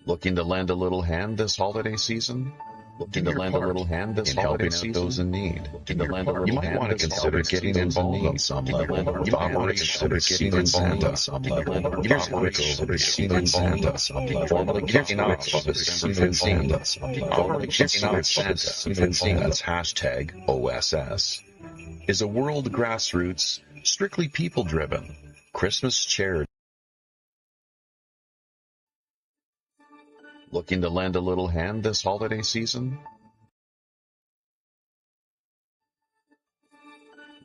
Looking to lend a little hand this holiday season? Looking to lend a little hand this holiday season? Those in need. You might want to consider getting involved on some level with Operation Secret Santa. Here's a quick overview. Secret Santa, formally kicking off on the Secret Santa. Operation Secret Santa, that's hashtag OSS, is a world grassroots, strictly people-driven Christmas charity. Looking to lend a little hand this holiday season?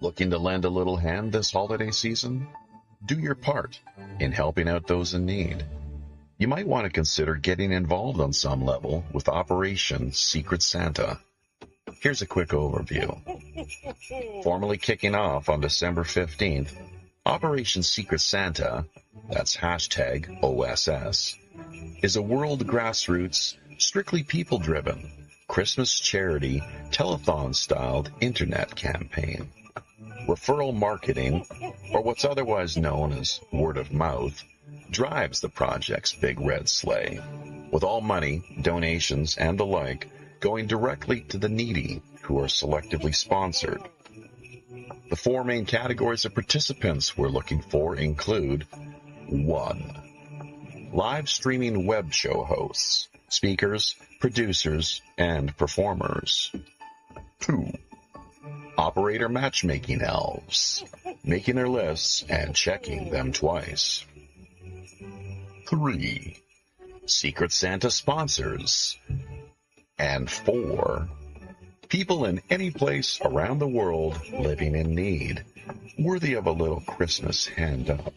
Looking to lend a little hand this holiday season? Do your part in helping out those in need. You might want to consider getting involved on some level with Operation Secret Santa. Here's a quick overview. Formally kicking off on December 15th, Operation Secret Santa, that's hashtag OSS, is a world grassroots, strictly people-driven Christmas charity telethon-styled internet campaign. Referral marketing, or what's otherwise known as word of mouth, drives the project's big red sleigh, with all money, donations, and the like going directly to the needy who are selectively sponsored. The four main categories of participants we're looking for include 1. Live streaming web show hosts, speakers, producers, and performers. 2. Operator matchmaking elves, making their lists and checking them twice. 3. Secret Santa sponsors. And 4. People in any place around the world living in need, worthy of a little Christmas hand up.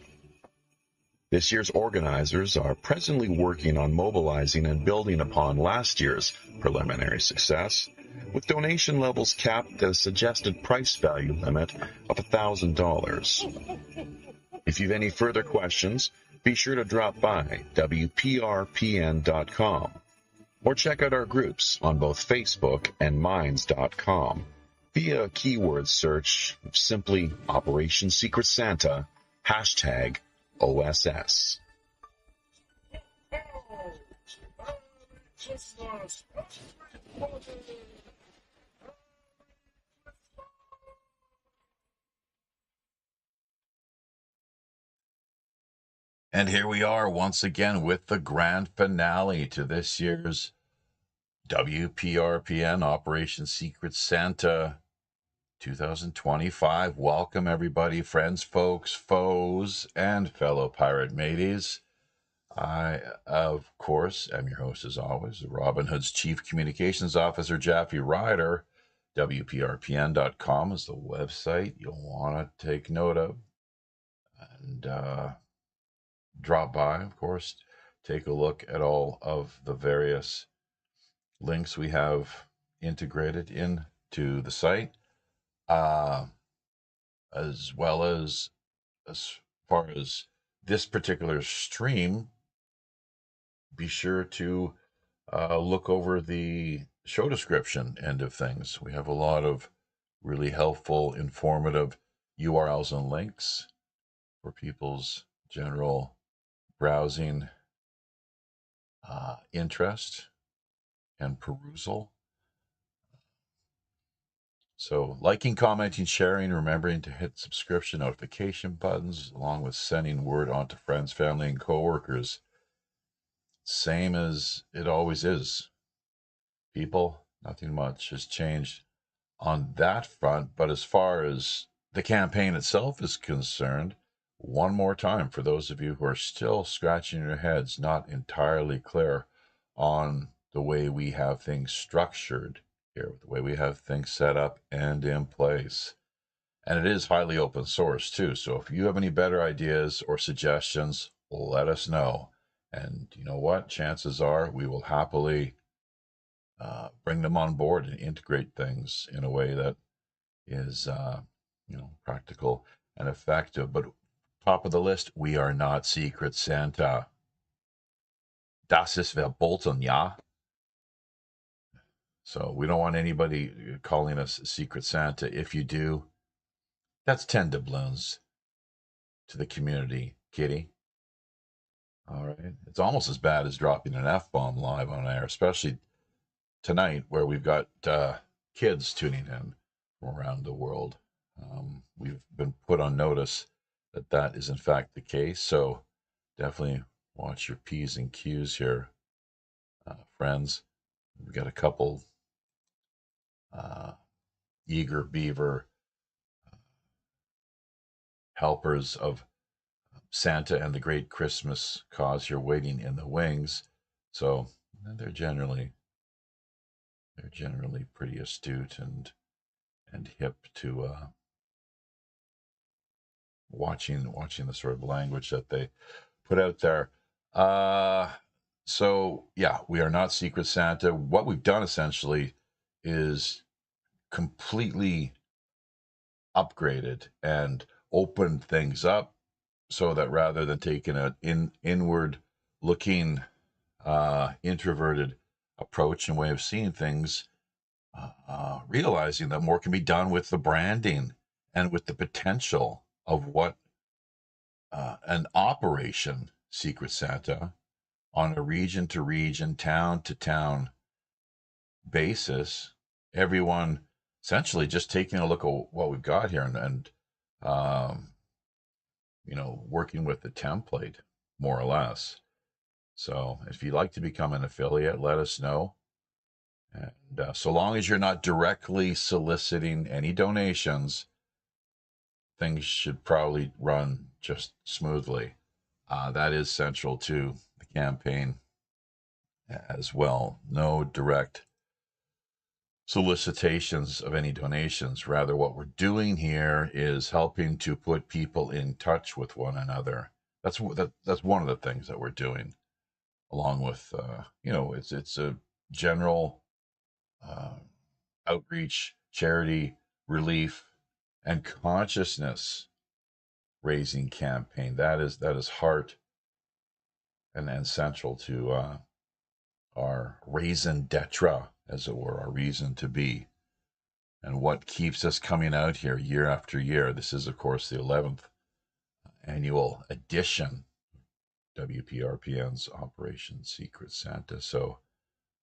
This year's organizers are presently working on mobilizing and building upon last year's preliminary success, with donation levels capped at a suggested price value limit of $1,000. If you've any further questions, be sure to drop by WPRPN.com or check out our groups on both Facebook and Minds.com via a keyword search of simply Operation Secret Santa, hashtag OSS. And here we are once again with the grand finale to this year's WPRPN Operation Secret Santa 2025. Welcome everybody, friends, folks, foes, and fellow pirate mateys. I, of course, am your host as always, Robin Hood's Chief Communications Officer, Jaffe Ryder. WPRPN.com is the website you'll want to take note of. And drop by, of course, take a look at all of the various links we have integrated into the site. As well as far as this particular stream, be sure to look over the show description end of things. We have a lot of really helpful, informative URLs and links for people's general browsing interest and perusal. So liking, commenting, sharing, remembering to hit subscription notification buttons, along with sending word on to friends, family, and coworkers. Same as it always is. People, nothing much has changed on that front. But as far as the campaign itself is concerned, one more time, for those of you who are still scratching your heads, not entirely clear on the way we have things structured here, the way we have things set up and in place. And it is highly open source too. So if you have any better ideas or suggestions, let us know. And you know what? Chances are we will happily bring them on board and integrate things in a way that is, practical and effective. But top of the list, we are not Secret Santa. Das ist verboten, ja? So we don't want anybody calling us Secret Santa. If you do, that's 10 doubloons to the community, kitty. All right. It's almost as bad as dropping an F-bomb live on air, especially tonight where we've got kids tuning in from around the world. We've been put on notice that that is in fact the case. So definitely watch your P's and Q's here, friends. We've got a couple eager beaver helpers of Santa and the Great Christmas cause here waiting in the wings. So they're generally pretty astute and hip to watching the sort of language that they put out there. So yeah, we are not Secret Santa. What we've done essentially is completely upgraded and opened things up so that rather than taking an inward looking introverted approach and way of seeing things, realizing that more can be done with the branding and with the potential of what an Operation Secret Santa on a region to region, town to town basis, everyone essentially just taking a look at what we've got here and working with the template more or less. So if you'd like to become an affiliate, let us know. And so long as you're not directly soliciting any donations, things should probably run just smoothly. That is central to the campaign as well. No direct solicitations of any donations. Rather, what we're doing here is helping to put people in touch with one another. That's one of the things that we're doing, along with it's a general outreach, charity, relief, and consciousness raising campaign. That is heart and central to our raison d'etre, as it were, our reason to be, and what keeps us coming out here year after year. This is, of course, the 11th annual edition, WPRPN's Operation Secret Santa. So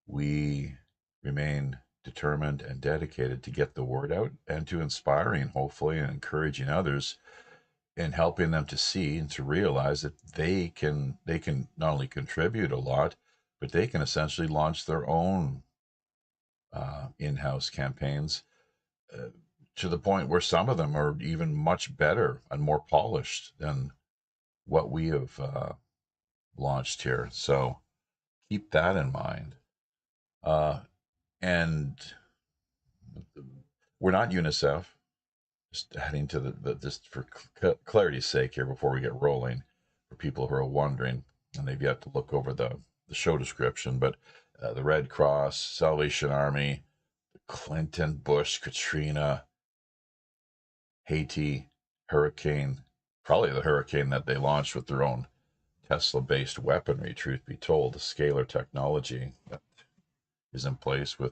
we remain determined and dedicated to get the word out and to inspiring, hopefully, and encouraging others and helping them to see and to realize that they can not only contribute a lot, but they can essentially launch their own in-house campaigns to the point where some of them are even much better and more polished than what we have launched here. So keep that in mind. And we're not UNICEF. Just adding to just for clarity's sake here before we get rolling, for people who are wondering and they've yet to look over the show description, but the Red Cross, Salvation Army, the Clinton, Bush, Katrina, Haiti, hurricane, probably the hurricane that they launched with their own Tesla-based weaponry, truth be told, the scalar technology that is in place with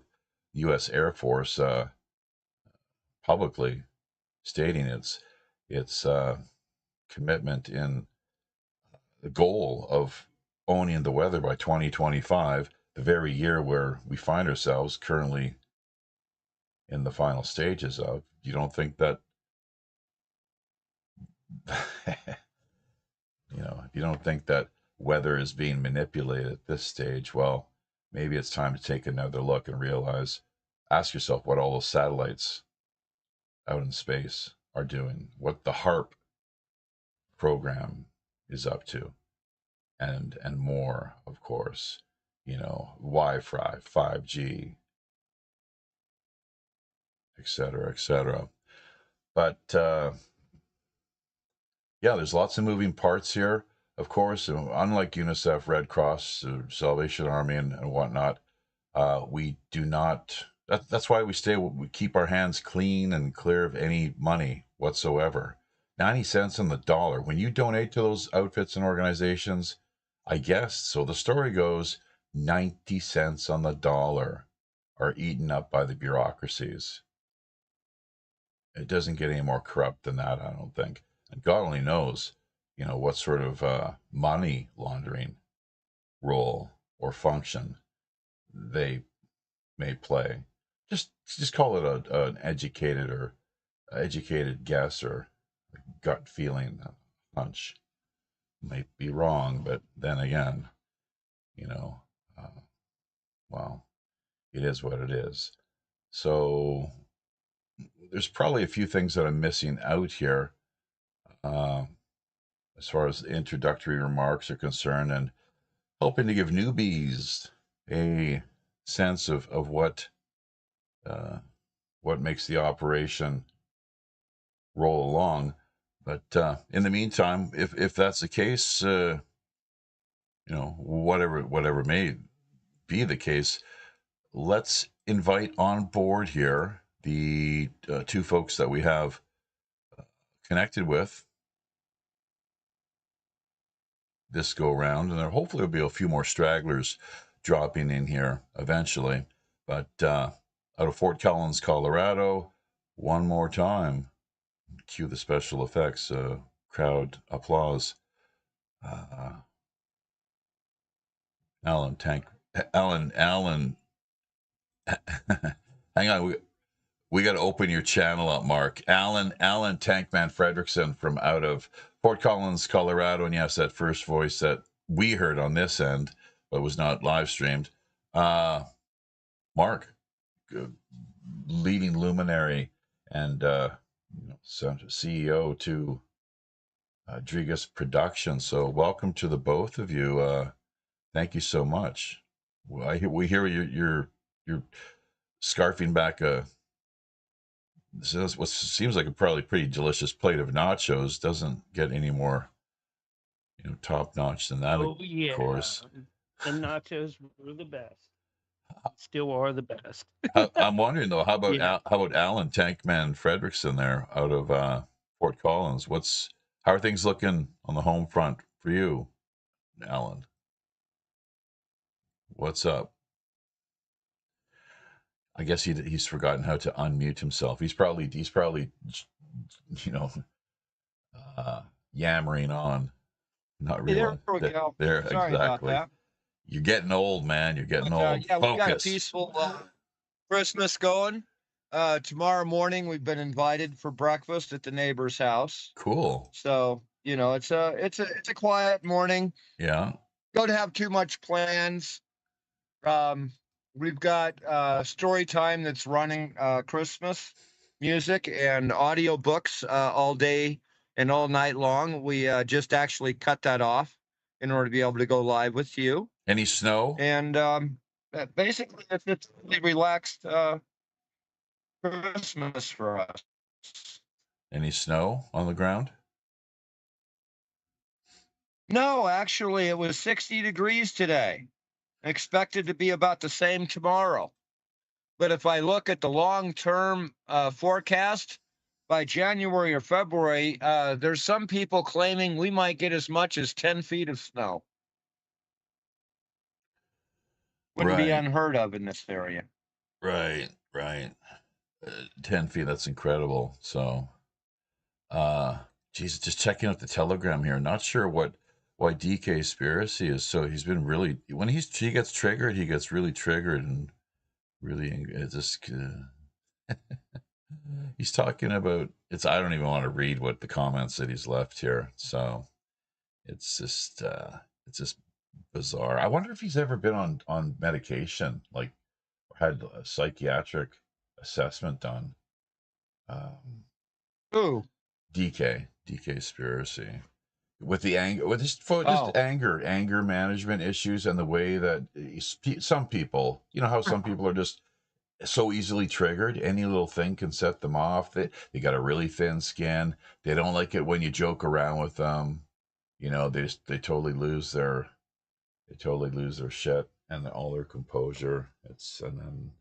U.S. Air Force publicly stating its commitment in the goal of owning the weather by 2025, the very year where we find ourselves currently in the final stages of. You don't think that, if you don't think that weather is being manipulated at this stage, well, maybe it's time to take another look and ask yourself what all those satellites out in space are doing, what the HARP program is up to, and more, of course, Wi-Fi, 5G, etc., etc. But yeah, there's lots of moving parts here, of course. Unlike UNICEF, Red Cross, Salvation Army, and whatnot, we do not. That's why we keep our hands clean and clear of any money whatsoever. 90 cents on the dollar. When you donate to those outfits and organizations, I guess, so the story goes, 90 cents on the dollar are eaten up by the bureaucracies. It doesn't get any more corrupt than that, I don't think. And God only knows what sort of money laundering role or function they may play. Just call it an educated guess or gut feeling, hunch. Might be wrong, but then again, well, it is what it is. So there's probably a few things that I'm missing out here as far as introductory remarks are concerned, and hoping to give newbies a sense of what makes the operation roll along. But in the meantime, if that's the case, whatever may be the case, let's invite on board here the two folks that we have connected with this go round, and there hopefully will be a few more stragglers dropping in here eventually. But out of Fort Collins, Colorado, one more time, cue the special effects, crowd applause. Alan, hang on, we got to open your channel up, Mark. Alan Tankman Fredrickson from out of Fort Collins, Colorado, and yes, that first voice that we heard on this end, but was not live streamed. Mark, leading luminary and CEO to Drigas Productions. So welcome to the both of you. Thank you so much. We hear you're scarfing back what seems like a probably pretty delicious plate of nachos. Doesn't get any more top notch than that. Oh yeah, of course. The nachos were the best. Still are the best. I'm wondering though, how about Alan Tankman Fredrickson there out of Fort Collins? How are things looking on the home front for you, Alan? What's up? I guess he's forgotten how to unmute himself. He's probably yammering on, not realizing. There we go. There, Sorry exactly. about that. You're getting old, man. You're getting old. Yeah, Focus. we got a peaceful Christmas going. Tomorrow morning we've been invited for breakfast at the neighbor's house. Cool. So it's a quiet morning. Yeah. Don't have too much plans. We've got story time that's running Christmas music and audio books all day and all night long. We just actually cut that off in order to be able to go live with you. Any snow? And basically, it's a really relaxed Christmas for us. Any snow on the ground? No, actually, it was 60 degrees today. Expected to be about the same tomorrow. But if I look at the long-term forecast, by January or February, there's some people claiming we might get as much as 10 feet of snow. Wouldn't be unheard of in this area. Right. 10 feet, that's incredible. So, geez, just checking out the telegram here. Not sure why DK Spiracy is so. He's been really, when he gets triggered, he gets really triggered and really just. He's talking about I don't even want to read what the comments that he's left here. So it's just bizarre. I wonder if he's ever been on medication, like had a psychiatric assessment done. Who? DK Spiracy. With the anger, with just anger management issues, and the way that some people, how some people are just so easily triggered. Any little thing can set them off. They got a really thin skin. They don't like it when you joke around with them. They totally lose their shit and all their composure. And then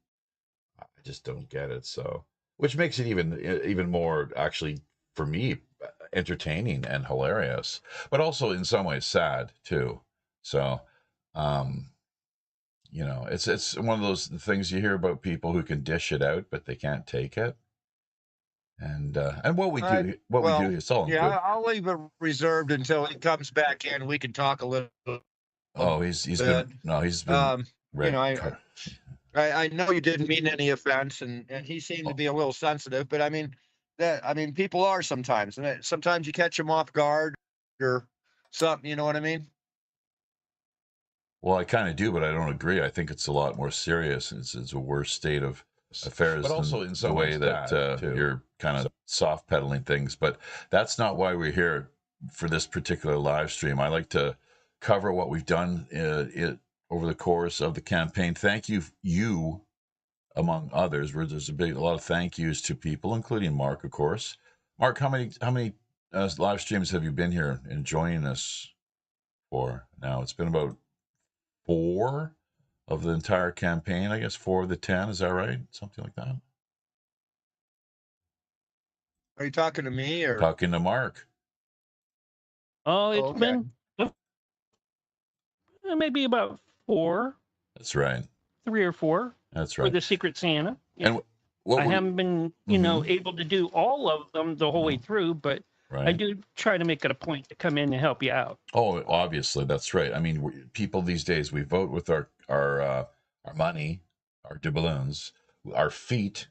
I just don't get it. So, which makes it even more actually for me entertaining and hilarious, but also in some ways sad too. So, it's one of those things you hear about people who can dish it out, but they can't take it. And what we I do, it's all yeah, good. I'll leave it reserved until he comes back in. We can talk a little Oh, he's bit. been You know, red. I know you didn't mean any offense, and he seemed to be a little sensitive, but I mean, people are sometimes, and sometimes you catch them off guard or something. You know what I mean? Well, I kind of do, but I don't agree. I think it's a lot more serious. It's a worse state of affairs, but also in some way that you're kind of soft pedaling things. But that's not why we're here for this particular live stream. I like to cover what we've done over the course of the campaign. Thank you, among others. Where there's a lot of thank yous to people, including Mark, of course. Mark, how many live streams have you been here and joining us for now? It's been about 4 of the entire campaign, I guess. 4 of the 10, is that right? Something like that. Are you talking to me or talking to Mark? Oh, it's been maybe about 4. That's right. 3 or 4. That's right. For the Secret Santa. And I haven't been, able to do all of them the whole way through, but I do try to make it a point to come in and help you out. Oh, obviously, that's right. I mean, people these days, we vote with our money, our doubloons, our feet,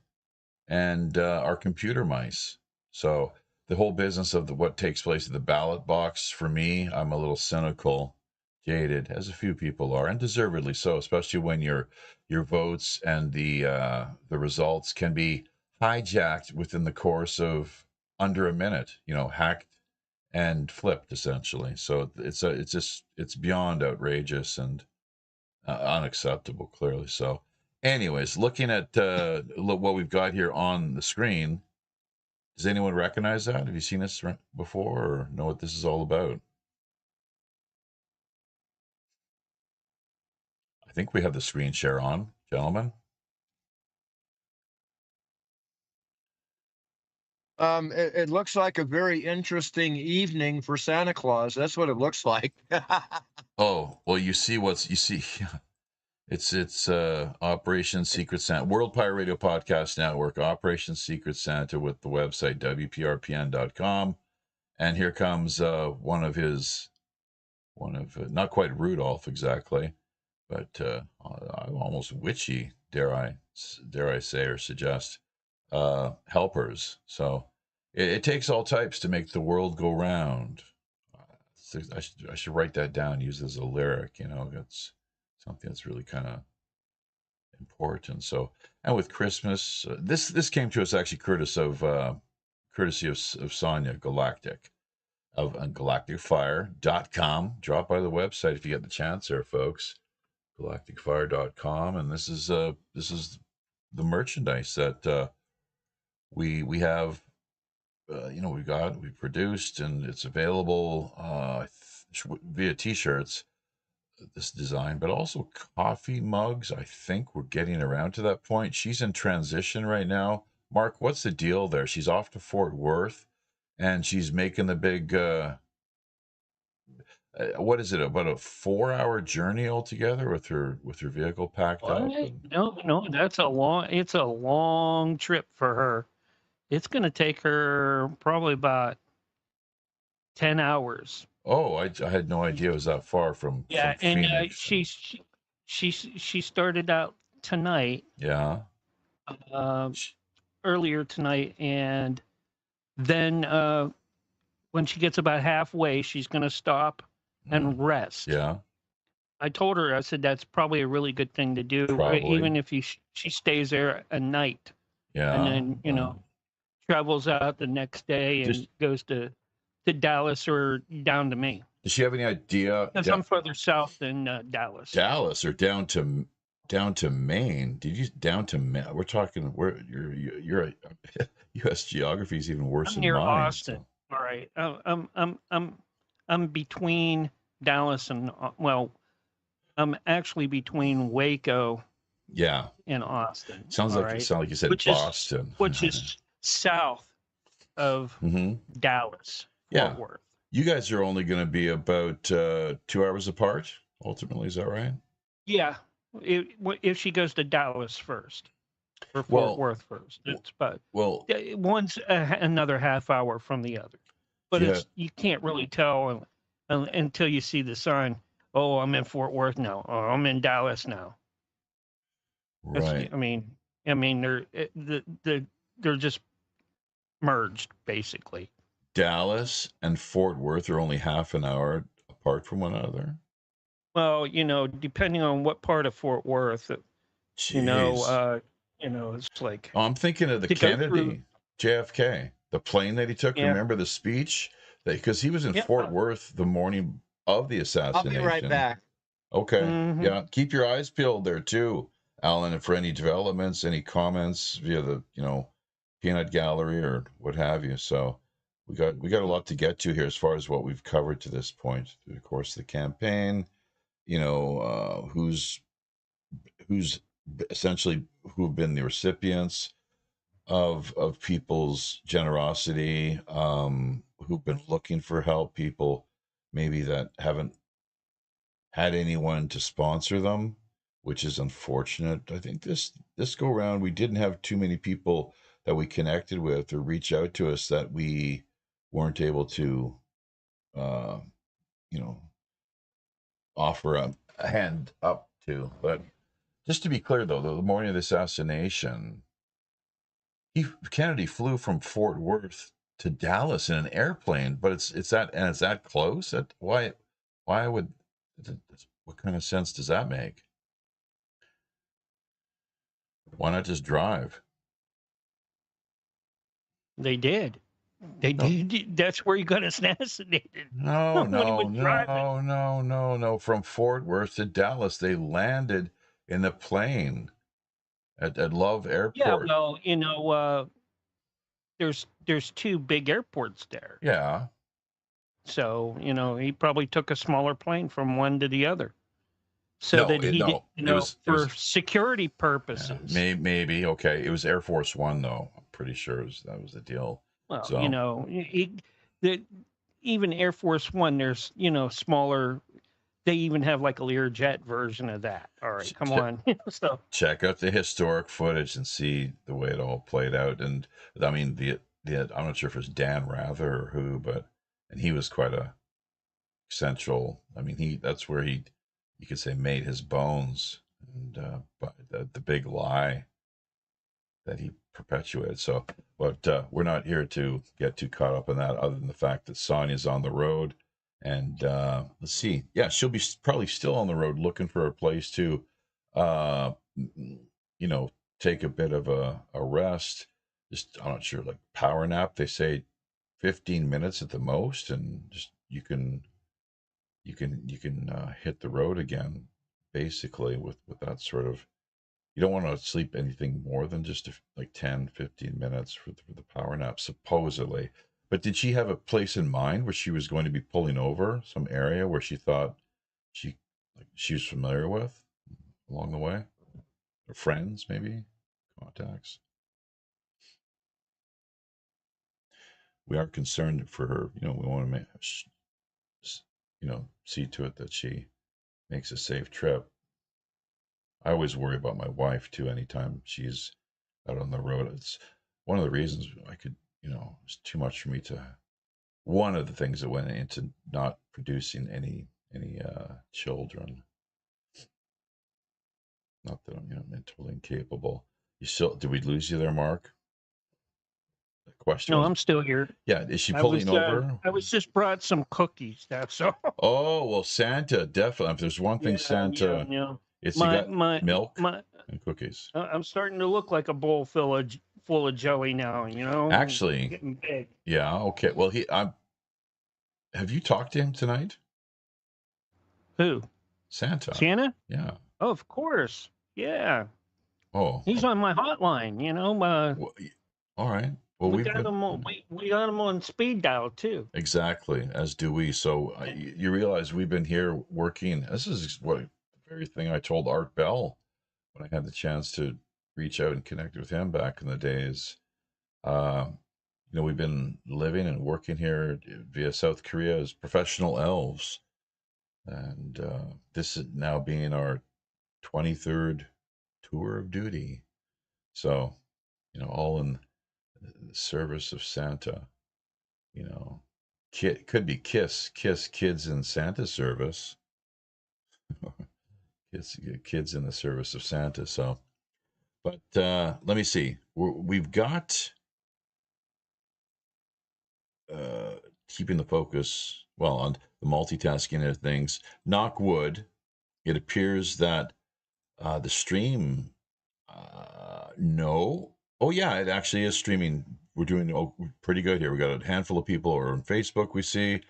and our computer mice. So the whole business of what takes place at the ballot box, for me, I'm a little cynical, jaded, as a few people are, and deservedly so, especially when your votes and the results can be hijacked within the course of under a minute, hacked and flipped essentially. So it's beyond outrageous and unacceptable, clearly. So anyways, looking at what we've got here on the screen, does anyone recognize that? Have you seen this before or know what this is all about? I think we have the screen share on, gentlemen. It looks like a very interesting evening for Santa Claus. That's what it looks like. Oh, well, you see. It's Operation Secret Santa, World Pirate Radio Podcast Network, Operation Secret Santa with the website WPRPN.com. And here comes one of not quite Rudolph exactly, but almost witchy, dare I say or suggest, helpers. So it takes all types to make the world go round. I should write that down, use it as a lyric. That's something that's really kind of important. So, and with Christmas, this came to us actually courtesy of Sonia Galactic of galacticfire.com. Drop by the website if you get the chance there, folks. galacticfire.com, and this is the merchandise that we have. We've produced, and it's available via t-shirts, this design, but also coffee mugs. I think we're getting around to that point. She's in transition right now. Mark, what's the deal there? She's off to Fort Worth, and she's making the big what is it, about a 4-hour journey altogether with her vehicle packed up? No, it's a long trip for her. It's going to take her probably about 10 hours. Oh, I had no idea it was that far from Phoenix. And she started out tonight. Yeah. Earlier tonight, and then when she gets about halfway, she's going to stop and rest. Yeah. I told her, I said, that's probably a really good thing to do, even if she stays there a night. Yeah. And then, travels out the next day and goes to Dallas or down to me. Does she have any idea? Because I'm further south than Dallas. Dallas or down to Maine? Did you down to Maine? We're talking where your U.S. geography is even worse than near mine. Austin. So. All right, I'm between Dallas and I'm actually between Waco. Yeah. And Austin. Sounds like you said Boston, which is south of Dallas. Yeah. Fort Worth. You guys are only going to be about 2 hours apart. Ultimately, is that right? Yeah. If she goes to Dallas first. for Fort Well, Worth first. It's about well, one's another half hour from the other, but yeah, it's you can't really tell until you see the sign. Oh, I'm in Fort Worth now. Oh, I'm in Dallas now. right. I mean, they're just merged basically. Dallas and Fort Worth are only half an hour apart from one another. Well, depending on what part of Fort Worth, Jeez. it's like Oh, I'm thinking of the to go through. Kennedy, JFK, the plane that he took. Yeah, Remember the speech? Because he was in yeah. Fort Worth the morning of the I'll assassination. be right back. Okay. Mhm. Yeah. Keep your eyes peeled there too, Alan, and for any developments, any comments via the, peanut gallery or what have you. So we got a lot to get to here as far as what we've covered to this point through the course of the campaign. Who's essentially who've been the recipients of people's generosity, who've been looking for help, people maybe that haven't had anyone to sponsor them, which is unfortunate. I think this go around we didn't have too many people that we connected with or reach out to us that we weren't able to uh offer a hand up to. But just to be clear though, the morning of the assassination, Kennedy flew from Fort Worth to Dallas in an airplane, but it's that close. That why would what kind of sense does that make? Why not just drive? They did. They No. did. That's where he got assassinated. No, When he was driving. no. From Fort Worth to Dallas, they landed in the plane at Love Yeah, Airport. well, there's two big airports there. Yeah. So, he probably took a smaller plane from one to the other. So No, that he did, it was security purposes. maybe okay. It was Air Force One though. I'm pretty sure that was the deal. Well, So even Air Force One, there's, smaller. They even have like a Learjet version of that. All right, come on. So check out the historic footage and see the way it all played out. And I mean, the I'm not sure if it was Dan Rather or who, and he was quite a central. I mean, that's where you could say, made his bones, and but the big lie that he perpetuated. So, but we're not here to get too caught up in that, other than the fact that Sonia's on the road. And let's see. Yeah, she'll be probably still on the road looking for a place to, take a bit of a rest. Just, I'm not sure, like power nap. They say 15 minutes at the most, and just you can hit the road again, basically with that sort of. You don't want to sleep anything more than just like 10, 15 minutes for the power nap, supposedly. But did she have a place in mind where she was going to be pulling over, some area where she thought she was familiar with along the way? Or friends, maybe? Contacts? We are concerned for her. We want to see to it that she makes a safe trip. I always worry about my wife too anytime she's out on the road. It's one of the reasons I could, it's too much for me to. One of the things that went into not producing any children. Not that I'm mentally incapable. You still? Did we lose you there, Mark? The question. no, was, I'm still here. Yeah, is she pulling over? I was just brought some cookies. That's all. Oh well, Santa definitely. If there's one thing Santa, it's you got milk and cookies. I'm starting to look like a bowl full of jelly now. Actually, getting big. Yeah. Okay. Well, have you talked to him tonight? Who? Santa. Santa? Yeah. Oh, of course. Yeah. Oh. He's on my hotline. Well, all right. Well, we got him on speed dial too. Exactly, as do we. So you realize we've been here working. This is the very thing I told Art Bell when I had the chance to reach out and connect with him back in the days. We've been living and working here via South Korea as professional elves. And this is now being our 23rd tour of duty. So, all in the service of Santa. Could be kiss kids in Santa service. kids in the service of Santa. So, but let me see. We've got keeping the focus on the multitasking of things. Knock wood. It appears that the stream. No. Oh yeah, it actually is streaming. We're doing pretty good here. We got a handful of people over on Facebook. We see.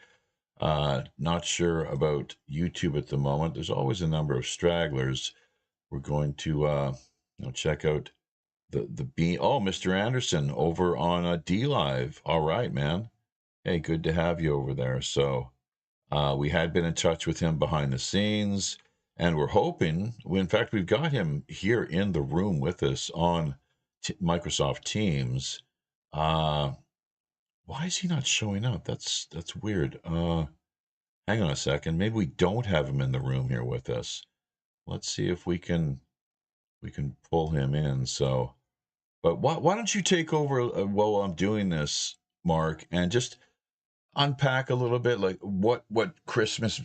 Not sure about YouTube at the moment. There's always a number of stragglers. We're going to check out the B. Oh, Mr. Anderson over on D Live. All right, man. Hey, good to have you over there. So we had been in touch with him behind the scenes, and we're hoping. In fact, we've got him here in the room with us on Microsoft Teams. Why is he not showing up? That's weird. Hang on a second. Maybe we don't have him in the room here with us. Let's see if we can pull him in. So, but why don't you take over while I'm doing this, Mark, and just unpack a little bit, like what Christmas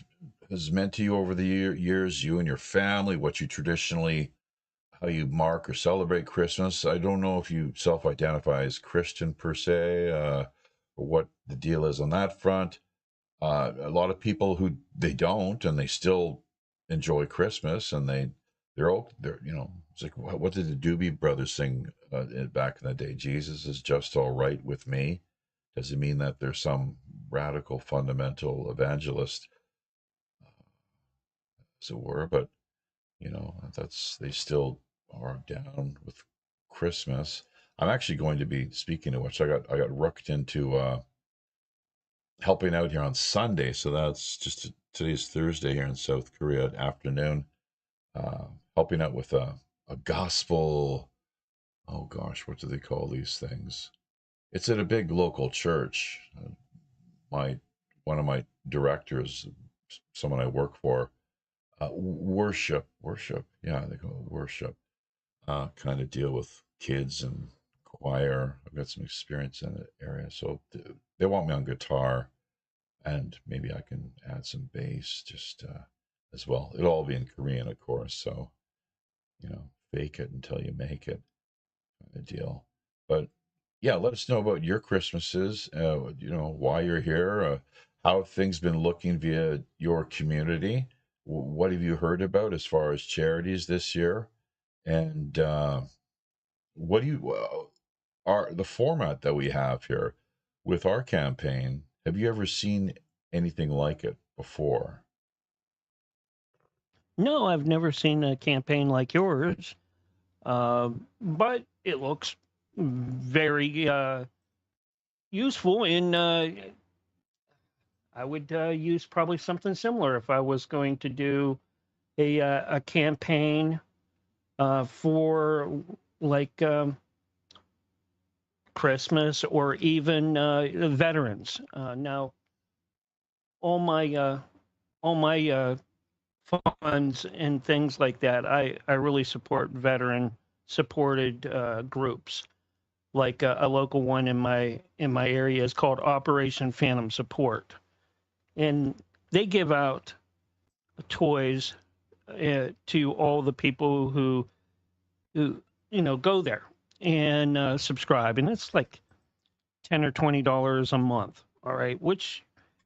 has meant to you over the years, you and your family, what you traditionally, how you mark or celebrate Christmas. I don't know if you self-identify as Christian per se, or what the deal is on that front. A lot of people who they don't, and they still enjoy Christmas, and they're it's like, what did the Doobie Brothers sing back in the day? Jesus is just all right with me. Does it mean that there's some radical fundamental evangelist, as it were? But they still are down with Christmas. I'm actually going to be, speaking of which, I got rooked into helping out here on Sunday. So that's just today's Thursday here in South Korea afternoon, helping out with a gospel. Oh gosh, what do they call these things? It's at a big local church. One of my directors, someone I work for, worship. Yeah, they call it worship. Kind of deal with kids and choir. I've got some experience in that area, so they want me on guitar, and maybe I can add some bass just as well. It'll all be in Korean, of course. So fake it until you make it, kind of deal. But yeah, let us know about your Christmases. Why you're here. How have things been looking via your community? What have you heard about as far as charities this year? And what do you are the format that we have here with our campaign? Have you ever seen anything like it before? No, I've never seen a campaign like yours, but it looks very useful. I would use probably something similar if I was going to do a campaign for like Christmas or even veterans. Now, all my funds and things like that, I really support veteran supported groups. Like a local one in my area is called Operation Phantom Support, and they give out toys to all the people who go there and subscribe, and it's like $10 or $20 a month. All right,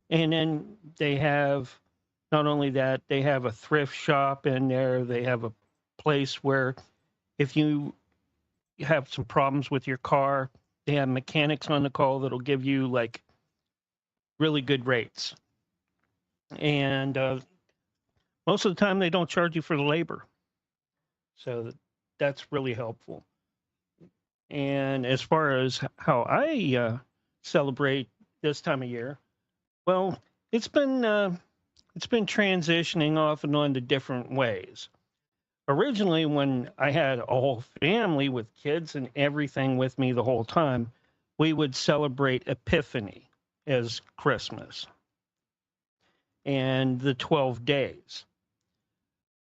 and then they have, not only that, they have a thrift shop in there. They have a place where if you have some problems with your car, they have mechanics on the call that'll give you like really good rates. And most of the time they don't charge you for the labor. So that's really helpful. And as far as how I celebrate this time of year, well, it's been transitioning off and on to different ways. Originally, when I had a whole family with kids and everything with me the whole time, we would celebrate Epiphany as Christmas and the 12 days.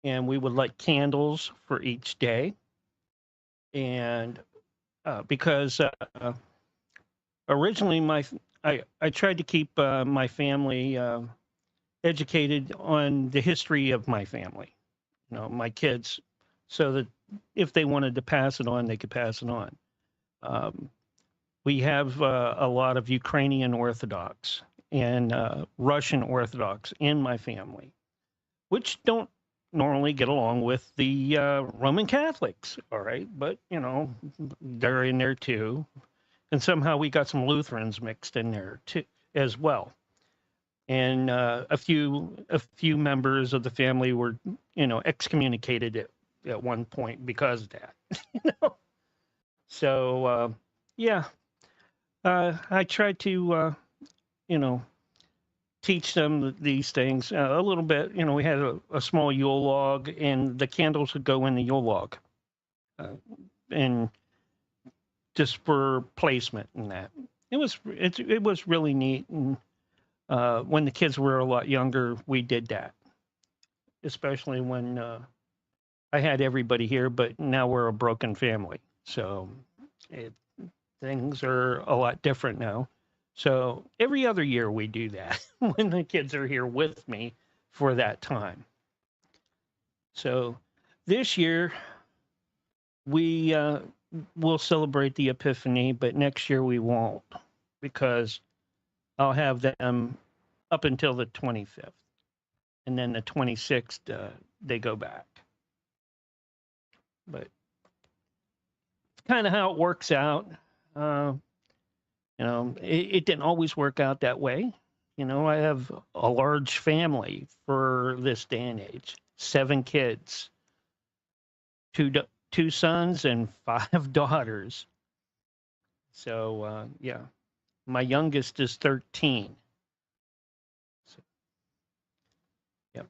And we would light candles for each day. And because originally I tried to keep my family educated on the history of my family, my kids, so that if they wanted to pass it on, they could pass it on. We have a lot of Ukrainian Orthodox and Russian Orthodox in my family, which don't normally get along with the Roman Catholics, all right? But, they're in there too. And somehow we got some Lutherans mixed in there too, as well. And a few members of the family were, excommunicated at one point because of that. So, yeah, I tried to, teach them these things a little bit. We had a small Yule log, and the candles would go in the Yule log, and just for placement and that. It was really neat. And when the kids were a lot younger, we did that, especially when I had everybody here, but now we're a broken family. So things are a lot different now. So every other year we do that when the kids are here with me for that time. So this year we will celebrate the Epiphany, but next year we won't, because I'll have them up until the 25th. And then the 26th, they go back. But it's kind of how it works out. It didn't always work out that way. I have a large family for this day and age, 7 kids, 2 sons and 5 daughters. So, yeah, my youngest is 13. So, yep.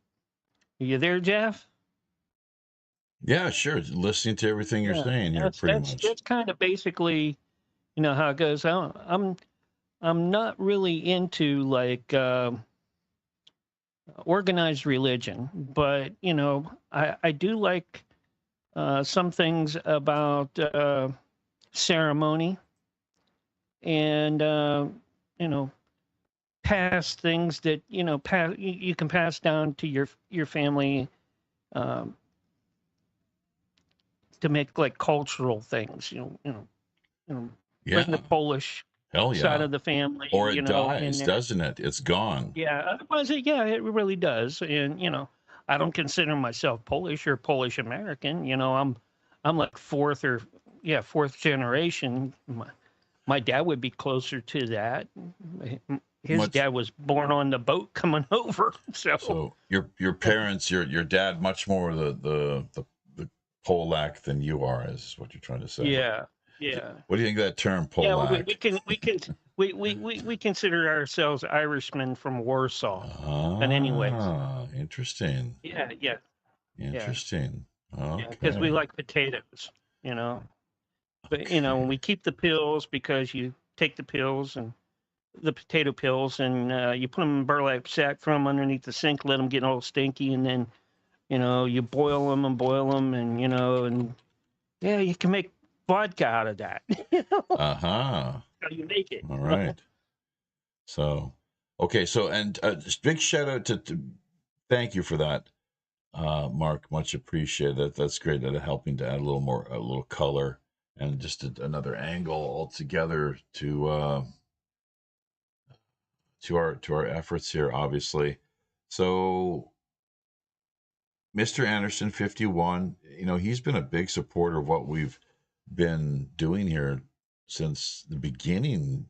Are you there, Jeff? Yeah, sure. Listening to everything you're saying here, pretty much. That's kind of basically, how it goes. I'm not really into like organized religion, but I do like some things about ceremony and past things that you can pass down to your family to make like cultural things. Yeah. Bring the Polish Hell yeah. side of the family, or it dies, doesn't it? It's gone. Yeah, otherwise, it really does. And I don't consider myself Polish or Polish American. I'm like fourth generation. My dad would be closer to that. His dad was born on the boat coming over. So your parents, your dad, much more the Polak than you are, is what you're trying to say. Yeah. Yeah. What do you think of that term, Polak? Yeah, we consider ourselves Irishmen from Warsaw. But anyways. Interesting. Yeah. Interesting. Okay. Because we like potatoes, But when we keep the pills, because you take the pills and the potato pills and you put them in a burlap sack, throw them underneath the sink, let them get all stinky, and then you boil them and and you can make vodka out of that. How you make it. All right. So, okay. So, and just big shout out to thank you for that, Mark. Much appreciated. That's great. That helping to add a little color and just another angle altogether to our efforts here, obviously. So, Mr. Anderson, 51, he's been a big supporter of what we've been doing here since the beginning,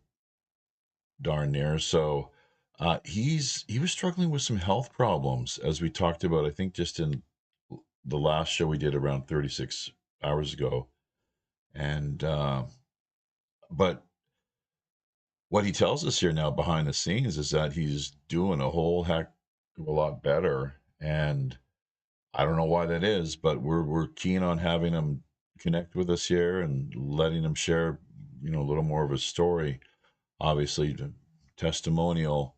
darn near. So he was struggling with some health problems, as we talked about, I think just in the last show we did around 36 hours ago. And but what he tells us here now behind the scenes is that he's doing a whole heck of a lot better. And I don't know why that is, but we're keen on having him connect with us here and letting him share, a little more of his story. Obviously, the testimonial.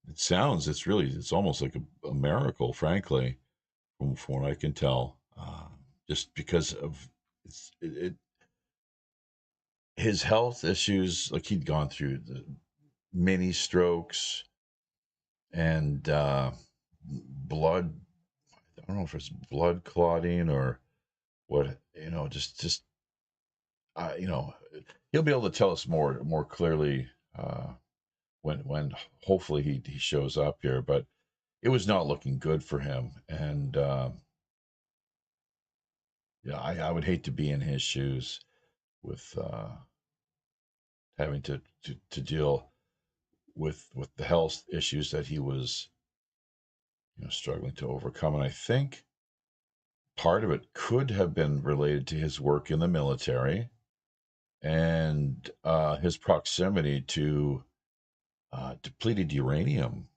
It's almost like a miracle, frankly, from what I can tell. just because of his health issues. Like, he'd gone through the mini strokes and blood. I don't know if it's blood clotting or what. Just he'll be able to tell us more clearly when hopefully he shows up here. But it was not looking good for him, and I would hate to be in his shoes with having to deal with the health issues that he was struggling to overcome. And I think part of it could have been related to his work in the military and his proximity to depleted uranium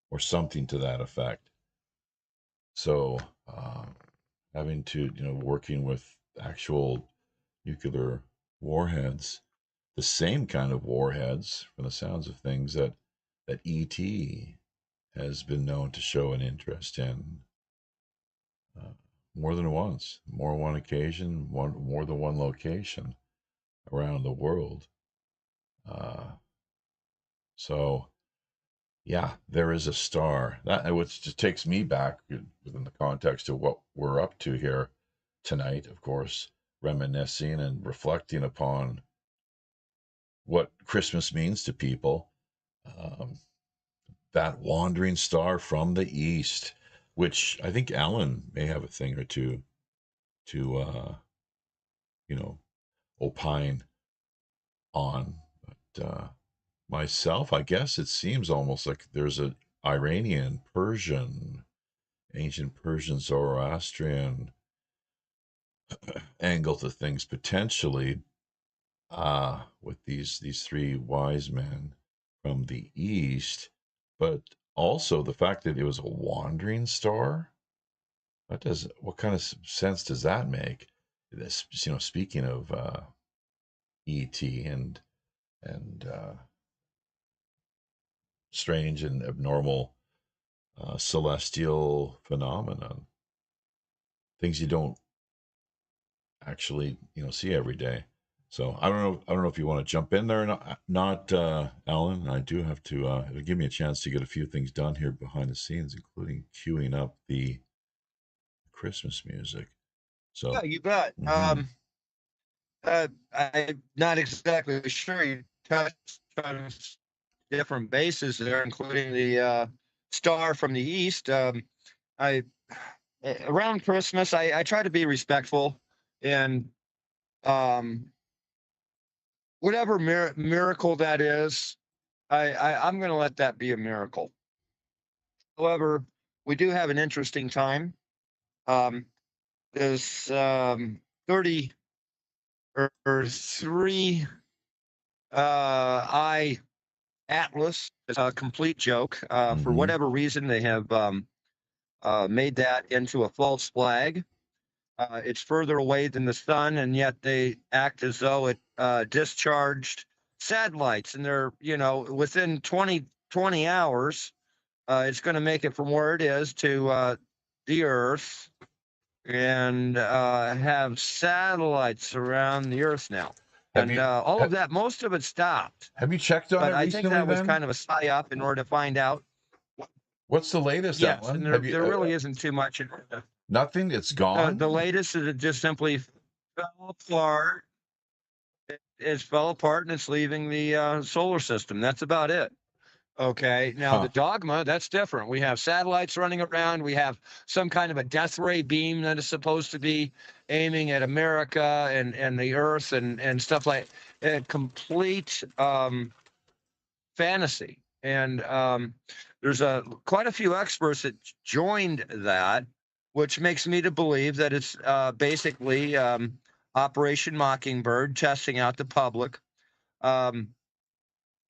or something to that effect. So having to, working with actual nuclear warheads, the same kind of warheads, from the sounds of things, that ET has been known to show an interest in more than once, more one occasion, more than one location around the world. So, yeah, there is a star. Which just takes me back within the context of what we're up to here tonight, of course, reminiscing and reflecting upon what Christmas means to people. That wandering star from the east, which I think Alan may have a thing or two to, opine on. But myself, I guess it seems almost like there's an Iranian, Persian, ancient Persian, Zoroastrian angle to things potentially, with these three wise men from the east, but also the fact that it was a wandering star. What kind of sense does that make? This, speaking of ET and strange and abnormal celestial phenomenon, things you don't actually see every day. So I don't know if you want to jump in there or not, Alan. I do have to it'll give me a chance to get a few things done here behind the scenes, including queuing up the Christmas music. So Yeah, you bet. I'm not exactly sure. You touched on different bases there, including the star from the east. Around Christmas, I try to be respectful, and whatever miracle that is, I'm going to let that be a miracle. However, we do have an interesting time. This 30 or 3 eye atlas is a complete joke. For whatever reason, they have made that into a false flag. It's further away than the sun, and yet they act as though it discharged satellites, and they're, within 20 hours, it's going to make it from where it is to the Earth, and have satellites around the Earth now. And all of that, most of it stopped. Have you checked on it recently? I think that was kind of a psyop in order to find out. What's the latest? Yes, and there really isn't too much. Nothing? It's gone? The latest is it just simply fell apart. It fell apart, and it's leaving the solar system. That's about it. Okay. Now, the dogma, that's different. We have satellites running around. We have some kind of a death ray beam that is supposed to be aiming at America and the Earth and stuff like that. Complete fantasy. And there's quite a few experts that joined that, which makes me to believe that it's basically Operation Mockingbird testing out the public.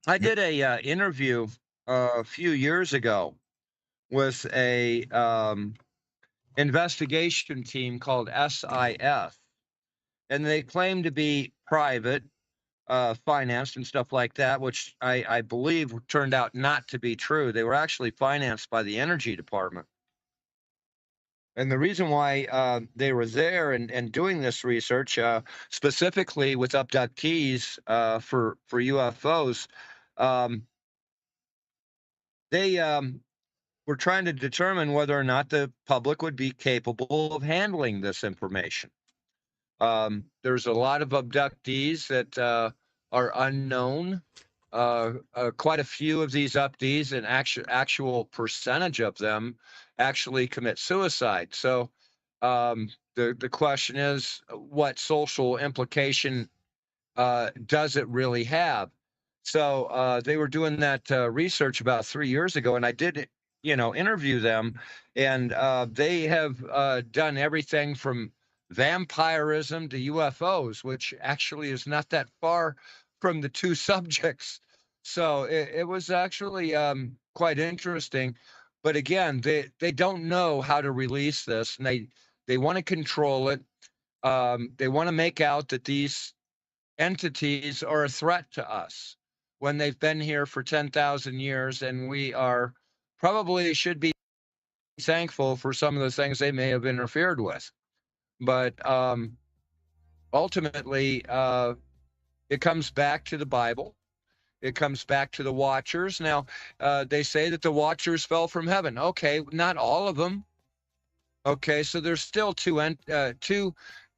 I did a interview a few years ago with a investigation team called SIS, and they claim to be private, financed and stuff like that, which I believe turned out not to be true. They were actually financed by the Energy Department. And the reason why they were there and doing this research, specifically with abductees for UFOs, they were trying to determine whether or not the public would be capable of handling this information. There's a lot of abductees that are unknown. Quite a few of these abductees, an actual percentage of them, actually commit suicide. So the question is, what social implication does it really have? So they were doing that research about 3 years ago, and I did, interview them, and they have done everything from vampirism to UFOs, which actually is not that far from the two subjects. So it was actually quite interesting. But again, they don't know how to release this, and they want to control it. They want to make out that these entities are a threat to us when they've been here for 10,000 years, and we are probably should be thankful for some of the things they may have interfered with. But ultimately, it comes back to the Bible. It comes back to the Watchers. Now, they say that the Watchers fell from heaven. Okay, not all of them. Okay, so there's still two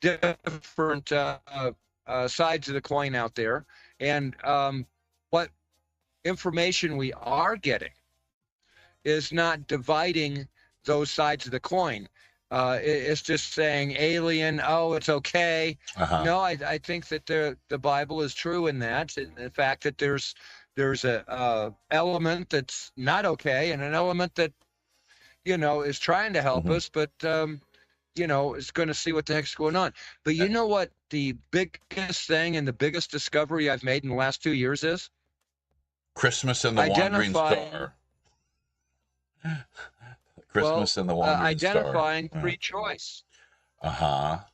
different sides of the coin out there. And what information we are getting is not dividing those sides of the coin. It's just saying alien, oh, it's okay. No, I think that the Bible is true in that. In the fact that there's a element that's not okay and an element that, is trying to help us, but, is going to see what the heck's going on. But you know what the biggest thing and the biggest discovery I've made in the last 2 years is? Christmas and the Wandering Star. Christmas and the Wandering Star. Identifying free choice.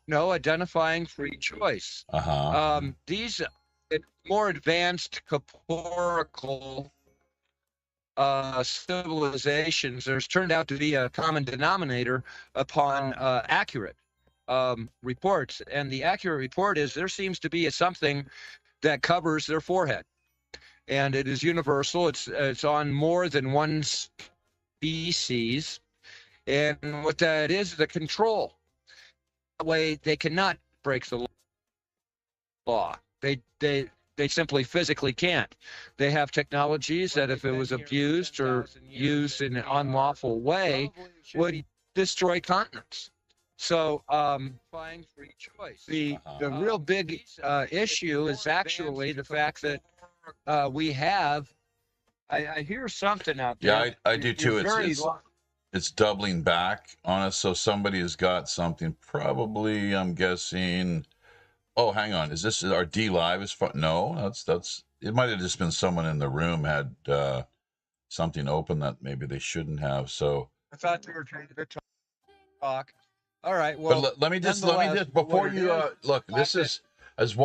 No, identifying free choice. These more advanced corporeal civilizations, there's turned out to be a common denominator upon accurate reports. And the accurate report is there seems to be something that covers their forehead. And it is universal. It's on more than one species. And what that is the control. That way they cannot break the law. They simply physically can't. They have technologies that if it was abused or used in an unlawful way would destroy continents. So free choice. The real big issue is actually the fact that we have, I hear something out there. Yeah, I do too. It's doubling back on us. So somebody has got something. Probably, I'm guessing. Oh, hang on. Is this our D Live? Is fun? No, that's. It might have just been someone in the room had something open that maybe they shouldn't have. So I thought they were trying to talk. All right. Well, but let me just before you look. This is as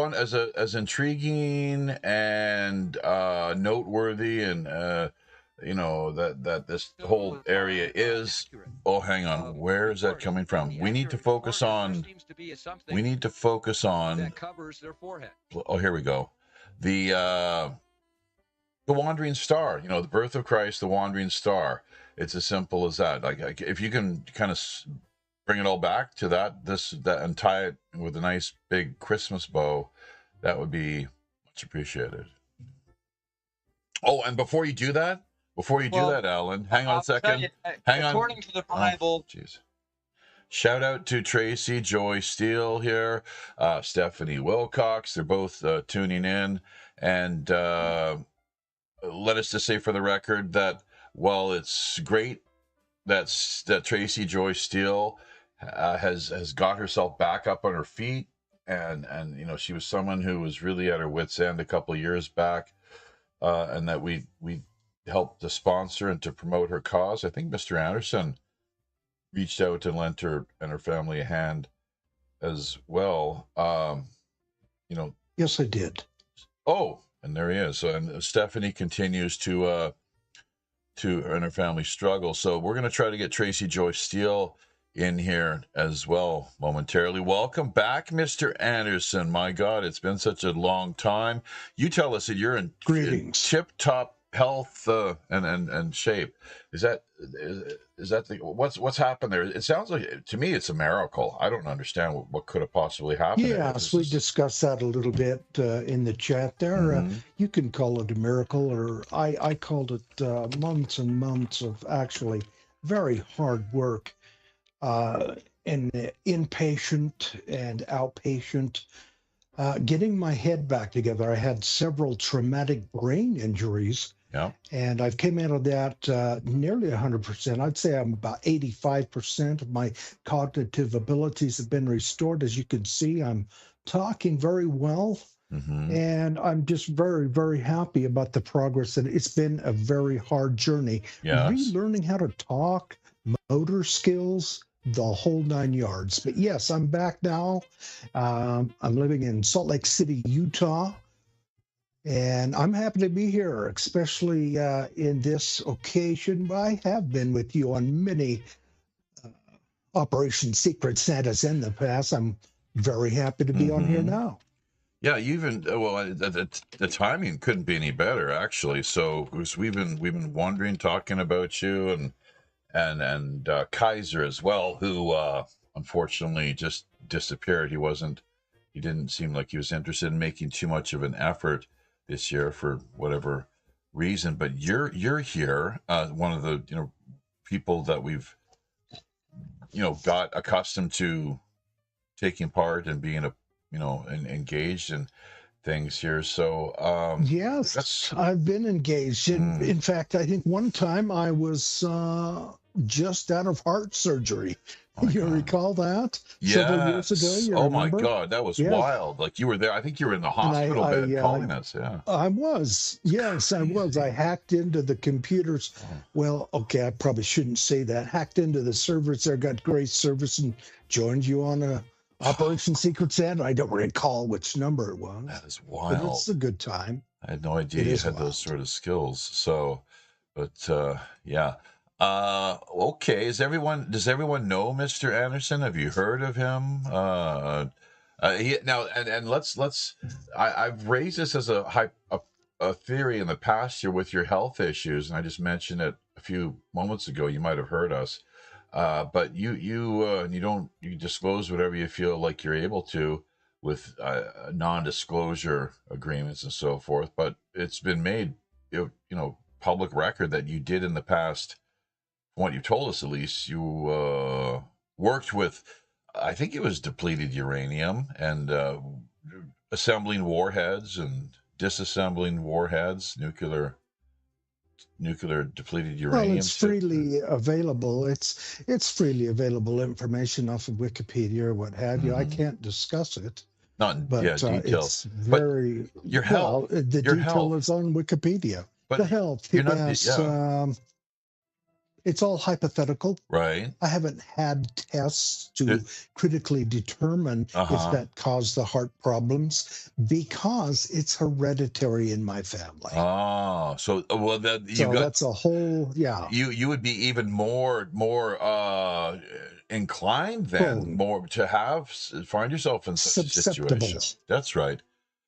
intriguing and noteworthy and that this whole area is. Oh, hang on. Where is that coming from? We need to focus on. That covers their forehead. Oh, here we go. The Wandering Star. The birth of Christ, the Wandering Star. It's as simple as that. Like if you can kind of bring it all back to that and tie it with a nice big Christmas bow, that would be much appreciated. Oh, and before you do that, Alan, hang on a second. According to the Bible. Jeez. Shout out to Tracy Joy Steele here, Stephanie Wilcox. They're both tuning in. And let us just say for the record that while it's great that Tracy Joy Steele has got herself back up on her feet, and she was someone who was really at her wit's end a couple of years back, and that we helped to sponsor and to promote her cause. I think Mr. Anderson reached out and lent her and her family a hand as well. Yes, I did. Oh, and there he is. So, and Stephanie continues to and her family struggle. So we're going to try to get Tracy Joy Steele in here as well momentarily. Welcome back, Mr. Anderson. My God, it's been such a long time. You tell us that you're in tip-top health and shape. Is that the what's happened there? It sounds like, to me, it's a miracle. I don't understand what could have possibly happened. Yes, we discussed that a little bit in the chat there. You can call it a miracle, or I called it months and months of actually very hard work, in inpatient and outpatient, getting my head back together. I had several traumatic brain injuries. Yeah. And I've came out of that nearly 100%. I'd say I'm about 85% of my cognitive abilities have been restored. As you can see, I'm talking very well. And I'm just very, very happy about the progress. And it's been a very hard journey. Yes. Relearning how to talk, motor skills, the whole 9 yards. But yes, I'm back now. I'm living in Salt Lake City, Utah. And I'm happy to be here, especially in this occasion. I have been with you on many Operation Secret Santas in the past. I'm very happy to be on here now. Yeah, you even the timing couldn't be any better, actually. So because we've been wondering, talking about you, and Kaiser as well, who unfortunately just disappeared. He didn't seem like he was interested in making too much of an effort this year for whatever reason. But you're here, one of the people that we've got accustomed to taking part and being engaged in things here. So yes, I've been engaged. In fact, I think one time I was just out of heart surgery. You recall that? Several years ago. You remember? My God, that was wild. Like, you were there. I think you were in the hospital bed calling us. Yeah. I was. Yes, I was. I hacked into the computers. Well, okay, I probably shouldn't say that. Hacked into the servers there, got great service, and joined you on a Operation Secret Santa. I don't recall which number it was. That is wild. But it's a good time. I had no idea you had those sort of skills. So, but yeah. Okay. Does everyone know Mr. Anderson? Have you heard of him? I've raised this as a theory in the past here with your health issues, and I just mentioned it a few moments ago. You might have heard us, but you disclose whatever you feel like you're able to with non-disclosure agreements and so forth. But it's been made, public record that you did in the past. What you told us, at least, you worked with, I think it was depleted uranium, and assembling warheads and disassembling warheads, nuclear depleted uranium. Well, it's freely available. It's freely available information off of Wikipedia or what have you. I can't discuss it. Detail. It's very your health. The detail is on Wikipedia. But the health. It's all hypothetical. Right. I haven't had tests to critically determine if that caused the heart problems, because it's hereditary in my family. Oh, so that's a whole You would be even more inclined then, more to find yourself in such a situation. That's right.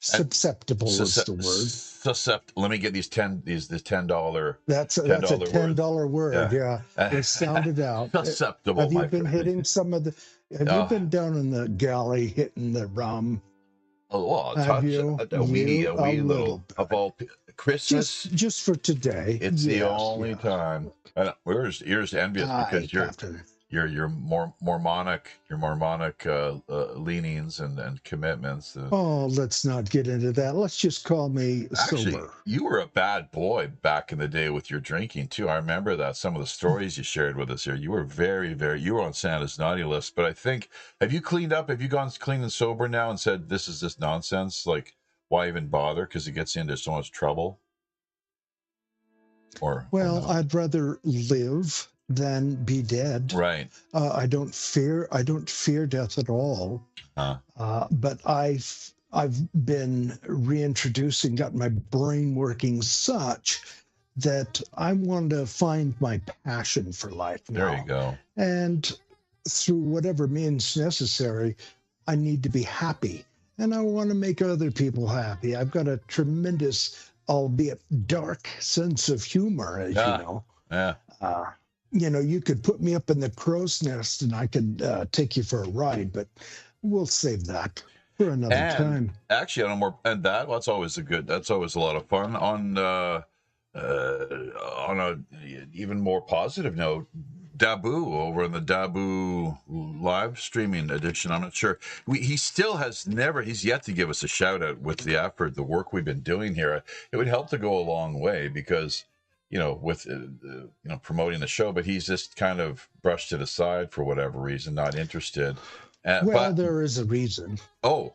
Susceptible is the word. Let me get this $10. That's a $10 word. Yeah, it sounded out. Susceptible. Have you been hitting some of the? Have you been down in the galley hitting the rum? A wee little of all Christmas. Just for today. It's the only time. We're just envious because your Mormonic leanings and commitments. Let's not get into that. Let's just call me sober. You were a bad boy back in the day with your drinking too. I remember that, some of the stories you shared with us here. You were you were on Santa's naughty list. But I think, have you cleaned up? Have you gone clean and sober now and said, this is just nonsense? Like, why even bother? Because it gets you into so much trouble. I'd rather live than be dead. Right. I don't fear death at all. But I've been reintroducing, got my brain working such that I want to find my passion for life now. There you go. And through whatever means necessary, I need to be happy. And I want to make other people happy. I've got a tremendous, albeit dark, sense of humor, as you know. Yeah. You could put me up in the crow's nest and I could take you for a ride, but we'll save that for another time. Actually, that's always a lot of fun. On a even more positive note, Dabu over in the Dabu live streaming edition. I'm not sure. He's yet to give us a shout out with the effort, the work we've been doing here. It would help to go a long way because, with promoting the show, but he's just kind of brushed it aside for whatever reason, not interested. But there is a reason. Oh,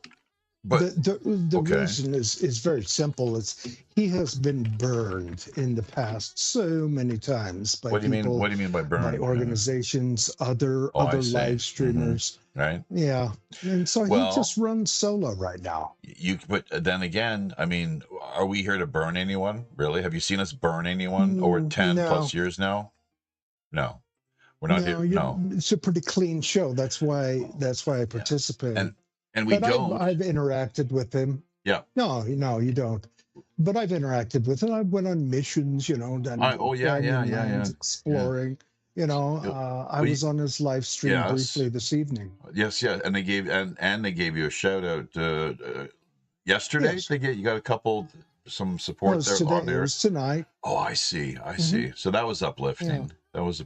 but the reason is very simple. He has been burned in the past so many times by What do you mean by burned? by organizations, other live streamers. Mm-hmm. Right. Yeah, and so he just runs solo right now. But then again, I mean, are we here to burn anyone? Really? Have you seen us burn anyone over 10 plus years now? No, we're not here. No, it's a pretty clean show. That's why I participate. And I've interacted with him. Yeah. No, you don't. But I've interacted with him. I went on missions, done exploring. I was on his live stream briefly this evening. Yes, and they gave you a shout out yesterday. Yes. You got some support there on there. It was tonight. Oh, I see. So that was uplifting. Yeah. That was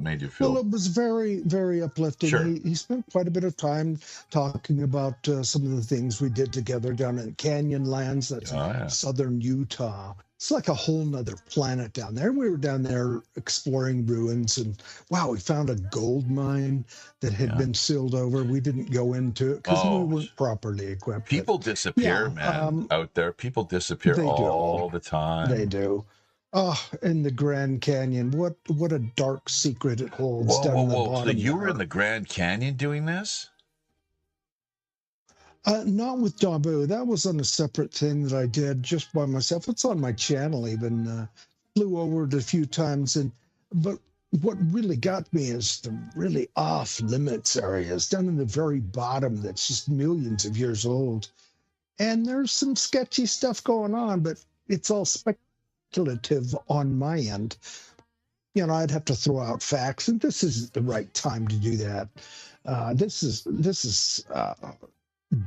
made you feel. Well, it was very, very uplifting. Sure. He spent quite a bit of time talking about some of the things we did together down in Canyonlands. That's southern Utah. It's like a whole nother planet down there. We were down there exploring ruins, and we found a gold mine that had been sealed over. We didn't go into it because we weren't properly equipped. People disappear, man, out there. People disappear all the time. They do. In the Grand Canyon, what a dark secret it holds down in the bottom. So you were in the Grand Canyon doing this? Not with Dabu. That was on a separate thing that I did just by myself. It's on my channel even. Flew over it a few times. But what really got me is the really off-limits areas down in the very bottom that's just millions of years old. And there's some sketchy stuff going on, but it's all speculative on my end. I'd have to throw out facts, and this isn't the right time to do that. This is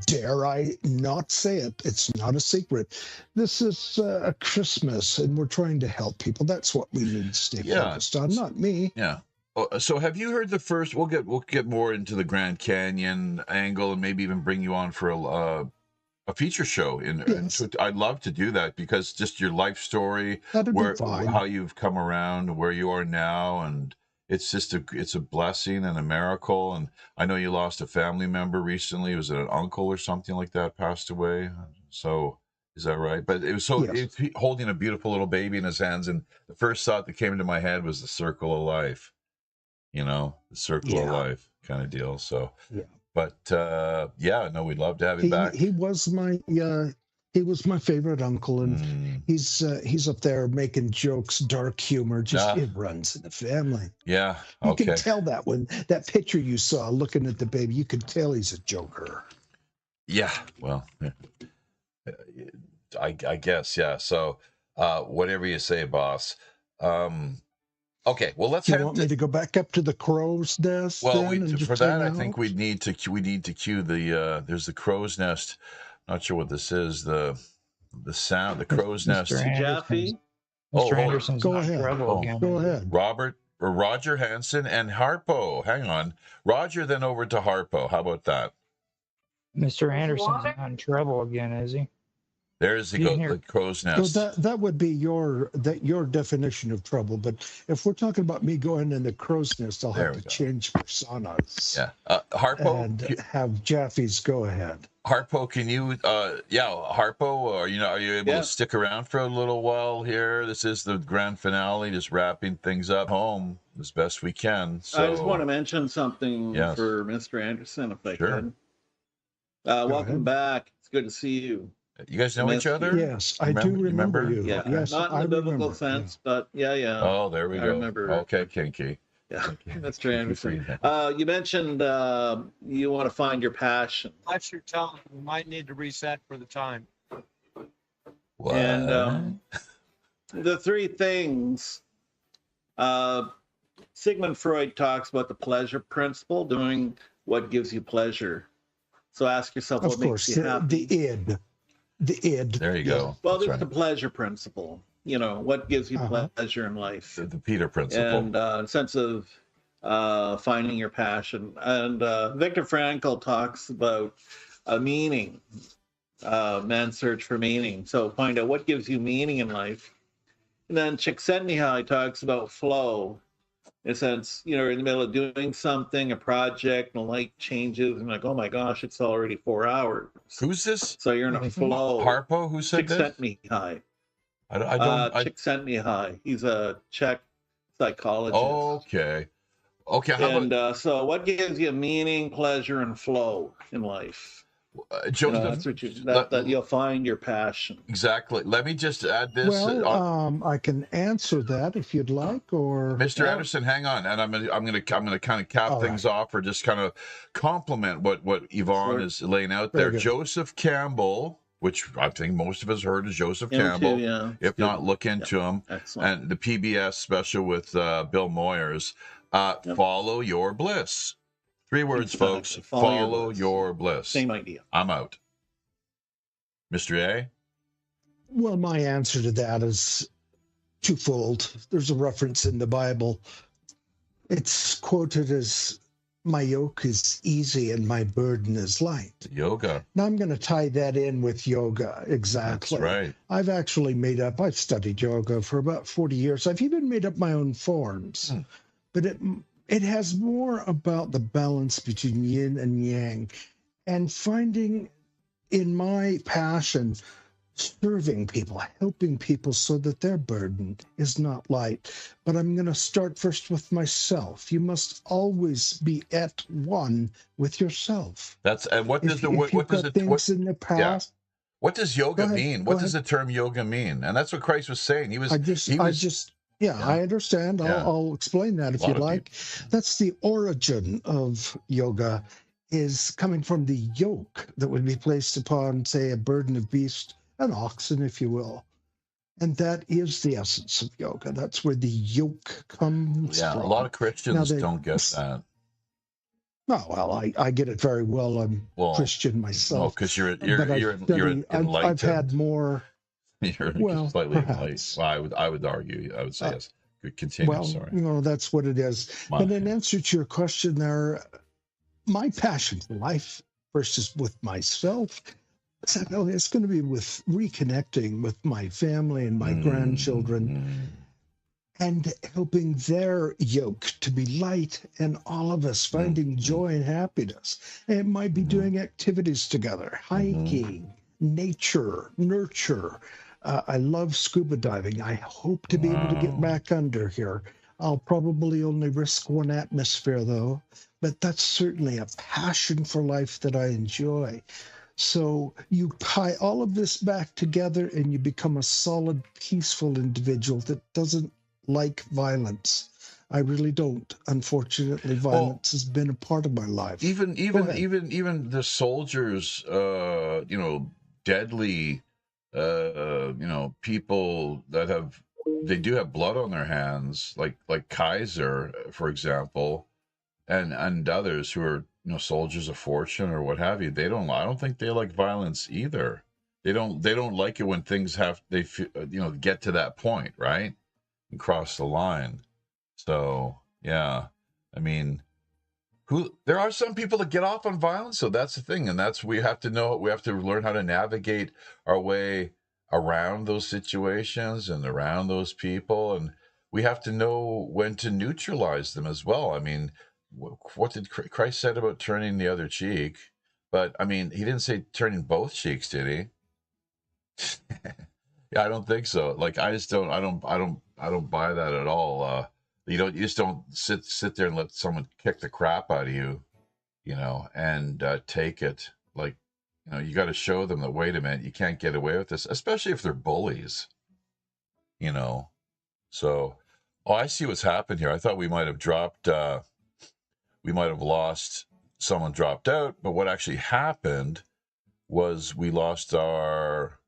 dare I not say it? It's not a secret. This is a Christmas, and we're trying to help people. That's what we need to stay focused on, not me. Yeah. So have you heard the first? We'll get more into the Grand Canyon angle, and maybe even bring you on for a feature show. I'd love to do that because just your life story, how you've come around, where you are now, and it's a blessing and a miracle. And I know you lost a family member recently. Was it an uncle or something like that passed away? So is that right? But it was it's holding a beautiful little baby in his hands, and the first thought that came into my head was the circle of life. The circle of life kind of deal. So. Yeah. But we'd love to have him back. He was my favorite uncle, and he's up there making jokes, dark humor. It runs in the family. Yeah, you can tell that when that picture you saw looking at the baby, you could tell he's a joker. Yeah, well, I guess So, whatever you say, boss. Okay, well, let's. You want me to go back up to the crow's nest? Well, for that, I think we need to cue the. There's the crow's nest. Not sure what this is. The sound. The crow's nest. Jaffe. Mr. Anderson's go ahead. Go ahead. Roger Hansen and Harpo. Hang on, Roger. Then over to Harpo. How about that? Mr. Anderson's on trouble again, is he? There's the crow's nest. So that would be your definition of trouble. But if we're talking about me going in the crow's nest, I'll have to change personas. Yeah, Harpo and have Jaffe's go ahead. Harpo, can you? Harpo, are you able to stick around for a little while here? This is the grand finale, just wrapping things up home as best we can. So I just want to mention something for Mr. Anderson, if I could. Welcome back. It's good to see you. You guys know each other? Yes, I do remember you. Yeah, yes, not in the biblical sense, but yeah. Oh, there we go. Remember. Okay, kinky. Yeah, Mr. Anderson. You mentioned you want to find your passion. That's your tone. We might need to reset for the time. What? And the three things, Sigmund Freud talks about the pleasure principle, doing what gives you pleasure. So ask yourself what makes you happy. The id. There you go. Well, there's the pleasure principle. You know, what gives you pleasure in life. The Peter principle. And a sense of finding your passion. And Viktor Frankl talks about a meaning. Man's search for meaning. So find out what gives you meaning in life. And then Csikszentmihalyi talks about flow. In a sense, you know, you're in the middle of doing something, a project, and the light changes, and like, oh my gosh, it's already 4 hours. Who's this? So you're in a flow. Harpo, who said this? Csikszentmihalyi. Csikszentmihalyi. He's a Czech psychologist. Okay. And so what gives you meaning, pleasure, and flow in life? Joseph, that you'll find your passion. Exactly. Let me just add this. Well, I can answer that if you'd like, or Mr. Anderson, hang on, and I'm gonna kind of cap things off, or just kind of compliment what Yvonne is laying out there. Joseph Campbell, which I think most of us heard is Joseph Campbell. Too, if not, look into him. Excellent. And the PBS special with Bill Moyers. Follow your bliss. 3 words, folks. Follow your bliss. Same idea. I'm out. Mr. A? Well, my answer to that is twofold. There's a reference in the Bible. It's quoted as, my yoke is easy and my burden is light. Yoga. Now I'm going to tie that in with yoga. Exactly. That's right. I've studied yoga for about 40 years. I've even made up my own forms. But it has more about the balance between yin and yang, and finding in my passion, serving people, helping people so that their burden is not light. But I'm going to start first with myself. You must always be at one with yourself. That's and what does in the past? What does yoga mean? What does the term yoga mean? And that's what Christ was saying. I understand. I'll explain that if you like. That's the origin of yoga, is coming from the yoke that would be placed upon, say, a burden of beast, an oxen, if you will. And that is the essence of yoga. That's where the yoke comes from. A lot of Christians don't get that. No, well, I get it very well. I'm Christian myself. Because you're enlightened. I've had more. You're slightly enlightened. Well, I would argue. I would say yes. Continue. Well, sorry. That's what it is. But in answer to your question there, my passion for life first is with myself. So it's going to be with reconnecting with my family and my grandchildren and helping their yoke to be light, and all of us finding joy and happiness. And it might be doing activities together, hiking, nature, nurture. I love scuba diving. I hope to be able to get back under here. I'll probably only risk 1 atmosphere, though. But that's certainly a passion for life that I enjoy. So you tie all of this back together and you become a solid, peaceful individual that doesn't like violence. I really don't. Unfortunately, violence has been a part of my life. Even the soldiers, deadly, people that do have blood on their hands, like Kaiser, for example, and others who are soldiers of fortune or what have you. I don't think they like violence either. They don't like it when things get to that point, right, and cross the line. So yeah, I mean, there are some people that get off on violence, so that's the thing, and we have to learn how to navigate our way around those situations and around those people, and we have to know when to neutralize them as well. I mean, what did Christ said about turning the other cheek? But I mean, he didn't say turning both cheeks, did he? Yeah, I don't think so. Like, I don't buy that at all. You just don't sit there and let someone kick the crap out of you, and take it. Like, you got to show them that, wait a minute, you can't get away with this, especially if they're bullies, So Oh, I see what's happened here. I thought we might have dropped, we might have lost, someone dropped out, but what actually happened was we lost our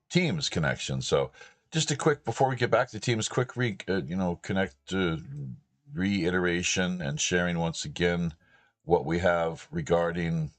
Teams connection. So just a quick, before we get back to Teams, quick reiteration and sharing once again what we have regarding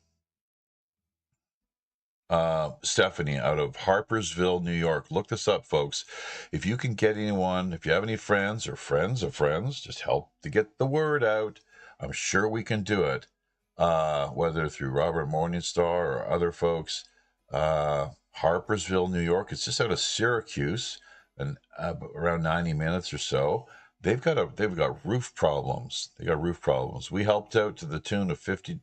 Stephanie out of Harpersville, New York. Look this up, folks. If you can get anyone, if you have any friends or friends of friends, just help to get the word out. I'm sure we can do it, whether through Robert Morningstar or other folks. Harpersville, New York. It's just out of Syracuse, and around 90 minutes or so. They've got roof problems. They got roof problems. We helped out to the tune of 50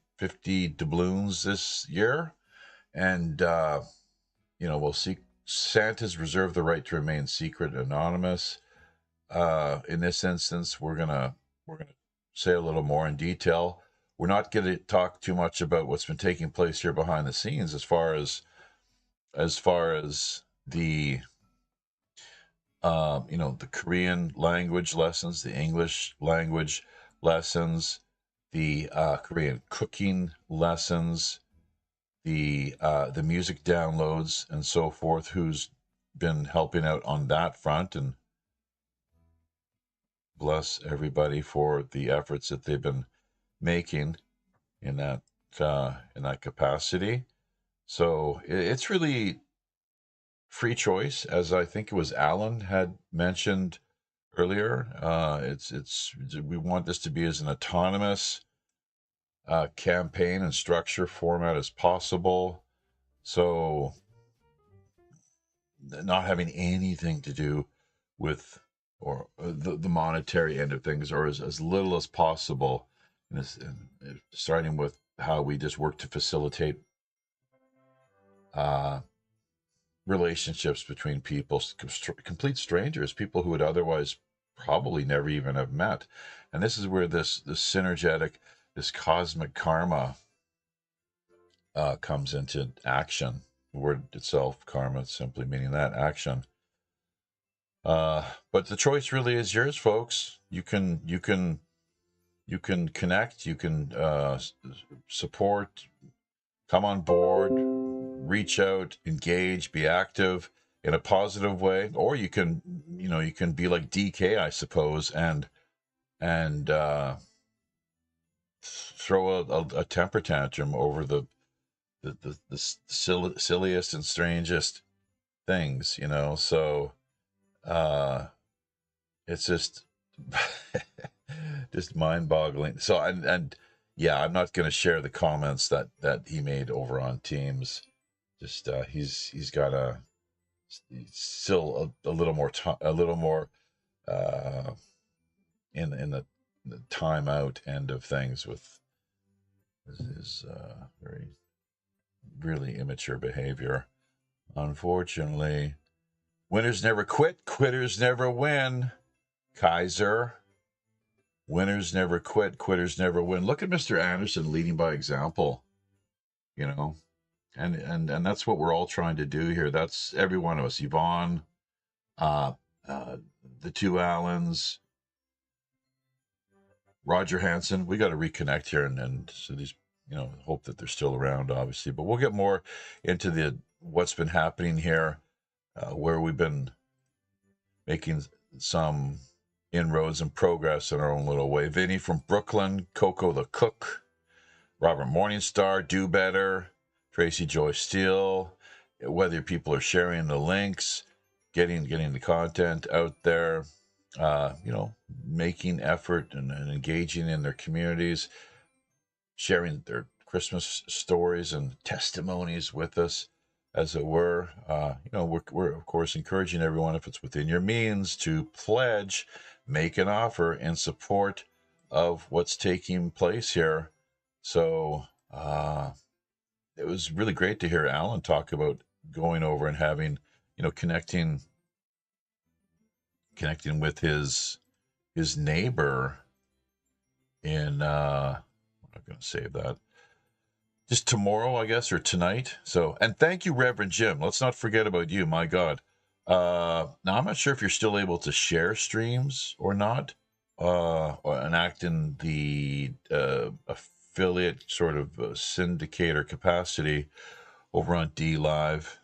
doubloons this year. And, we'll see. Santa's reserved the right to remain secret, anonymous. In this instance, we're gonna say a little more in detail. We're not going to talk too much about what's been taking place here behind the scenes, as far as the, the Korean language lessons, the English language lessons, the Korean cooking lessons, the music downloads and so forth, who's been helping out on that front, and bless everybody for the efforts that they've been making in that capacity. So it's really free choice, as I think it was Alan had mentioned earlier. We want this to be as an autonomous campaign and structure format as possible, so not having anything to do with or the monetary end of things, or as little as possible, and starting with how we just work to facilitate relationships between people, complete strangers, people who would otherwise probably never even have met. And this is where this synergetic, this cosmic karma comes into action. The word itself, karma, simply meaning that, action. But the choice really is yours, folks. You can connect, you can support, come on board, reach out, engage, be active in a positive way, or you can be like DK, I suppose, and throw a temper tantrum over the silliest and strangest things, so it's just just mind-boggling. So and yeah, I'm not going to share the comments that he made over on Teams. Just he's still a little more in the timeout end of things with his very really immature behavior. Unfortunately, winners never quit, quitters never win. Kaiser, winners never quit, quitters never win. Look at Mr. Anderson leading by example, and that's what we're all trying to do here. That's every one of us. Yvonne, the two Allens, Roger Hansen. We got to reconnect here, and so these, hope that they're still around, obviously. But we'll get more into what's been happening here, where we've been making some inroads and progress in our own little way. Vinny from Brooklyn, Coco the Cook, Robert Morningstar, Do Better, Tracy Joy Steele, whether people are sharing the links, getting the content out there, making effort and engaging in their communities, sharing their Christmas stories and testimonies with us, as it were. We're of course encouraging everyone, if it's within your means, to pledge, make an offer in support of what's taking place here. So it was really great to hear Alan talk about going over and having, connecting with his neighbor in I'm not going to save that, just tomorrow, I guess, or tonight. So, and thank you, Reverend Jim. Let's not forget about you. My God, Now I'm not sure if you're still able to share streams or not, and act in the affiliate sort of syndicator capacity over on D Live,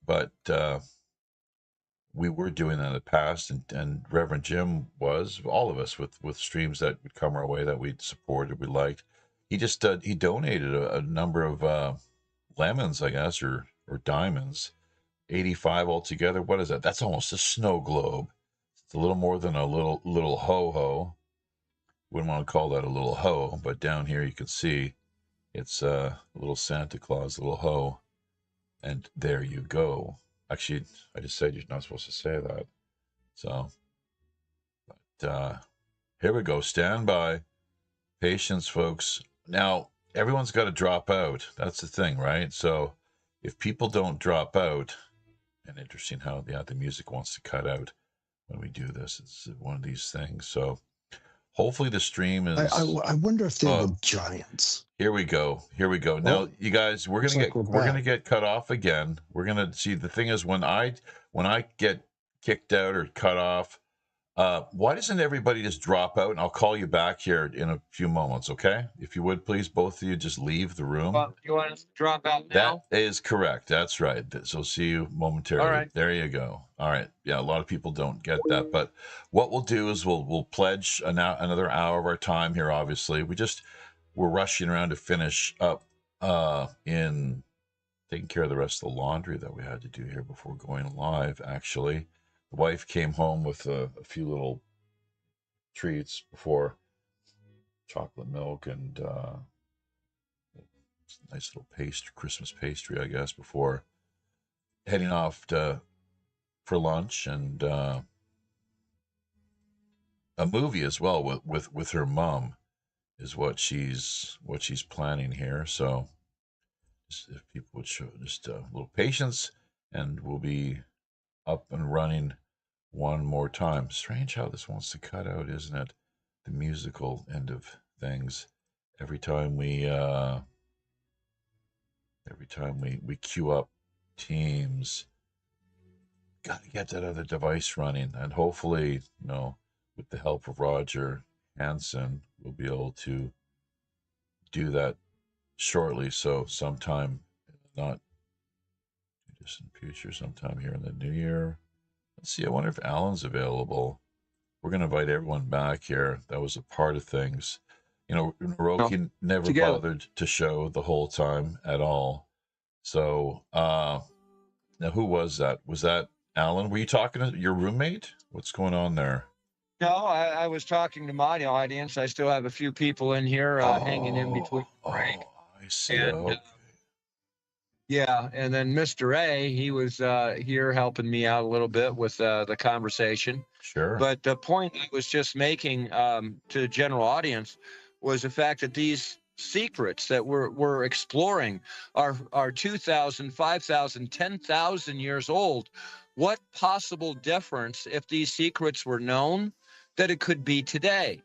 but we were doing that in the past, and Reverend Jim was, all of us with streams that would come our way that we'd supported, we liked. He just he donated a number of lemons, I guess, or diamonds, 85 altogether. What is that? That's almost a snow globe. It's a little more than a little ho-ho. Wouldn't want to call that a little hoe, but down here you can see it's a little Santa Claus, little hoe. And there you go. Actually, I just said you're not supposed to say that. So, but here we go. Stand by. Patience, folks. Now, everyone's got to drop out. That's the thing, right? So, if people don't drop out, and interesting how the music wants to cut out when we do this. It's one of these things. So, hopefully the stream is... I wonder if they were giants. Here we go. Here we go. Now, you guys, we're gonna get cut off again. We're gonna see. The thing is, when I get kicked out or cut off, why doesn't everybody just drop out? And I'll call you back here in a few moments, okay? If you would, please, both of you just leave the room. You want us to drop out now? That is correct. That's right. So see you momentarily. All right. There you go. All right. Yeah, a lot of people don't get that, but what we'll do is we'll pledge another hour of our time here. Obviously, we're rushing around to finish up in taking care of the rest of the laundry that we had to do here before going live. Actually, the wife came home with a few little treats before, chocolate milk and nice little Christmas pastry, I guess, before heading off for lunch, and a movie as well with her mom is what she's planning here. So if people would show just a little patience, and we'll be up and running one more time. Strange how this wants to cut out, isn't it? The musical end of things. Every time we queue up Teams, got to get that other device running, and hopefully, with the help of Roger Hansen, we'll be able to do that shortly. So sometime, not distant future, sometime here in the new year. Let's see. I wonder if Alan's available. We're going to invite everyone back here. That was a part of things. Naroki never bothered to show the whole time at all. So now, who was that? Was that Alan? Were you talking to your roommate? What's going on there? No, I was talking to my audience. I still have a few people in here hanging in between. I see. And, yeah, and then Mr. A, he was here helping me out a little bit with the conversation. Sure. But the point I was just making to the general audience was the fact that these secrets that we're exploring are 2,000, 5,000, 10,000 years old. What possible difference, if these secrets were known, that it could be today?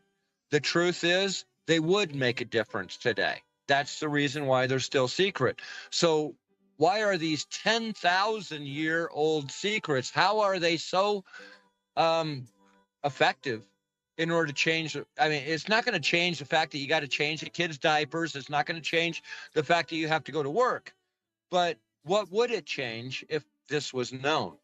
The truth is, they would make a difference today. That's the reason why they're still secret. So why are these 10,000-year-old secrets, how are they so effective in order to change? I mean, it's not going to change the fact that you got to change the kids' diapers. It's not going to change the fact that you have to go to work. But what would it change if this was known?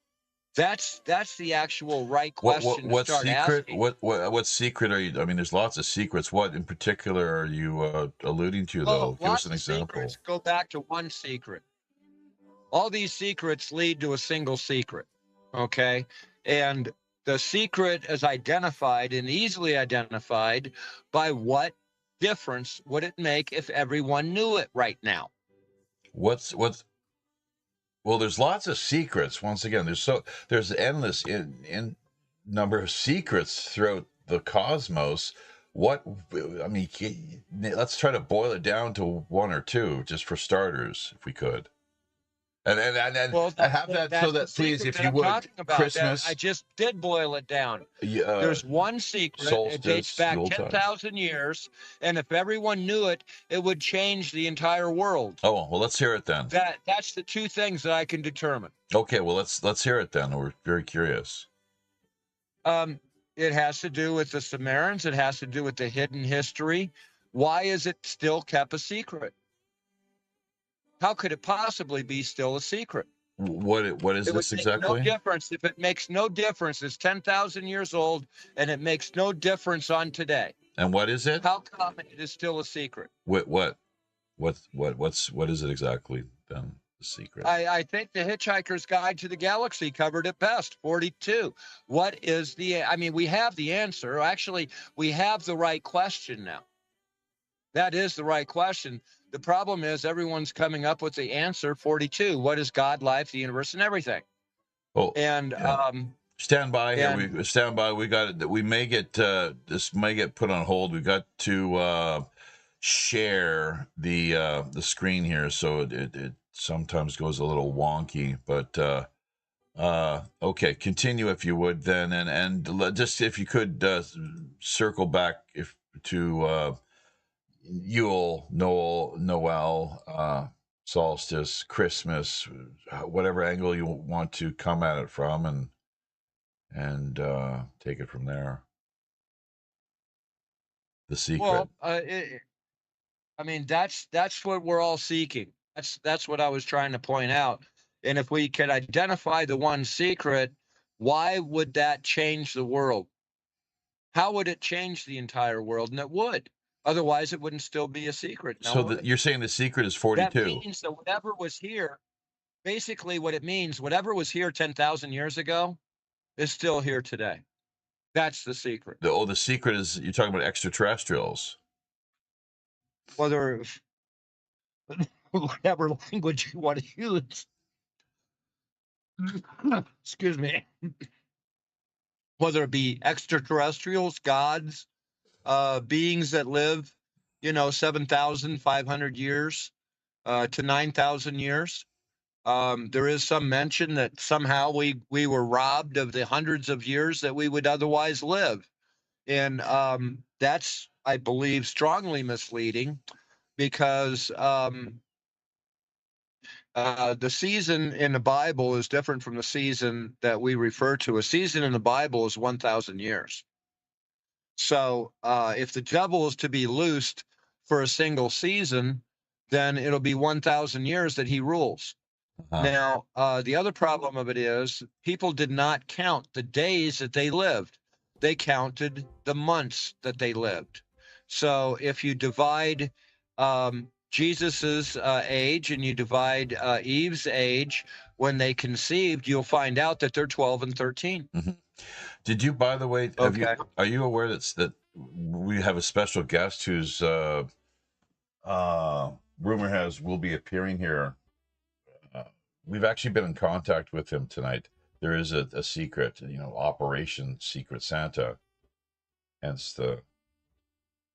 That's the actual right question to start asking. What secret are you? I mean, there's lots of secrets. What in particular are you alluding to, though? Give us an example. Secrets go back to one secret. All these secrets lead to a single secret, okay? And the secret is identified and easily identified by what difference would it make if everyone knew it right now? Well, there's lots of secrets. Once again, there's endless in number of secrets throughout the cosmos. Let's try to boil it down to one or two, just for starters, if we could. And have that so that please, if you would, Christmas. I just did boil it down. There's one secret. It dates back 10,000 years, and if everyone knew it, it would change the entire world. Oh well, let's hear it then. That's the two things that I can determine. Okay, well let's hear it then. We're very curious. It has to do with the Sumerians. It has to do with the hidden history. Why is it still kept a secret? How could it possibly be still a secret? What is this exactly? No difference. If it makes no difference, it's 10,000 years old, and it makes no difference on today. And what is it? How come it is still a secret? What is it exactly then? The secret. I think the Hitchhiker's Guide to the Galaxy covered it best. 42. What is the? I mean, we have the answer. Actually, we have the right question now. That is the right question. The problem is everyone's coming up with the answer 42. What is God, life, the universe, and everything? Oh, and yeah. Stand by here. We stand by. We got it. We may get this may get put on hold. We got to share the screen here, so it sometimes goes a little wonky. But okay, continue if you would then, and just if you could circle back to. Yule, Noel, solstice, Christmas, whatever angle you want to come at it from, and take it from there. The secret. Well, I mean that's what we're all seeking. That's what I was trying to point out. And if we could identify the one secret, why would that change the world? How would it change the entire world? And it would. Otherwise, it wouldn't still be a secret. So you're saying the secret is 42? That means that whatever was here, basically what it means, whatever was here 10,000 years ago is still here today. That's the secret. The secret is, you're talking about extraterrestrials. Whether, whatever language you want to use. Excuse me. Whether it be extraterrestrials, gods, beings that live, 7,500 years to 9,000 years. There is some mention that somehow we were robbed of the hundreds of years that we would otherwise live. And that's, I believe, strongly misleading because the season in the Bible is different from the season that we refer to. A season in the Bible is 1,000 years. So if the devil is to be loosed for a single season, then it'll be 1,000 years that he rules. Now, the other problem of it is people did not count the days that they lived. They counted the months that they lived. So if you divide Jesus's age and you divide Eve's age when they conceived, you'll find out that they're 12 and 13. Mm-hmm. Did you, by the way, are you aware that we have a special guest who's rumor has will be appearing here? We've actually been in contact with him tonight. There is a secret, Operation Secret Santa, hence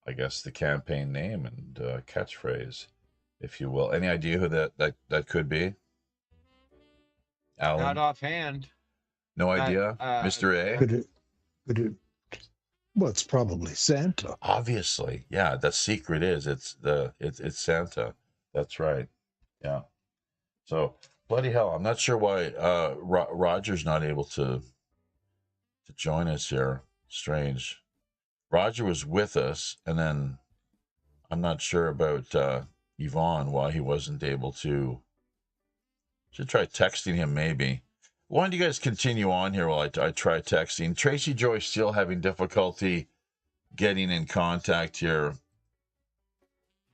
I guess the campaign name and catchphrase, if you will. Any idea who that could be? Alan? Not offhand. No idea, Mr. A. Could it? Well, it's probably Santa. Obviously, yeah. The secret is it's Santa. That's right. Yeah. So bloody hell, I'm not sure why Roger's not able to join us here. Strange. Roger was with us, and then I'm not sure about Yvonne, why he wasn't able to. Should try texting him maybe. Why don't you guys continue on here while I try texting? Tracy Joy still having difficulty getting in contact here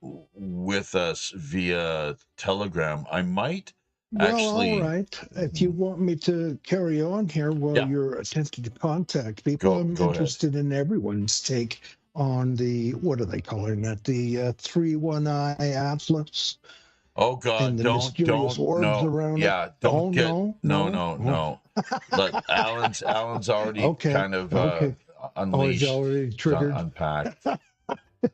with us via Telegram. I might actually. All right. If you want me to carry on here while you're attempting to contact people, I'm interested in everyone's take on the, what are they calling it? The 3-1-eye atlas. Oh God! Don't no. Yeah, don't get no. Look, Alan's already kind of unleashed. He's already triggered. Unpacked.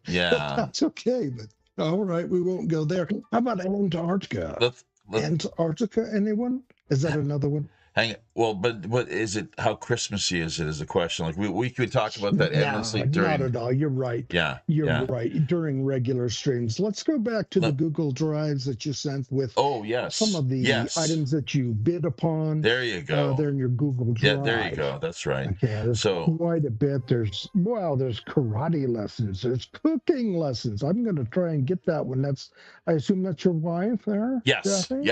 Yeah, that's okay. But all right, we won't go there. How about Antarctica? Antarctica, anyone? Is that another one? Hang it. Well, but what is it? How Christmassy is it? Is the question. Like we could talk about that endlessly during. Not at all. You're right. Yeah, you're right. During regular streams, let's go back to the Google Drives that you sent with. Oh yes. Some of the items that you bid upon. There you go. They're in your Google Drive. Yeah, there you go. That's right. Okay, there's quite a bit. There's karate lessons. There's cooking lessons. I'm going to try and get that one. I assume that's your wife there. Yes. Jeffy?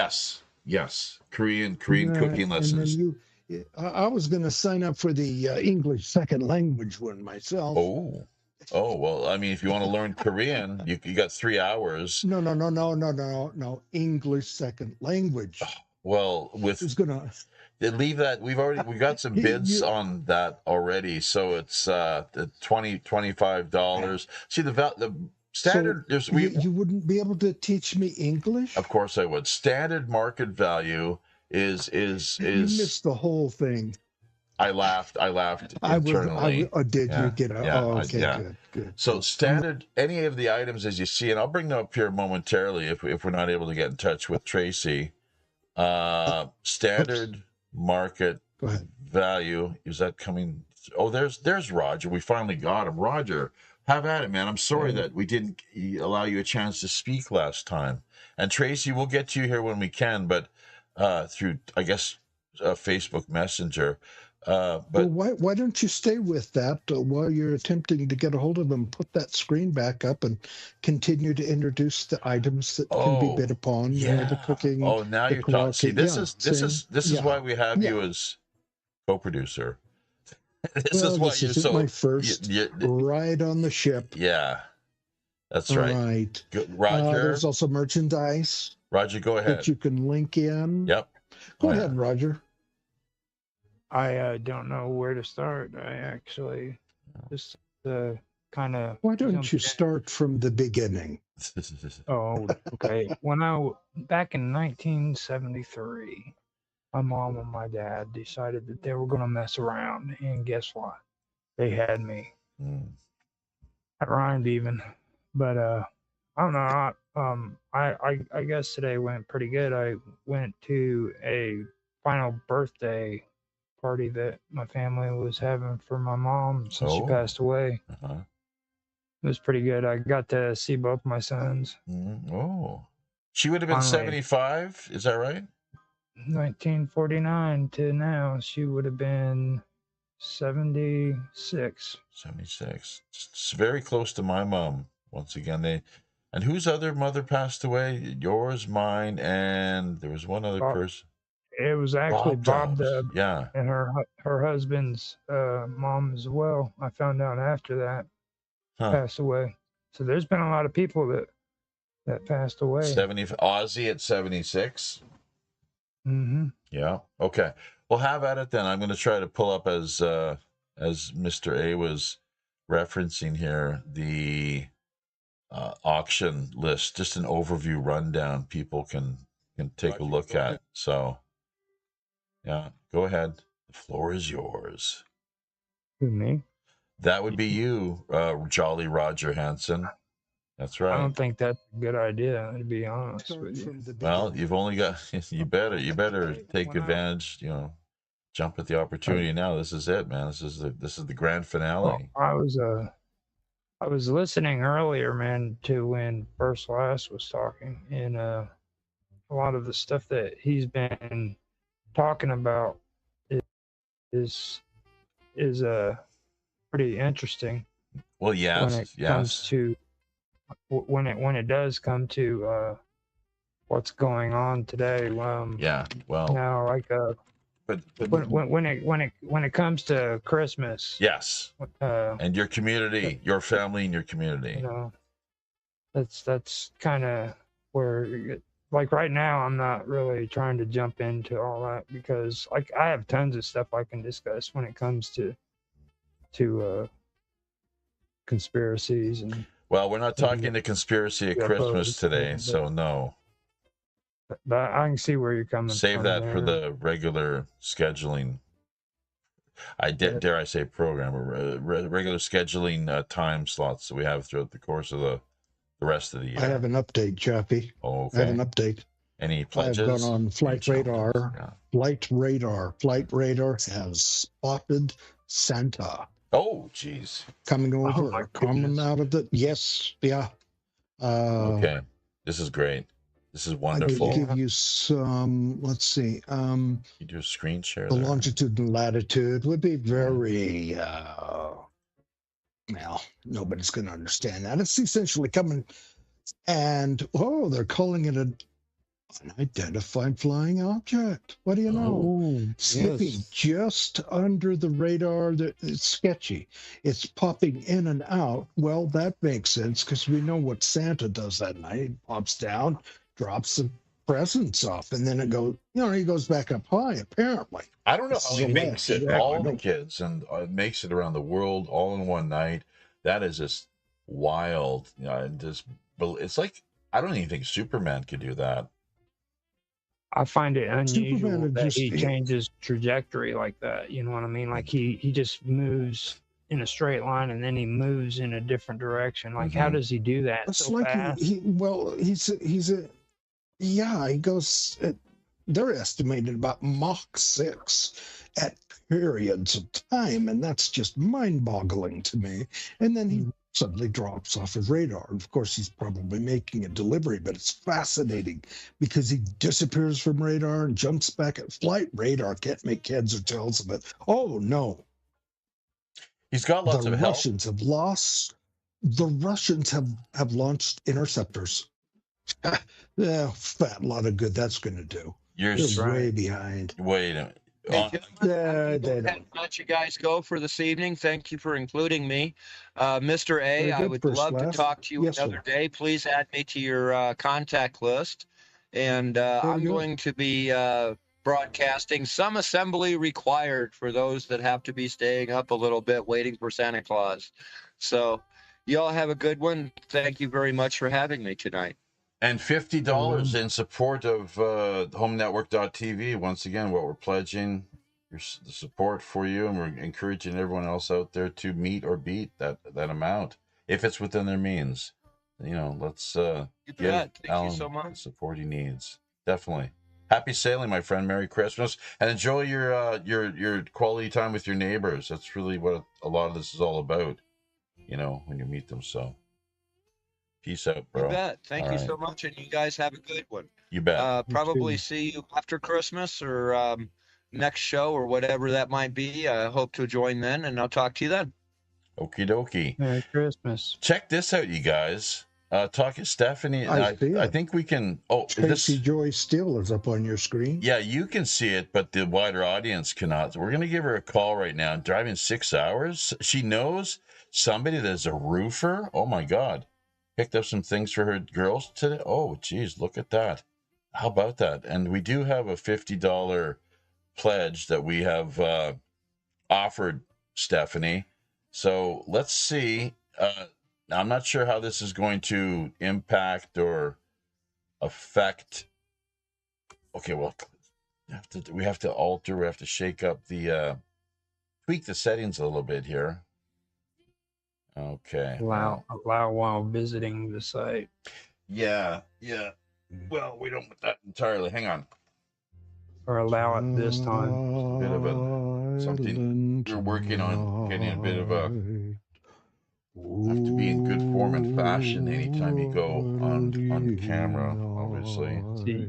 Yes. Korean cooking lessons. And then I was going to sign up for the English second language one myself. Oh, well, I mean, if you want to learn Korean, you got 3 hours. No. English second language. Well, who's gonna leave that? We got some bids on that already, so it's $25. See the standard. So you wouldn't be able to teach me English? Of course I would. Standard market value is You missed the whole thing. I laughed internally. Did you get it? Yeah, okay, good. So standard, any of the items as you see, and I'll bring them up here momentarily if we're not able to get in touch with Tracy. Standard market value, is that coming? Oh, there's Roger. We finally got him. Roger, have at it, man. I'm sorry that we didn't allow you a chance to speak last time. And Tracy, we'll get to you here when we can, but through, I guess, Facebook Messenger. But why don't you stay with that while you're attempting to get a hold of them? Put that screen back up and continue to introduce the items that can be bid upon. Yeah. The cooking. Oh, now you're talking. See, this is why we have you as co-producer. This is my first ride on the ship. Yeah, that's right. Right. Good. Roger. There's also merchandise. Roger, go ahead. That you can link in. Yep. Go ahead, Roger. I don't know where to start. I actually just kind of. Why don't you start from the beginning? Oh, okay. Back in 1973, my mom and my dad decided that they were going to mess around, and guess what? They had me. That rhymed even, but I don't know. I guess today went pretty good. I went to a final birthday party that my family was having for my mom since she passed away. It was pretty good. I got to see both my sons. Oh, she would have been 75. Is that right? 1949 to now, she would have been 76. 76. It's very close to my mom. Once again, and whose other mother passed away? Yours, mine, and there was one other person. It was actually Bob Dub. Yeah. And her husband's mom as well. I found out after that passed away. So there's been a lot of people that passed away. Ozzy at 76. Mm-hmm. Yeah. Okay. Well, have at it then. I'm going to try to pull up as Mr. A was referencing here the auction list, just an overview rundown people can take a look at. So, yeah, go ahead. The floor is yours. Me? That would be you, Jolly Roger Hansen. That's right. I don't think that's a good idea, to be honest with you. Well, you've only got, you better take advantage, jump at the opportunity now. This is it, man. This is the grand finale. Well, I was listening earlier, man, to when First Last was talking, and a lot of the stuff that he's been talking about is pretty interesting. Well, yes, when it comes to when it does come to what's going on today. Yeah, well, now but when it comes to Christmas, yes, and your community, your family, and your community, that's kind of where, like right now, I'm not really trying to jump into all that because I have tons of stuff I can discuss when it comes to conspiracies and. Well, we're not talking the conspiracy at Christmas today, so no. But I can see where you're coming from. Save that for the regular scheduling. Dare I say program, or regular scheduling time slots that we have throughout the course of the rest of the year. I have an update, Chappie. Okay. I have an update. Any I've pledges? gone on Flight Radar. Yeah. Flight Radar has spotted Santa Oh, geez. coming Oh, over, my or coming goodness. out of the. Yes, yeah. Okay. This is great. This is I wonderful. can give you some. Let's see. You do a screen share The there. longitude and latitude would be very. Well, nobody's going to understand that. It's essentially coming, and they're calling it an unidentified flying object. What do you know? Oh, Slipping yes. just under the radar. It's sketchy. It's popping in and out. Well, that makes sense because we know what Santa does that night. He pops down, drops the presents off, and then it goes. He goes back up high. Apparently, I don't know This how is he a makes list. it. Yeah, All I the don't- kids and makes it around the world all in one night. That is just wild. It's like I don't even think Superman could do that. I find it unusual Superman had that just he hit- changes trajectory like that. You know what I mean? Like he just moves in a straight line and then he moves in a different direction. Like how Mhm. does he do that It's so like fast? he goes. They're estimated about Mach 6 at periods of time, and that's just mind-boggling to me. And then he suddenly drops off of radar. Of course, he's probably making a delivery, but it's fascinating because he disappears from radar and jumps back at flight. Radar can't make heads or tails of it. Oh no! He's got lots The of help. Russians have lost. The Russians have launched interceptors. Yeah, fat lot of good that's going to do. You're They're right. way behind. wait a minute. Hey, On- gentlemen, They I'm don't. gonna let you guys go for this evening. Thank you for including me. Mr. A, Very I good, would First love to Class. talk to you Yes, another sir. day. Please add me to your contact list. And I'm good. going to be broadcasting some assembly required for those that have to be staying up a little bit waiting for Santa Claus. So you all have a good one. Thank you very much for having me tonight. And $50 in support of HomeNetwork.tv. Once again, what we're pledging, the support for you, and we're encouraging everyone else out there to meet or beat that amount if it's within their means. Let's You give bet. Thank Alan you so the much. support he needs. Definitely. Happy sailing, my friend. Merry Christmas, and enjoy your quality time with your neighbors. That's really what a lot of this is all about. When you meet them. So. Peace out, bro. You bet. Thank All you right. so much, and you guys have a good one. You bet. Probably too. see you after Christmas or next show or whatever that might be. I hope to join then, and I'll talk to you then. Okie dokie. Merry Christmas. Check this out, you guys. Talking Stephanie, and I see I it. think we can. Oh, Tracy Joy Steele is up on your screen. Yeah, you can see it, but the wider audience cannot. So we're going to give her a call right now. Driving 6 hours. She knows somebody that's a roofer. Oh, my God. Picked up some things for her girls today. Oh, geez, look at that. How about that? And we do have a $50 pledge that we have offered Stephanie. So let's see. I'm not sure how this is going to impact or affect. Okay, well, we have to shake up tweak the settings a little bit here. Okay. Allow while visiting the site. Yeah. Well, we don't want that entirely. Hang on. Or allow it this time. Bit of something we're working on getting a bit of a. Have to be in good form and fashion anytime you go on camera, obviously. See,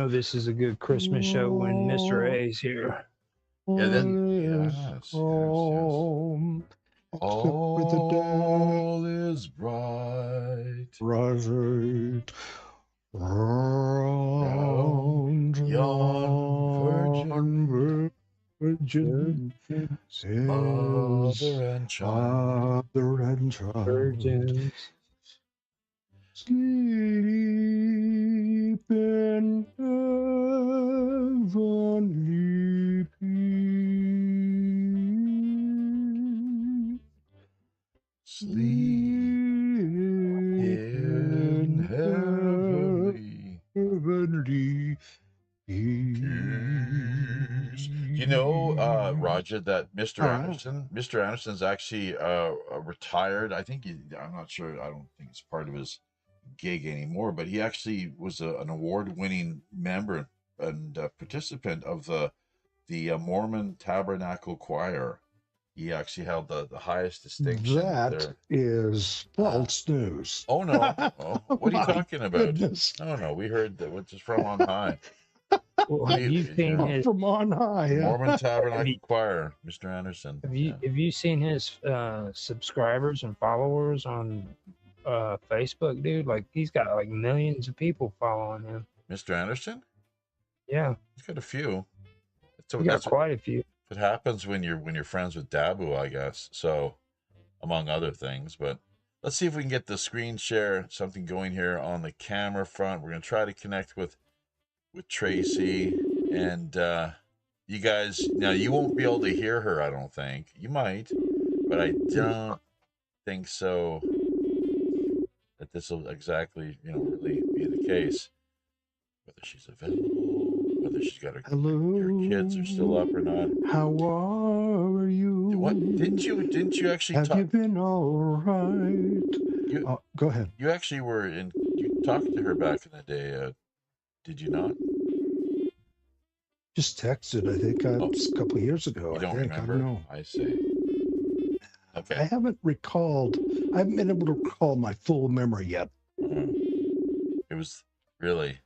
this is a good Christmas show when Mr. A's here. Yeah, yes. All is bright Right round yon virgin mother and child. Virgins. Sleep in heavenly peace. Sleep in heavenly peace. You know, Roger, that Mr. Mr. Anderson's actually retired. I think I'm not sure. I don't think it's part of his gig anymore, but he actually was an award-winning member and participant of the Mormon Tabernacle Choir. He actually held the highest distinction. That is false news. Oh no! Oh, what are you talking about? Goodness. No, we heard that which is from on high. Well, have you seen his From on high? Yeah. Mormon Tabernacle Choir, Mr. Anderson? Have you seen his subscribers and followers on Facebook, dude? Like, he's got like millions of people following him. Mr. Anderson? Yeah, He's got a few. So he got that's quite a few. what happens when you're friends with Dabu, I guess. So, among other things, but let's see if we can get the screen share something going here on the camera front. We're gonna try to connect with Tracy, and you guys. Now you won't be able to hear her, I don't think. You might, but I don't think so. That this will exactly, really be the case. Whether she's available, whether she's got her kids are still up or not. How are you? What didn't you actually Have talk? you been all right? Go ahead. You actually were in. You talked to her back in the day. Did you not? Just texted, I think, a couple of years ago. You don't remember? I don't know. I see. Okay. I haven't been able to recall my full memory yet. It was really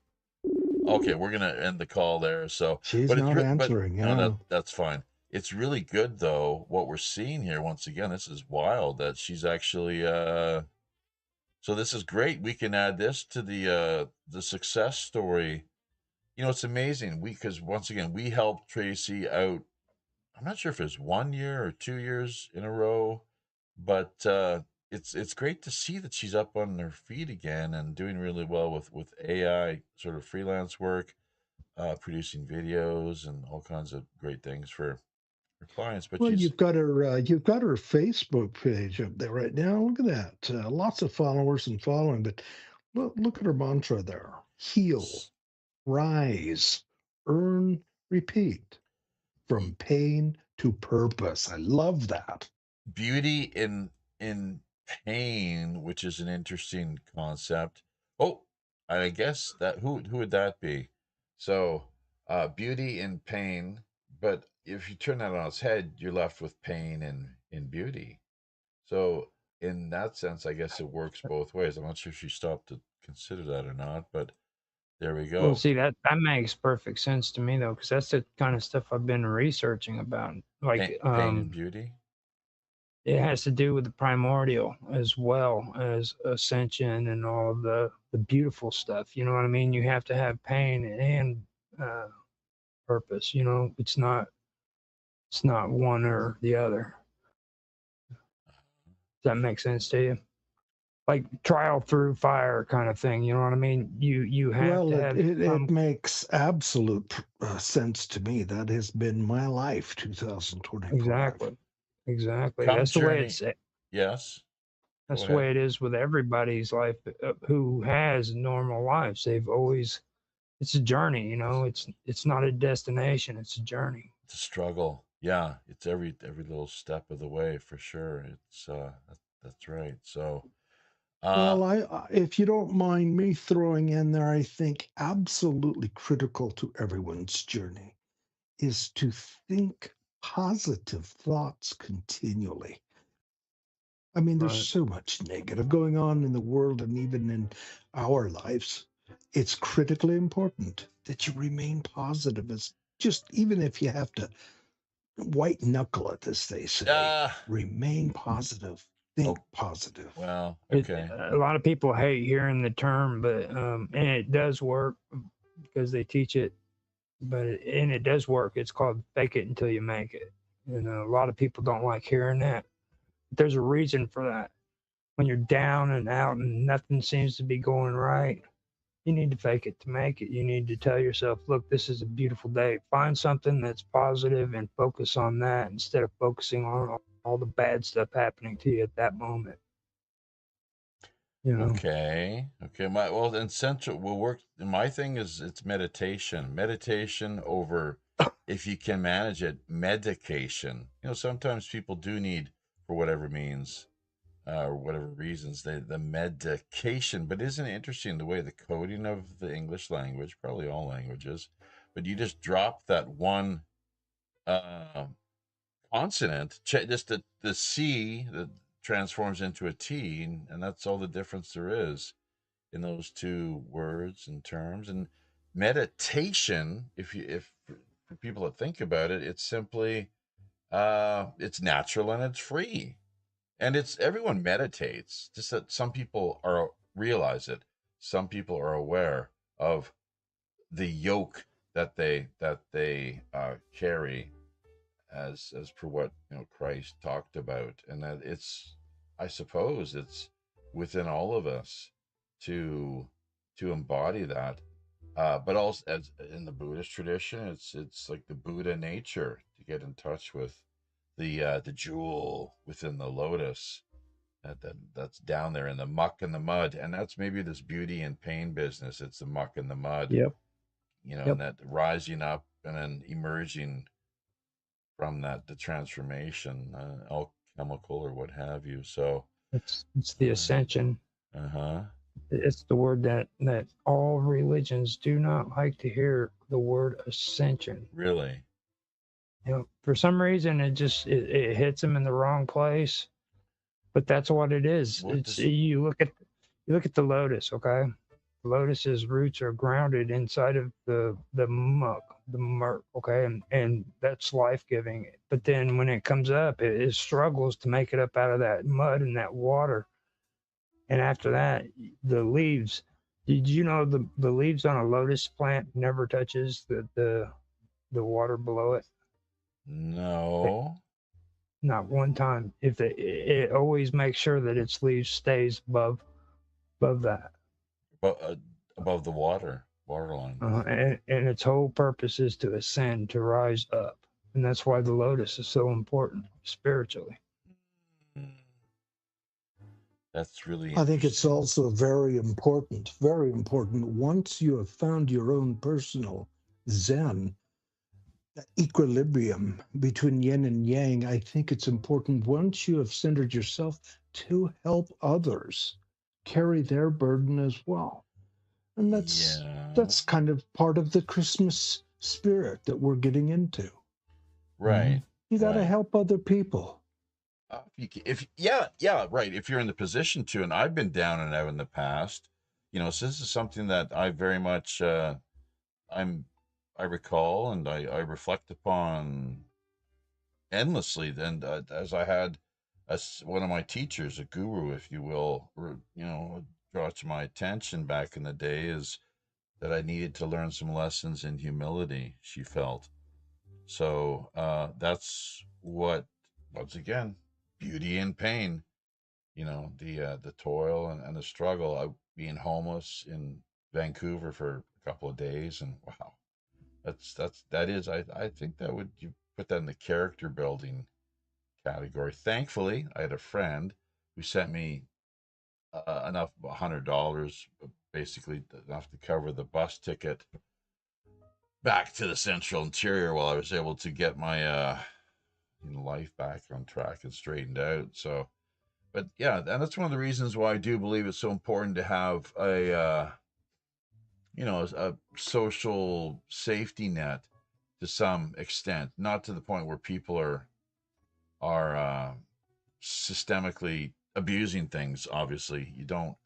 okay. We're gonna end the call there. So She's but not answering. No, that's fine. It's really good though. What we're seeing here, once again, this is wild. That she's actually. So this is great. We can add this to the success story. It's amazing. Because once again, we helped Tracy out. I'm not sure if it's 1 year or 2 years in a row, but it's great to see that she's up on her feet again and doing really well with AI sort of freelance work, producing videos and all kinds of great things for her clients. But Well, you've got her Facebook page up there right now. Look at that. Lots of followers and following, but look at her mantra there: heal, rise, earn, repeat. From pain to purpose. I love that. Beauty in pain, which is an interesting concept. Oh, I guess that who would that be? So, beauty in pain, but if you turn that on its head, you're left with pain and beauty. So, in that sense, I guess it works both ways. I'm not sure if she stopped to consider that or not, but there we go. Well, see, that makes perfect sense to me, though, because that's the kind of stuff I've been researching about. Like, pain and beauty. It has to do with the primordial as well as ascension and all of the beautiful stuff. You know what I mean? You have to have pain and purpose. It's not one or the other. Does that make sense to you? Like trial through fire kind of thing. You know what I mean? You have to have. It makes absolute sense to me. That has been my life, 2024. Exactly. Come That's journey. the way it's. Yes. That's the way it is with everybody's life who has normal lives. It's a journey. It's not a destination. It's a journey. It's a struggle. Yeah, it's every little step of the way for sure. It's that's right. So. Well, if you don't mind me throwing in there, I think absolutely critical to everyone's journey is to think positive thoughts continually. I mean, there's so much negative going on in the world and even in our lives. It's critically important that you remain positive, even if you have to white knuckle it, as they say. Remain positive. Think positive. Well, okay. A lot of people hate hearing the term, but and it does work because they teach it. And it does work. It's called fake it until you make it. A lot of people don't like hearing that. But there's a reason for that. When you're down and out and nothing seems to be going right, you need to fake it to make it. You need to tell yourself, look, this is a beautiful day. Find something that's positive and focus on that instead of focusing on all the bad stuff happening to you at that moment. Okay. My thing is it's meditation over, if you can manage it, medication. Sometimes people do need, for whatever means, or whatever reasons, the medication. But isn't it interesting the way the coding of the English language, probably all languages, but you just drop that one consonant, just the C that transforms into a T, and that's all the difference there is in those two words and terms. And meditation, if for people that think about it, it's simply it's natural and it's free, and it's everyone meditates. Just that some people realize it, some people are aware of the yoke that they carry, as per what Christ talked about, and that I suppose it's within all of us to embody that. But also, as in the Buddhist tradition, it's like the Buddha nature to get in touch with the jewel within the lotus that's down there in the muck and the mud, and that's maybe this beauty and pain business. It's the muck and the mud, Yep. and that rising up and then emerging from that, the transformation, alchemical or what have you. So It's the ascension. uh-huh. It's the word that all religions do not like to hear, the word ascension. Really? For some reason it hits them in the wrong place, but that's what it is. You look at the lotus, okay? The lotus's roots are grounded inside of the muck, the murk, okay, and that's life-giving. But then when it comes up, it struggles to make it up out of that mud and that water. And after that, the leaves. Did you know the leaves on a lotus plant never touches the water below it? No. Not one time. It always makes sure that its leaves stays above that. Above the water line. And its whole purpose is to ascend, to rise up, and that's why the lotus is so important spiritually. That's really I think it's also very important, very important. Once you have found your own personal Zen, equilibrium between yin and yang, I think it's important, once you have centered yourself, to help others carry their burden as well. And that's kind of part of the Christmas spirit that we're getting into. Right. You got to help other people. Right. If you're in the position to, and I've been down and out in the past, so this is something that I very much I recall and I reflect upon endlessly. And as I had one of my teachers, a guru, if you will, draw to my attention back in the day, is that I needed to learn some lessons in humility, she felt. So that's what, once again, beauty and pain, the toil and the struggle. Being homeless in Vancouver for a couple of days, and wow, I think that would, you put that in the character building category. Thankfully, I had a friend who sent me enough, $100, basically enough to cover the bus ticket back to the central interior, while I was able to get my life back on track and straightened out. So, but yeah, and that's one of the reasons why I do believe it's so important to have a social safety net to some extent, not to the point where people are systemically abusing things. Obviously, you don't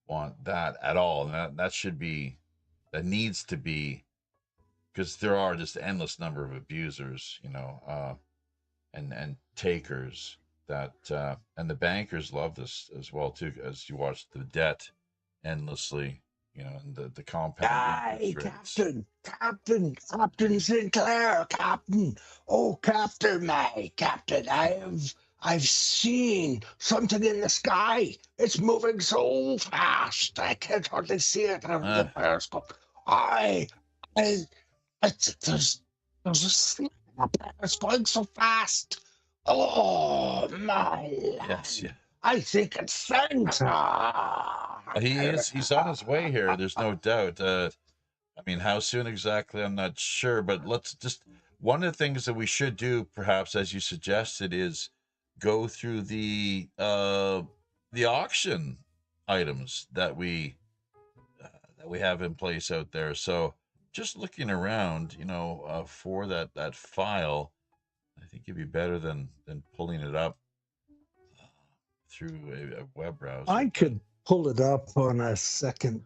want that at all, and that needs to be, because there are just endless number of abusers, and takers, that and the bankers love this as well too, as you watch the debt endlessly, and the compound interest rates. Captain Sinclair, Captain. Oh, Captain, I've seen something in the sky. It's moving so fast. I can't hardly see it out of the periscope. There's a snap. It's going so fast. Oh, my lad. Yes, yeah. I think it's Santa. He's on his way here, there's no doubt. How soon exactly, I'm not sure, but let's just, one of the things that we should do, perhaps, as you suggested, is go through the the auction items that we have in place out there. So just looking around, for that file, I think it'd be better than pulling it up through a web browser. I could pull it up on a second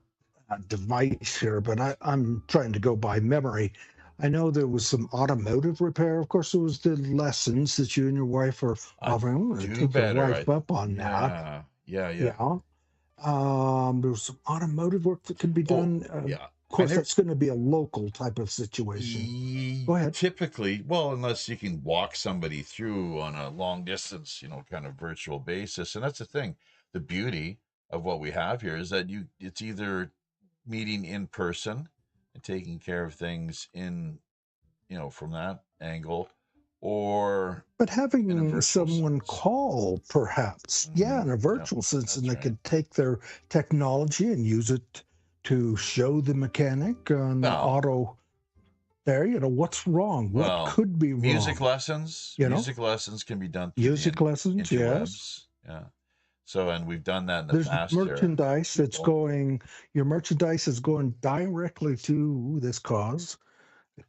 device here, but I'm trying to go by memory. I know there was some automotive repair. Of course, there was the lessons that you and your wife are offering. Take your wife up on that. Yeah. There was some automotive work that could be done. Yeah. Of course, that's going to be a local type of situation. Go ahead. Typically, well, unless you can walk somebody through on a long distance, kind of virtual basis. And that's the thing. The beauty of what we have here is that it's either meeting in person and taking care of things from that angle, but having someone call, perhaps, in a virtual sense, and they could take their technology and use it to show the mechanic on the auto there, what's wrong, what could be wrong. Music lessons can be done. Music lessons, yes. Yeah. So, and we've done that in the past. There's merchandise that's going, your merchandise is going directly to this cause.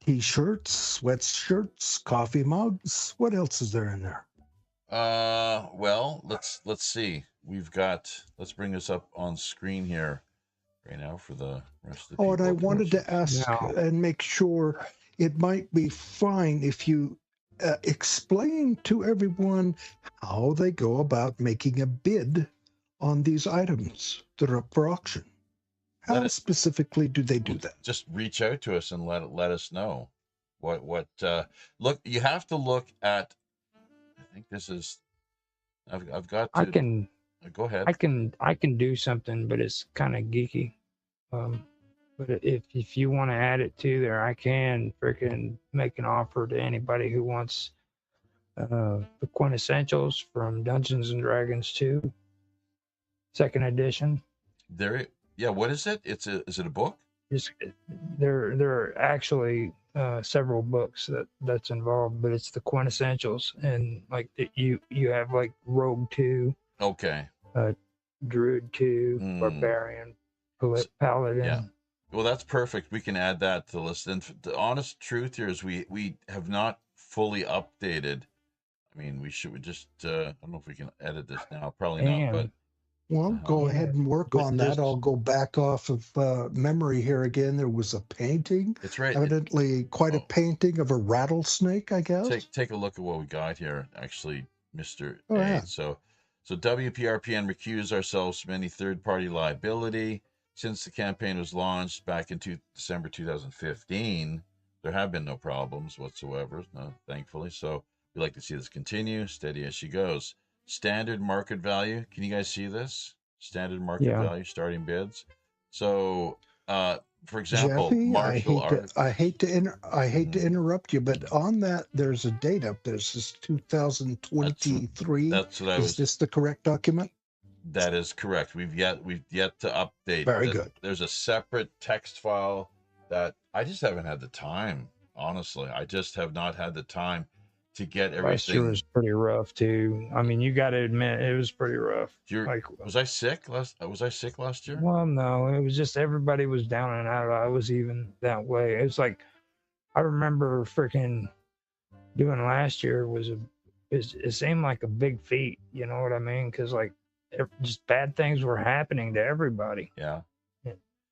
T-shirts, sweatshirts, coffee mugs. What else is there in there? Well, let's see. Let's bring this up on screen here right now for the rest of the people. And I wanted to ask and make sure it might be fine if you explain to everyone how they go about making a bid on these items that are up for auction. How specifically do they do that? Just reach out to us and let us know what look. You have to look at. I think this is. I've got. To, I can. Go ahead. I can do something, but it's kind of geeky. But if you want to add it to there, I can freaking make an offer to anybody who wants the quintessentials from Dungeons and Dragons 2, 2nd edition. Yeah, what is it? Is it a book? There are actually several books that's involved, but it's the quintessentials, and like you have like Rogue 2, okay, Druid 2, Barbarian, Paladin. Yeah, well, that's perfect. We can add that to the list. And the honest truth here is we have not fully updated. I mean, we just I don't know if we can edit this now. Probably not, but. Well, go ahead and work on that. I'll go back off of memory here again. There was a painting. That's right. Evidently quite a painting of a rattlesnake, I guess. Take a look at what we got here, actually, Mr. A. Yeah. So WPRPN recused ourselves from any third-party liability. Since the campaign was launched back in December 2015, there have been no problems whatsoever, thankfully. So we'd like to see this continue, steady as she goes. Standard market value. Can you guys see this? Standard market value, starting bids. So, for example, Jeffy, martial art. I hate to interrupt you, but on that there's a date up there. This is 2023. That's what Is this the correct document? That is correct. We've yet to update. Very good. There's a separate text file that I just haven't had the time. Honestly, I just have not had the time to get everything. Last year was pretty rough too. I mean, you got to admit it was pretty rough. Was I sick last year? Well, no, it was just everybody was down and out. I was even that way. It was like I remember freaking doing last year it seemed like a big feat. You know what I mean? Because like just bad things were happening to everybody. Yeah.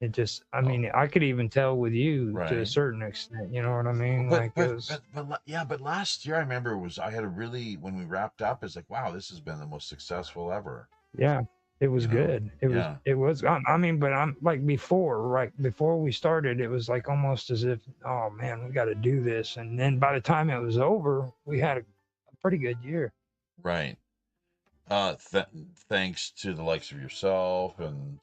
It just, I mean, I could even tell with you to a certain extent, you know what I mean? But last year I remember I had when we wrapped up, it's like, wow, this has been the most successful ever. Yeah, it was good. It was, I mean, but I'm like before we started, it was like almost as if, oh man, we got to do this. And then by the time it was over, we had a pretty good year. Right. Thanks to the likes of yourself and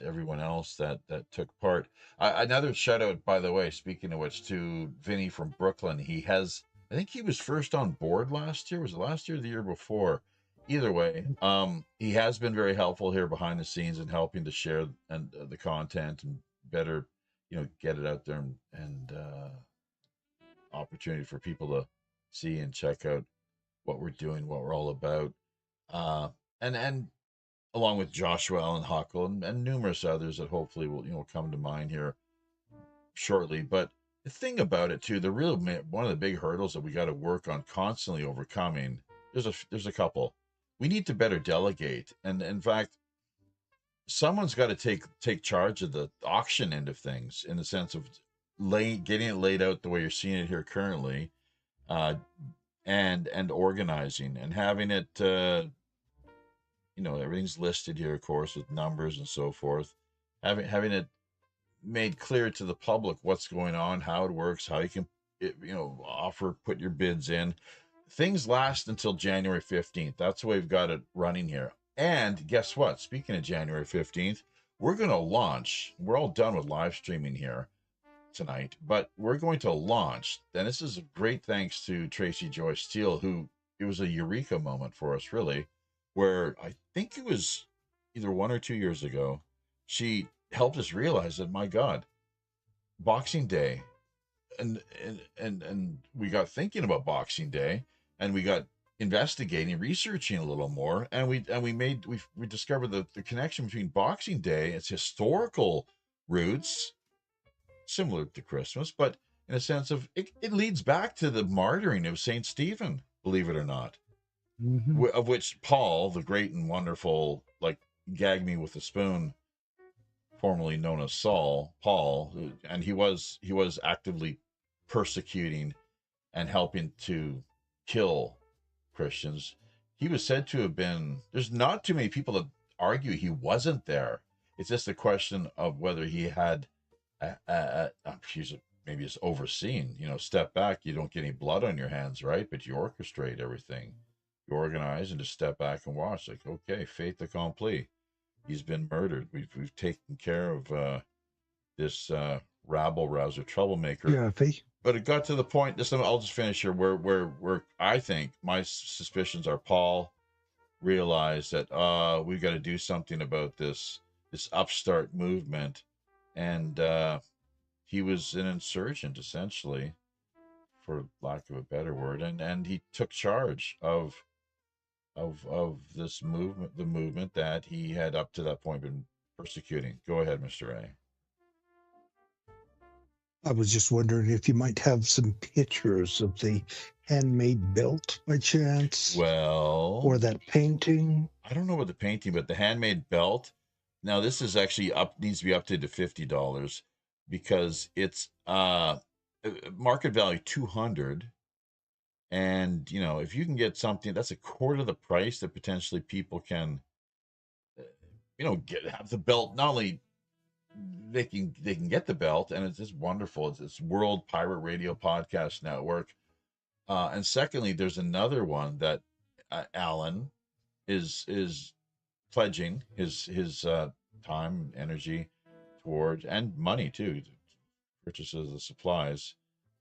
everyone else that took part. Another shout out, by the way, speaking of which, to Vinny from Brooklyn. I think he was first on board last year. Was it last year or the year before? Either way, he has been very helpful here behind the scenes and helping to share the content and better, get it out there and opportunity for people to see and check out what we're doing, what we're all about. And along with Joshua Allen Huckle and numerous others that hopefully will come to mind here shortly. But the thing about it too, one of the big hurdles that we got to work on constantly overcoming, there's a couple. We need to better delegate, and in fact, someone's got to take charge of the auction end of things, in the sense of getting it laid out the way you're seeing it here currently, and organizing and having it, everything's listed here, of course, with numbers and so forth. Having it made clear to the public what's going on, how it works, how you can, put your bids in. Things last until January 15th. That's the way we've got it running here. And guess what? Speaking of January 15th, we're going to launch. We're all done with live streaming here tonight, but we're going to launch. And this is a great thanks to Tracy Joy Steele, who, it was a eureka moment for us, really, where I think it was either 1 or 2 years ago, she helped us realize that, my God, Boxing Day, and we got thinking about Boxing Day, and we got investigating, researching a little more, and we discovered the connection between Boxing Day, its historical roots, similar to Christmas, but in a sense of it leads back to the martyring of Saint Stephen, believe it or not, of which Paul, the great and wonderful, like, gag me with a spoon, formerly known as Paul, and he was actively persecuting and helping to kill Christians. He was said to have been, there's not too many people that argue he wasn't there. It's just a question of whether he had maybe it's overseen, step back, you don't get any blood on your hands, right? But you orchestrate everything, you organize, and just step back and watch, like, okay, fait accompli, he's been murdered. We've taken care of this rabble rouser troublemaker. Yeah, but it got to the point, I'll just finish here, where I think my suspicions are Paul realized that we've got to do something about this upstart movement, and he was an insurgent, essentially, for lack of a better word, and he took charge of this movement, the movement that he had up to that point been persecuting. Go ahead, Mr. A. I was just wondering if you might have some pictures of the handmade belt by chance. Well, or that painting. I don't know about the painting, but the handmade belt. Now, this is actually needs to be updated to $50 because it's market value $200. And, if you can get something that's a quarter of the price, that potentially people can, have the belt. Not only they can get the belt, and it's just wonderful. It's World Pirate Radio Podcast Network. And secondly, there's another one that Alan is pledging his time, energy toward, and money too, to purchases of supplies,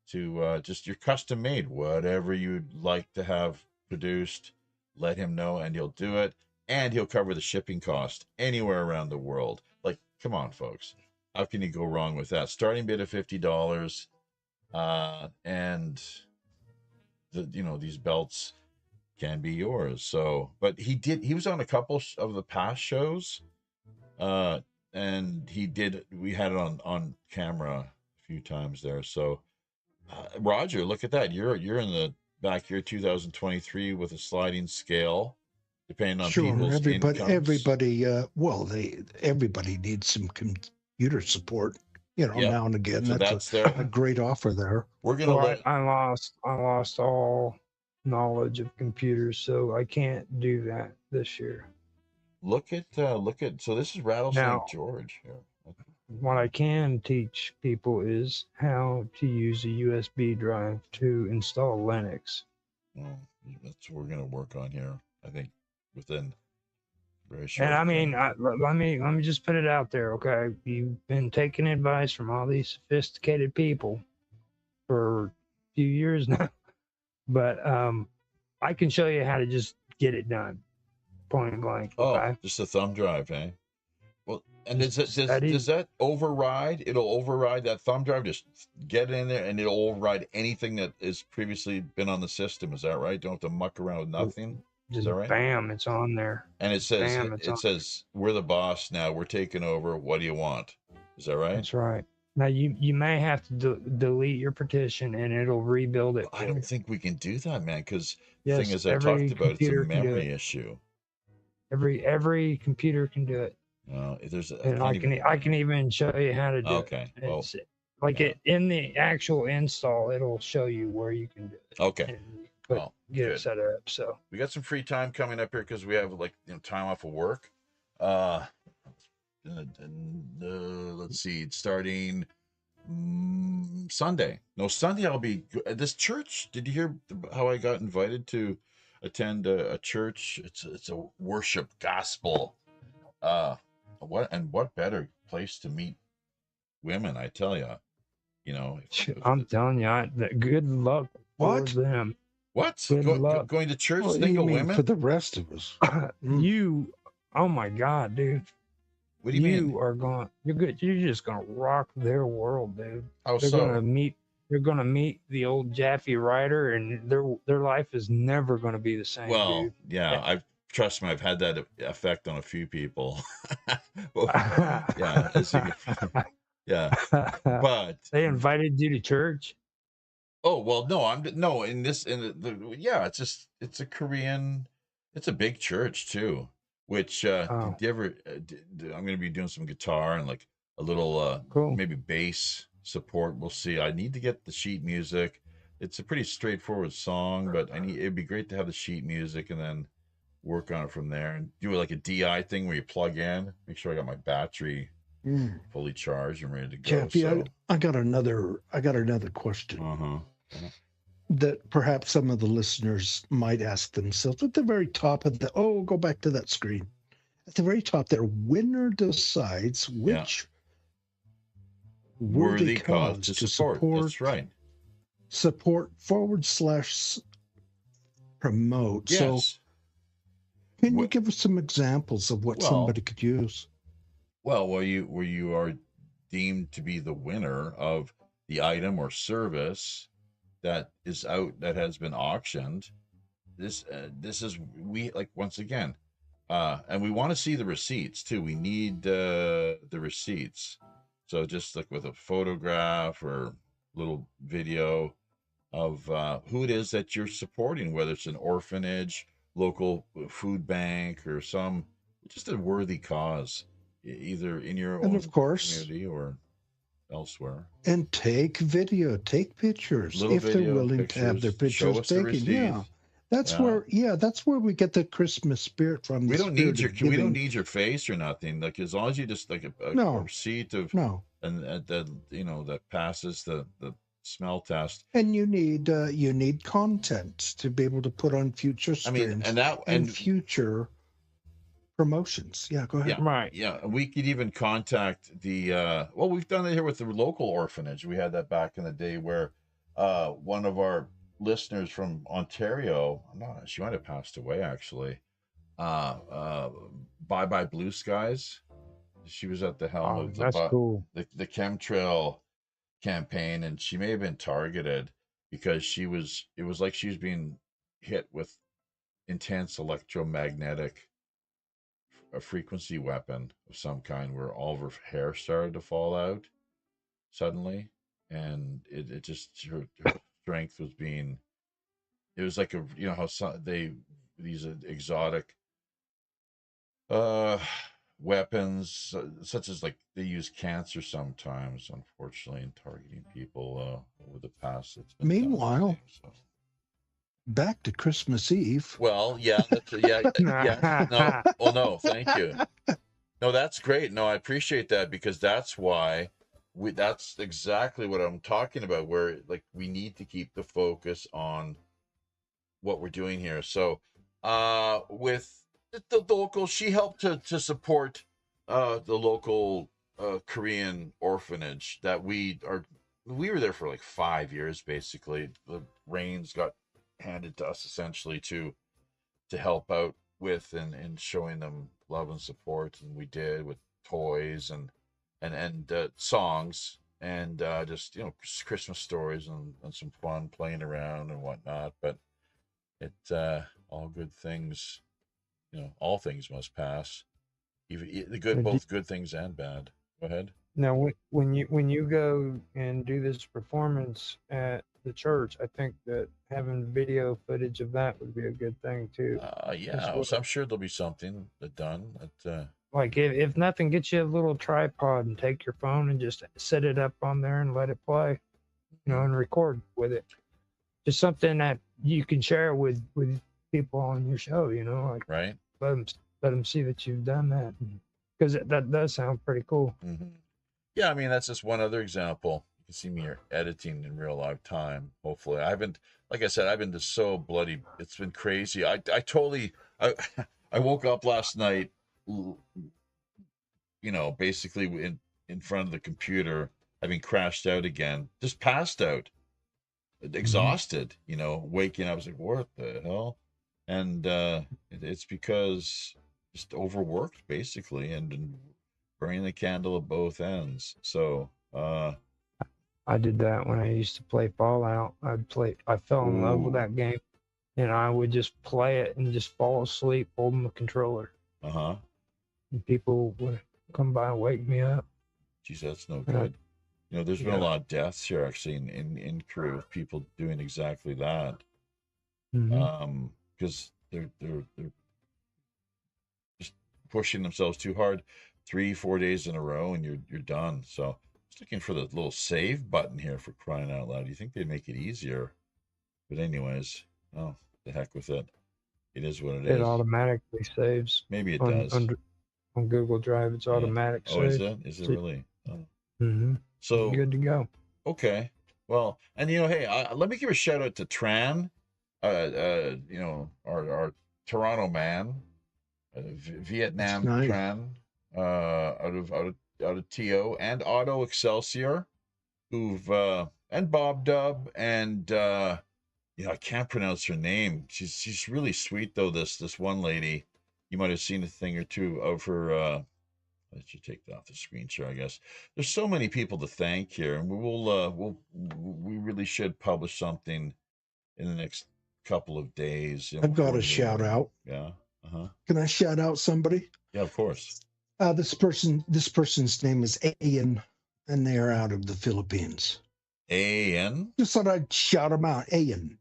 to just your custom made, whatever you'd like to have produced, let him know and he'll do it, and he'll cover the shipping cost anywhere around the world. Like, come on, folks, how can you go wrong with that? Starting bid of $50, and these belts can be yours. So, but he was on a couple of the past shows, and we had it on camera a few times there. So, Roger, look at that. You're in the back year 2023 with a sliding scale, depending on people's incomes. Everybody needs some computer support, now and again. So that's a great offer there. We're gonna. I lost all knowledge of computers, so I can't do that this year. Look at. So this is Rattlesnake George here. What I can teach people is how to use a USB drive to install Linux. Well, that's what we're going to work on here, I think, within very short. And I mean, let me just put it out there, okay? You've been taking advice from all these sophisticated people for a few years now, but I can show you how to just get it done, point blank. Okay? Oh, just a thumb drive, eh? Well, and does that override? It'll override that thumb drive. Just get it in there, and it'll override anything that has previously been on the system. Is that right? Don't have to muck around with nothing. Is that right? Bam, it's on there. And it says, Bam, it's on. we're the boss now. We're taking over. What do you want? Is that right? That's right. Now you may have to delete your partition and it'll rebuild it. I don't think we can do that, man, because the Yes, thing is, I talked every about, it's a computer can do memory it. issue. Every computer can do it. There's And I can even show you how to do Okay, it. well, It's, like yeah. it in the actual install, it'll show you where you can do it. Okay. And Well, get good. it set up. So We got some free time coming up here because we have time off of work. Let's see, starting Sunday. No, Sunday I'll be at this church. Did you hear how I got invited to attend a church? It's a worship gospel. What better place to meet women? I tell you, I'm telling you, good luck What? for them. What? Good luck. Going to church, Well, single you mean women? for the rest of us? Oh my God, dude. What do you mean? You are going. You're good. You're just gonna rock their world, dude. How They're so? gonna meet. You're gonna meet the old Jaffe Rider, and their life is never gonna be the same. Well, dude. yeah, trust me, I've had that effect on a few people. Yeah, yeah, but they invited you to church. oh well, no. It's a Korean. It's a big church too. Which do you ever? I'm going to be doing some guitar and like a little Cool. maybe bass support. We'll see. I need to get the sheet music. It's a pretty straightforward song, but it'd be great to have the sheet music and then work on it from there and do like a DI thing where you plug in, make sure I got my battery fully charged and ready to go. Jeffy, I got another question that perhaps some of the listeners might ask themselves at the very top of go back to that screen. At the very top there, winner decides which worthy cause to support. That's right. Support / promote. Yes. So can you give us some examples of what somebody could use? Well, where you are deemed to be the winner of the item or service that is out, that has been auctioned. This is, we like, once again, and we want to see the receipts too. We need the receipts. So just like with a photograph or little video of who it is that you're supporting, whether it's an orphanage, local food bank, or just a worthy cause, either in your own community or elsewhere. And take video, take pictures if they're willing to have their pictures taken. That's where we get the Christmas spirit from. We don't need your face or nothing. Like, as long as you just like a receipt of and that passes the smell test. And you need content to be able to put on future streams and future promotions. Yeah, go ahead. Yeah, right. Yeah, we could even contact the we've done it here with the local orphanage. We had that back in the day where one of our listeners from Ontario, she might have passed away actually. Bye Bye Blue Skies. She was at the helm of the chemtrail campaign, and she may have been targeted because it was like she was being hit with intense electromagnetic, a frequency weapon of some kind, where all of her hair started to fall out suddenly, and it just, her strength was being, it was like how these exotic weapons, such as like they use cancer sometimes, unfortunately, in targeting people over the past. Meanwhile, back to Christmas Eve. Well, yeah, no, thank you. No, that's great. No, I appreciate that, because that's why that's exactly what I'm talking about, where like we need to keep the focus on what we're doing here. So with the local, she helped to support the local Korean orphanage that we were there for like 5 years, basically. The reins got handed to us essentially to help out with and showing them love and support, and we did with toys and songs and just Christmas stories and some fun playing around and whatnot. But all good things, all things must pass. Even the good, both good things and bad. Go ahead. Now, when you go and do this performance at the church, I think that having video footage of that would be a good thing too. Yeah, so I'm sure there'll be something done. Like if nothing, get you a little tripod and take your phone and just set it up on there and let it play, and record with it. Just something that you can share with people on your show, like right. Let them see that you've done that, because that does sound pretty cool. Mm-hmm. Yeah, I mean, that's just one other example. You can see me here editing in real live time. Hopefully, like I said, I've been just so bloody. It's been crazy. I woke up last night, basically in front of the computer, having crashed out again, just passed out, exhausted. Waking up, I was like, what the hell? And it's because just overworked, basically, and burning the candle at both ends. So I did that when I used to play Fallout. I fell in love with that game, and I would just play it and just fall asleep holding the controller. And people would come by and wake me up. Geez, that's no good. There's been a lot of deaths here actually in Korea with people doing exactly that. Because they're just pushing themselves too hard 3-4 days in a row, and you're done. So I was looking for the little save button here, for crying out loud. You think they'd make it easier? But anyways, the heck with it. It is what it is. It automatically saves. Maybe it does. On Google Drive, it's automatic. Oh, is it? Is it really? So good to go. Okay. Well, and hey, let me give a shout out to Tran. Our Toronto man, Vietnam nice. Tran, out of TO, and Auto Excelsior, who've and Bob Dub, and I can't pronounce her name. She's really sweet though. This one lady, you might have seen a thing or two of her. Let you take that off the screen share, I guess. There's so many people to thank here, and we really should publish something in the next couple of days. I've got a shout out. Yeah. Can I shout out somebody? Yeah, of course. This person's name is Ian, and they are out of the Philippines. Ian? Just thought I'd shout them out. Ian.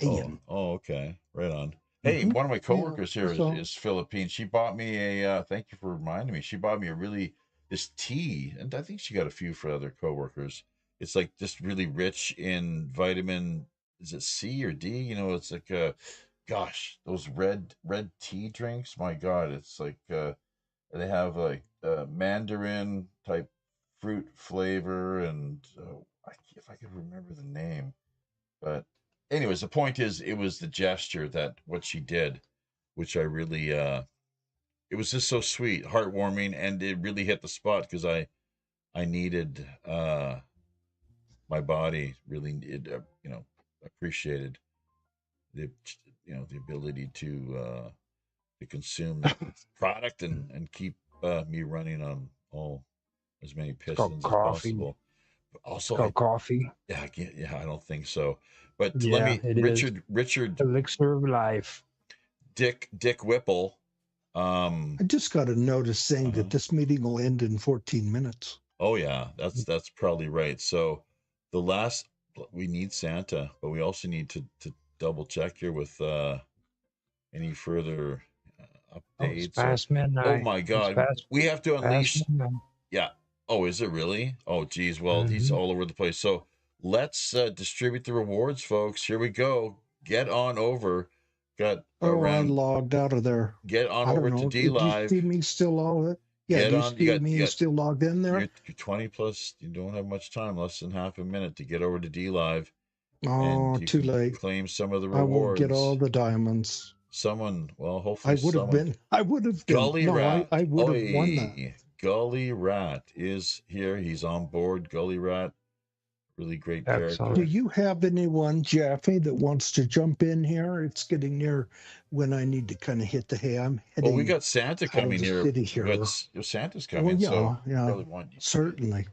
Oh, okay. Right on. Hey, one of my coworkers here is Philippine. She bought me thank you for reminding me. She bought me this tea, and I think she got a few for other coworkers. It's like just really rich in vitamin, is it C or D? It's like those red tea drinks. My God, it's like they have like mandarin type fruit flavor, and if I could remember the name, but. Anyways, the point is, it was the gesture that what she did, which I really, it was just so sweet, heartwarming, and it really hit the spot because I needed, my body really, appreciaed the ability to consume the product and keep me running on as many pistons as possible. Also, coffee. Yeah, I don't think so. But Richard elixir of life. Dick Whipple. I just got a notice saying that this meeting will end in 14 minutes. Oh yeah, that's probably right. So we need Santa, but we also need to double check here with any further updates. It's past midnight. Oh my God, we have to unleash. Yeah. Oh, is it really? Oh, geez. Well, he's all over the place. So let's distribute the rewards, folks. Here we go. Get on over. I logged out of there. Get on over to D Live. Do you see me still all? Yeah, do you see me still logged in there? You're 20 plus. You don't have much time. Less than half a minute to get over to D Live. Oh, too late. Claim some of the rewards. I will get all the diamonds. Hopefully, I would have been. Gully Rat. I would have won that. Gully Rat is here. He's on board. Gully Rat, really great character. Do you have anyone, Jeffy, that wants to jump in here? It's getting near when I need to kind of hit the hay. I'm heading. Well, we got Santa coming here. Santa's coming. Well, yeah, really want you certainly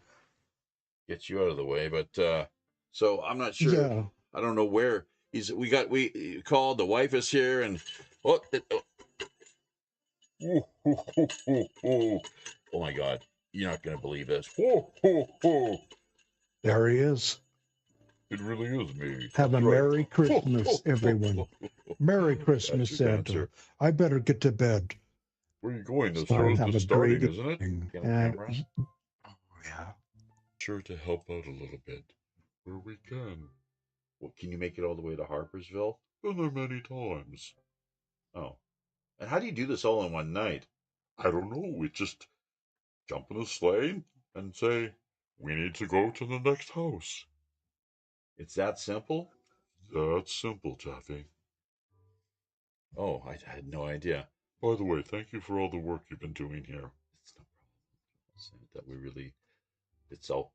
get you out of the way. But so I'm not sure. Yeah. I don't know where We called, the wife is here, and oh, oh my God, you're not gonna believe this. There he is. It really is me. Have That's a right. Merry Christmas, everyone. Merry Christmas, That's your Santa. dancer. I better get to bed. Where are you going? The So show's have just a great starting, isn't it? evening. Get on And camera. yeah, Sure to help out a little bit where we can. Well, can you make it all the way to Harpersville? Been there many times. Oh. And how do you do this all in one night? I don't know. We just jump in a sleigh and say, we need to go to the next house. It's that simple? That's simple, Taffy. Oh, I had no idea. By the way, thank you for all the work you've been doing here. It's no problem. That we really, it's all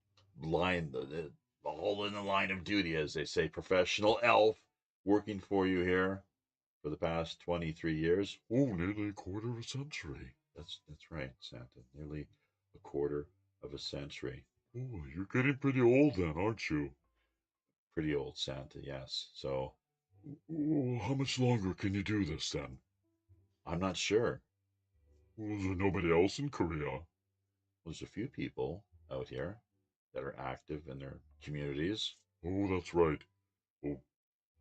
all in the line of duty, as they say. Professional elf working for you here for the past 23 years. Oh, nearly a quarter of a century. That's right, Santa. Nearly a quarter of a century. Oh, you're getting pretty old then, aren't you? Pretty old, Santa, yes. So, how much longer can you do this then? I'm not sure. Well, is there nobody else in Korea? Well, there's a few people out here that are active in their communities. Oh, that's right. Oh,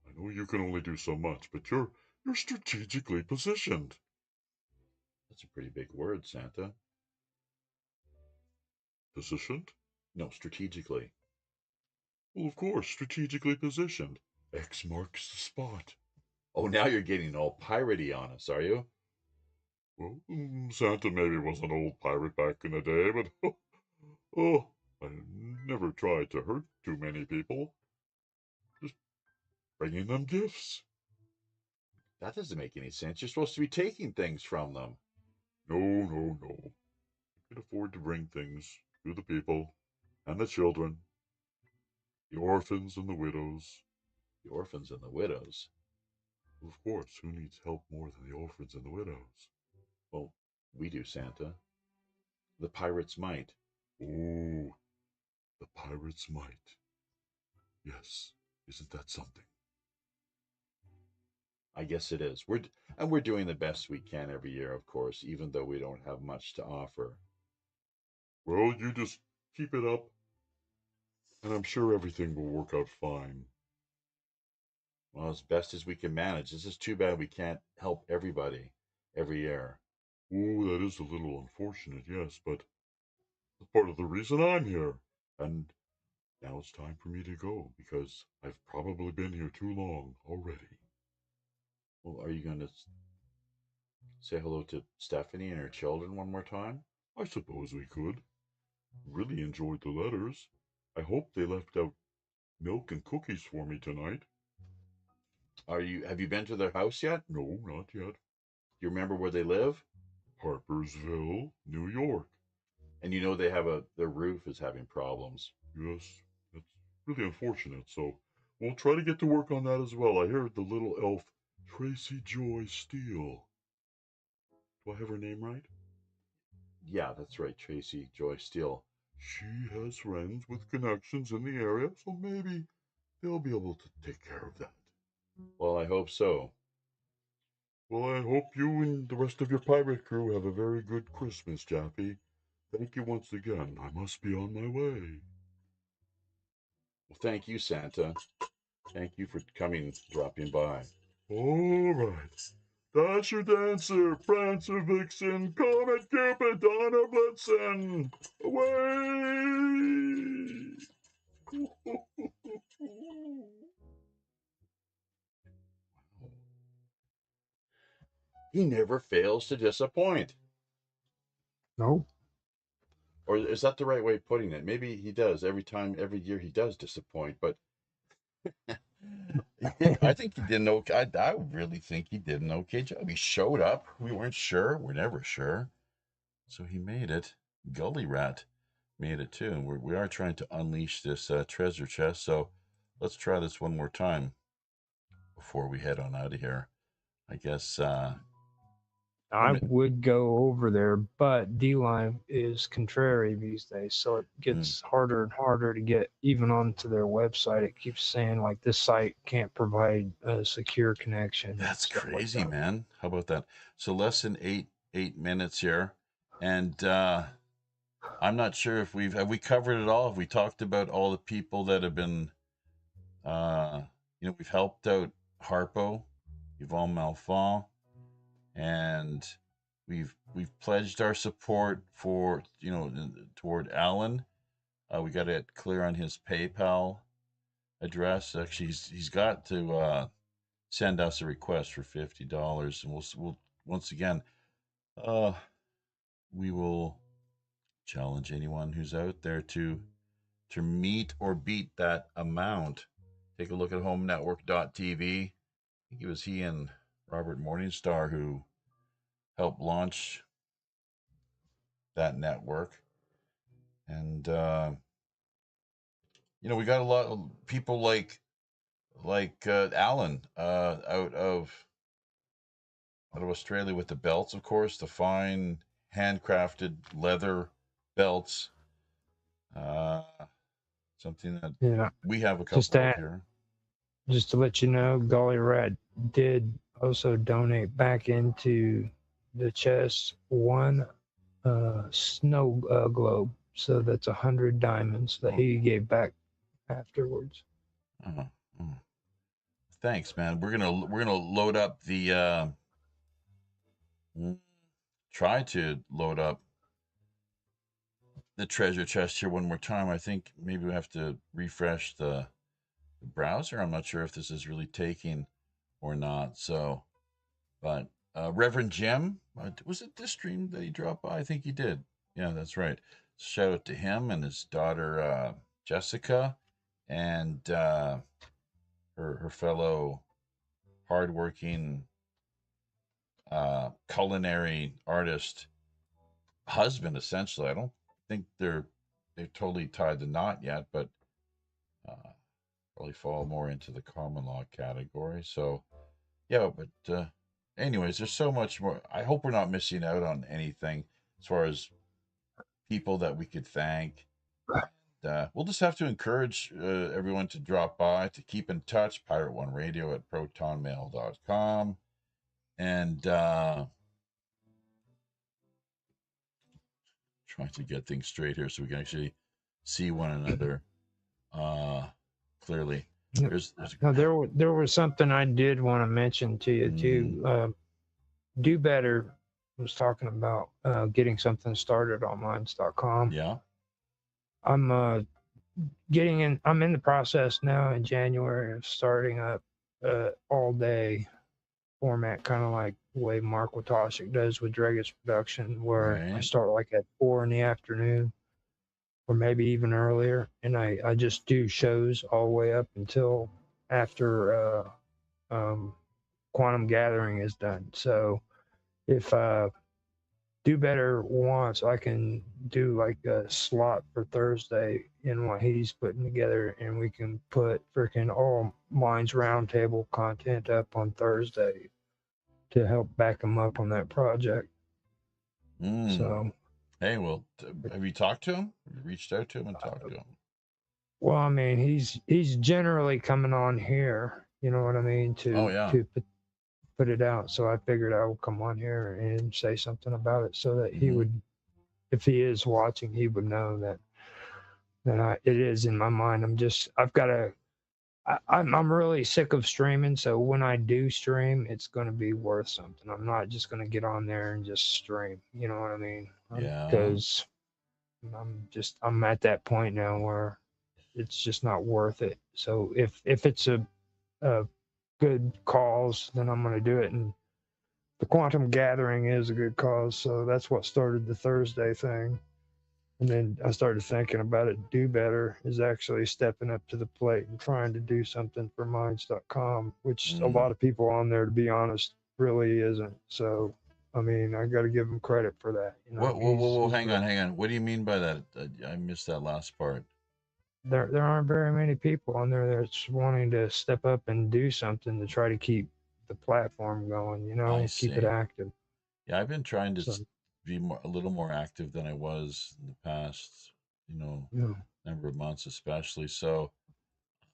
I know you can only do so much, but you're strategically positioned. That's a pretty big word, Santa. Positioned? No, strategically. Well, of course, strategically positioned. X marks the spot. Oh, now you're getting all piratey on us, are you? Well, Santa maybe was an old pirate back in the day, but oh, I never tried to hurt too many people. Just bringing them gifts. That doesn't make any sense. You're supposed to be taking things from them. No. I can afford to bring things to the people and the children, the orphans and the widows. The orphans and the widows? Well, of course, who needs help more than the orphans and the widows? Well, we do, Santa. The pirates might. Oh, the pirates might. Yes, isn't that something? I guess it is. We're doing the best we can every year, of course, even though we don't have much to offer. Well, you just keep it up, and I'm sure everything will work out fine. Well, as best as we can manage. This is too bad we can't help everybody every year. Oh, that is a little unfortunate, yes, but that's part of the reason I'm here. And now it's time for me to go, because I've probably been here too long already. Well, are you going to say hello to Stephanie and her children one more time? I suppose we could. Really enjoyed the letters. I hope they left out milk and cookies for me tonight. Have you been to their house yet? No, not yet. Do you remember where they live? Harpersville, New York. And you know their roof is having problems. Yes, that's really unfortunate. So we'll try to get to work on that as well. I heard the little elf Tracy Joy Steele. Do I have her name right? Yeah, that's right, Tracy Joy Steele. She has friends with connections in the area, so maybe they'll be able to take care of that. Well, I hope so. Well, I hope you and the rest of your pirate crew have a very good Christmas, Jaffy. Thank you once again. I must be on my way. Well, thank you, Santa. Thank you for dropping by. All right. Dasher, Dancer, Prancer, Vixen, Comet, Cupid, Donner, Blitzen, away! He never fails to disappoint. no, Or is that the right way of putting it? Maybe he does. Every year he does disappoint, but I think he did an okay. I really think he did an okay job. He showed up. We weren't sure. We're never sure. So he made it. Gully Rat made it too. And we are trying to unleash this treasure chest. So let's try this one more time before we head on out of here. I guess I would go over there, but D-Line is contrary these days, so it gets harder and harder to get even onto their website. It keeps saying like this site can't provide a secure connection. That's crazy, man. How about that? So less than eight minutes here, and I'm not sure if have we covered it all. Have we talked about all the people that have been, we've helped out Harpo, Yvonne Malfond, and we've pledged our support for toward Alan. We got it clear on his PayPal address. Actually, he's got to send us a request for $50, and we'll once again, we will challenge anyone who's out there to meet or beat that amount. Take a look at homenetwork.tv. I think it was he and Robert Morningstar who helped launch that network. And we got a lot of people like Alan out of Australia with the belts, of course, the fine handcrafted leather belts. Something that we have a couple of here. Just to let you know, Golly Red did also donate back into the chest one snow globe. So that's 100 diamonds that he gave back afterwards. Thanks, man. We're gonna load up the try to load up the treasure chest here one more time. I think maybe we have to refresh the browser. I'm not sure if this is really taking or not. So, but Reverend Jim, was it this stream that he dropped by? I think he did. Yeah, that's right. Shout out to him and his daughter Jessica, and her fellow hardworking culinary artist husband. Essentially, I don't think they've totally tied the knot yet, but probably fall more into the common law category. So, yeah, but anyways, there's so much more. I hope we're not missing out on anything as far as people that we could thank. We'll just have to encourage everyone to drop by, to keep in touch. Pirate One Radio at protonmail.com. And trying to get things straight here so we can actually see one another clearly. There was something I did want to mention to you too. Do Better was talking about getting something started on minds.com. Yeah. I'm in the process now in January of starting up all day format, kind of like the way Mark Watoshik does with Dregas Production, where I start like at 4 in the afternoon or maybe even earlier, and I just do shows all the way up until after Quantum Gathering is done. So if Do Better wants, I can do like a slot for Thursday in what he's putting together, and we can put freaking all Minds Roundtable content up on Thursday to help back him up on that project. So, hey, well, have you talked to him? Have you reached out to him and talked to him? Well, I mean, he's generally coming on here, you know what I mean, to put it out. So I figured I would come on here and say something about it so that he would, if he is watching, he would know that it is in my mind. I'm really sick of streaming. So when I do stream, it's going to be worth something. I'm not just going to get on there and just stream. You know what I mean? Yeah. Because I'm at that point now where it's just not worth it. So if it's a good cause, then I'm going to do it. And the Quantum Gathering is a good cause. So that's what started the Thursday thing. And then I started thinking about it. Do Better is actually stepping up to the plate and trying to do something for minds.com, which a lot of people on there, to be honest, really isn't. So, I mean, I got to give him credit for that. You know, whoa, hang on. What do you mean by that? I missed that last part. There aren't very many people on there that's wanting to step up and do something to try to keep the platform going, you know, keep it active. Yeah, I've been trying to So, be a little more active than I was in the past, yeah. number of months, especially. So,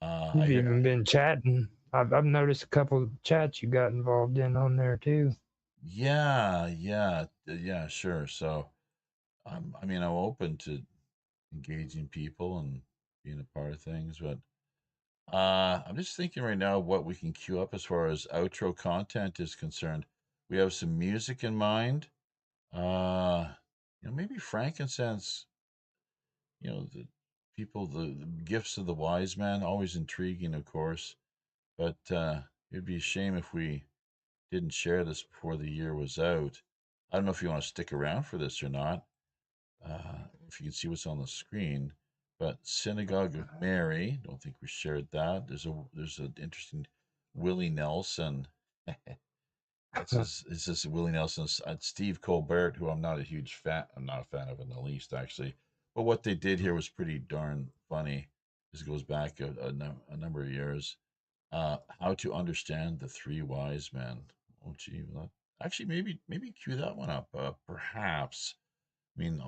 I You've hear, even been chatting. I've noticed a couple of chats you got involved in on there too. yeah, sure. So, I mean, I'm open to engaging people and being a part of things, but I'm just thinking right now what we can queue up as far as outro content is concerned. We have some music in mind. Uh, maybe frankincense. The people, the gifts of the wise man, always intriguing, of course. But it'd be a shame if we didn't share this before the year was out. I don't know if you want to stick around for this or not. If you can see what's on the screen, but Synagogue of Mary. Don't think we shared that. There's an interesting Willie Nelson. This is Willie Nelson's Steve Colbert, who I'm not a huge fan. I'm not a fan of in the least, actually. But what they did here was pretty darn funny. This goes back a number of years. How to understand the three wise men. Oh, gee, actually, maybe cue that one up. Perhaps. I mean,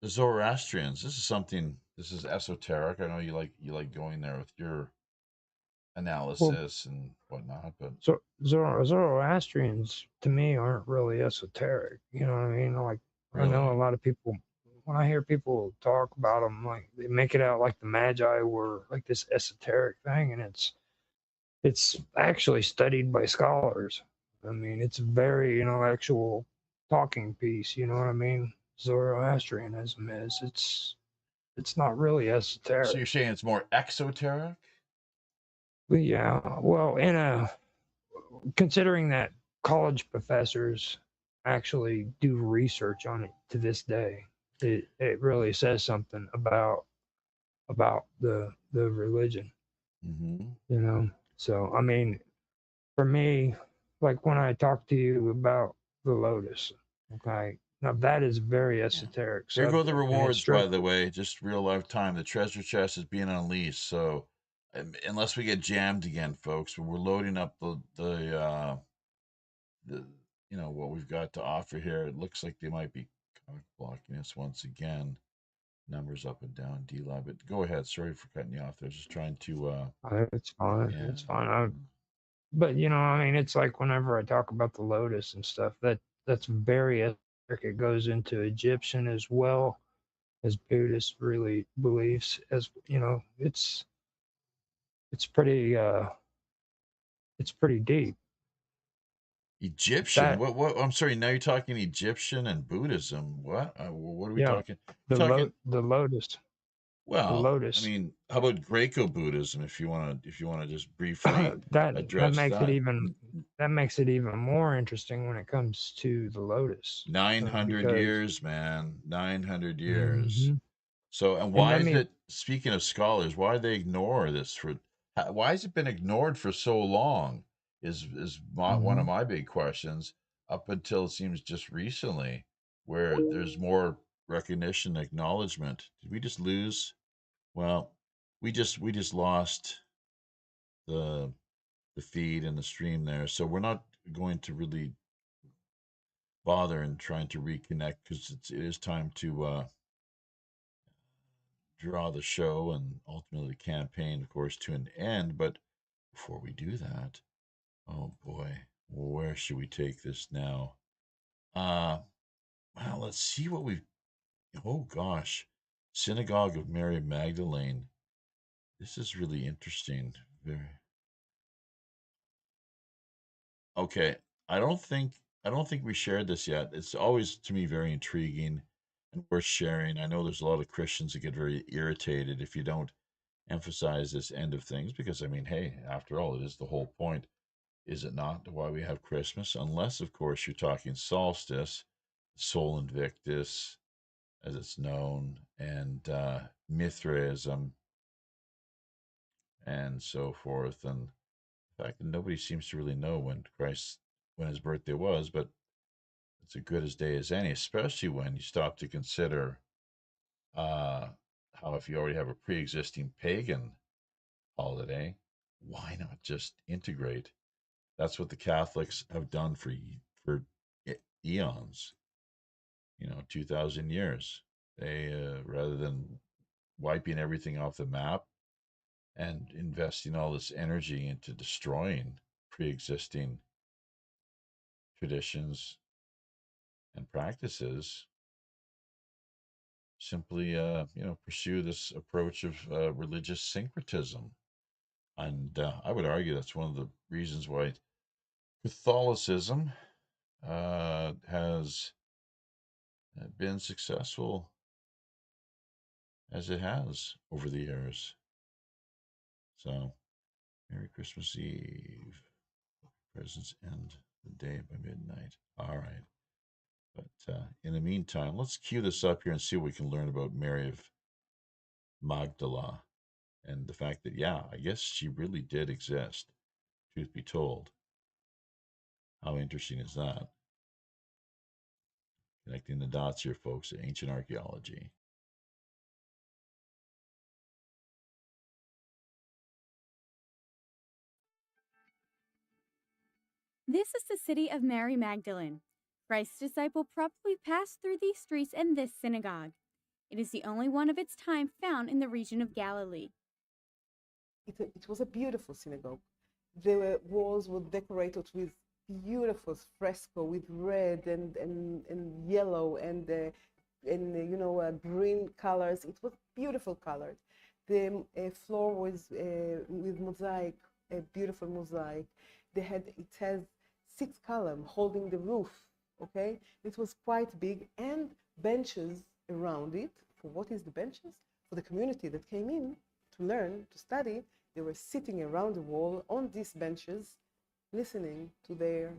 the Zoroastrians. This is something. This is esoteric. I know you like going there with your Well, analysis and whatnot, but Zoroastrians to me aren't really esoteric. You know what I mean? Like I know really, a lot of people. When I hear people talk about them, like they make it out like the Magi were like this esoteric thing, and it's actually studied by scholars. I mean, it's a very intellectual talking piece. You know what I mean? Zoroastrianism is. It's not really so esoteric. you're saying it's more exoteric? But yeah, well, considering that college professors actually do research on it to this day, it really says something about the religion. Mm-hmm. So I mean, for me, like when I talk to you about the lotus, okay, now that is very Yeah. esoteric Here go the subject, and it's rewards, by straight. the way. Just real life time. The treasure chest is being unleashed. So, unless we get jammed again, folks, we're loading up the what we've got to offer here. It looks like they might be blocking us once again. Numbers up and down, D-Lab. But go ahead. Sorry for cutting you off. They're just trying to. It's fine. Yeah. It's fine. But I mean, it's like whenever I talk about the lotus and stuff, that's very esoteric. It goes into Egyptian as well as Buddhist really beliefs. As it's pretty it's pretty deep. Egyptian. That What? I'm sorry. Now you're talking Egyptian and Buddhism. What? What are we yeah, talking? We're talking. the lotus, the Well, I lotus. mean, how about Greco Buddhism? If you want to just briefly that address makes it that. even more interesting when it comes to the lotus 900 because years, man. 900 years. mhm. So, and And why let is me it? Speaking of scholars, why do they ignore this for? Why has it been ignored for so long? Is one of mhm. my big questions up until it seems just recently, where there's more recognition, acknowledgement. Did we just lose? Well, we just lost the the feed and the stream there, so we're not going to really bother in trying to reconnect because it is time to draw the show and ultimately the campaign, of course, to an end. But before we do that, oh boy, where should we take this now? Uh, well, let's see what we've. Oh gosh, Synagogue of Mary Magdalene. This is really interesting. Very okay. I don't think we shared this yet. It's always to me very intriguing and worth sharing. I know there's a lot of Christians that get very irritated if you don't emphasize this end of things because I mean, hey, after all, it is the whole point, is it not? Why we have Christmas, unless of course you're talking solstice, Sol Invictus, as it's known, and Mithraism, and so forth. And in fact, nobody seems to really know when his birthday was, but it's as good as day as any, especially when you stop to consider uh, how if you already have a pre-existing pagan holiday, why not just integrate? That's what the Catholics have done for eons, 2,000 years. They, rather than wiping everything off the map and investing all this energy into destroying pre-existing traditions and practices, simply, pursue this approach of religious syncretism. And I would argue that's one of the reasons why Catholicism has been successful as it has over the years. So, Merry Christmas Eve. Presents end the day by midnight. All right. But in the meantime, let's cue this up here and see what we can learn about Mary of Magdala and the fact that, I guess she really did exist, truth be told. How interesting is that? Connecting the dots here, folks, to ancient archaeology. This is the city of Mary Magdalene. Christ's disciple probably passed through these streets and this synagogue. It is the only one of its time found in the region of Galilee. It was a beautiful synagogue. The walls were decorated with beautiful fresco with red and yellow and green colors. It was beautiful colored. The floor was with mosaic, a beautiful mosaic. It has 6 columns holding the roof. Okay, it was quite big, and benches around it. For what is the benches? For the community that came in to learn, to study. They were sitting around the wall on these benches, listening to their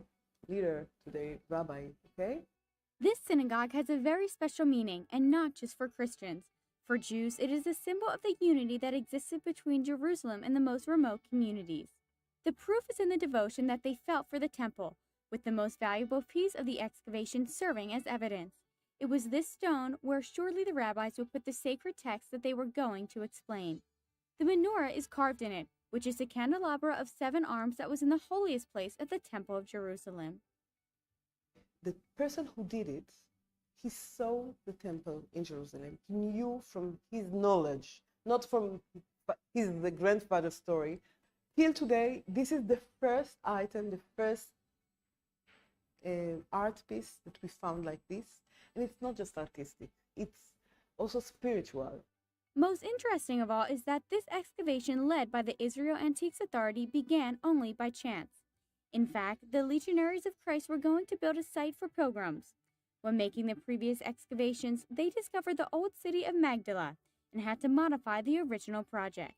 leader, to their rabbi. Okay. This synagogue has a very special meaning, and not just for Christians. For Jews, it is a symbol of the unity that existed between Jerusalem and the most remote communities. The proof is in the devotion that they felt for the temple, with the most valuable piece of the excavation serving as evidence. It was this stone where surely the rabbis would put the sacred text that they were going to explain. The menorah is carved in it, which is the candelabra of 7 arms that was in the holiest place of the Temple of Jerusalem. The person who did it, he saw the temple in Jerusalem. He knew from his knowledge, not from his grandfather's story. Till today, this is the first item, the first art piece that we found like this. And it's not just artistic, it's also spiritual. Most interesting of all is that this excavation led by the Israel Antiques Authority began only by chance. In fact, the Legionaries of Christ were going to build a site for pilgrims. When making the previous excavations, they discovered the old city of Magdala and had to modify the original project.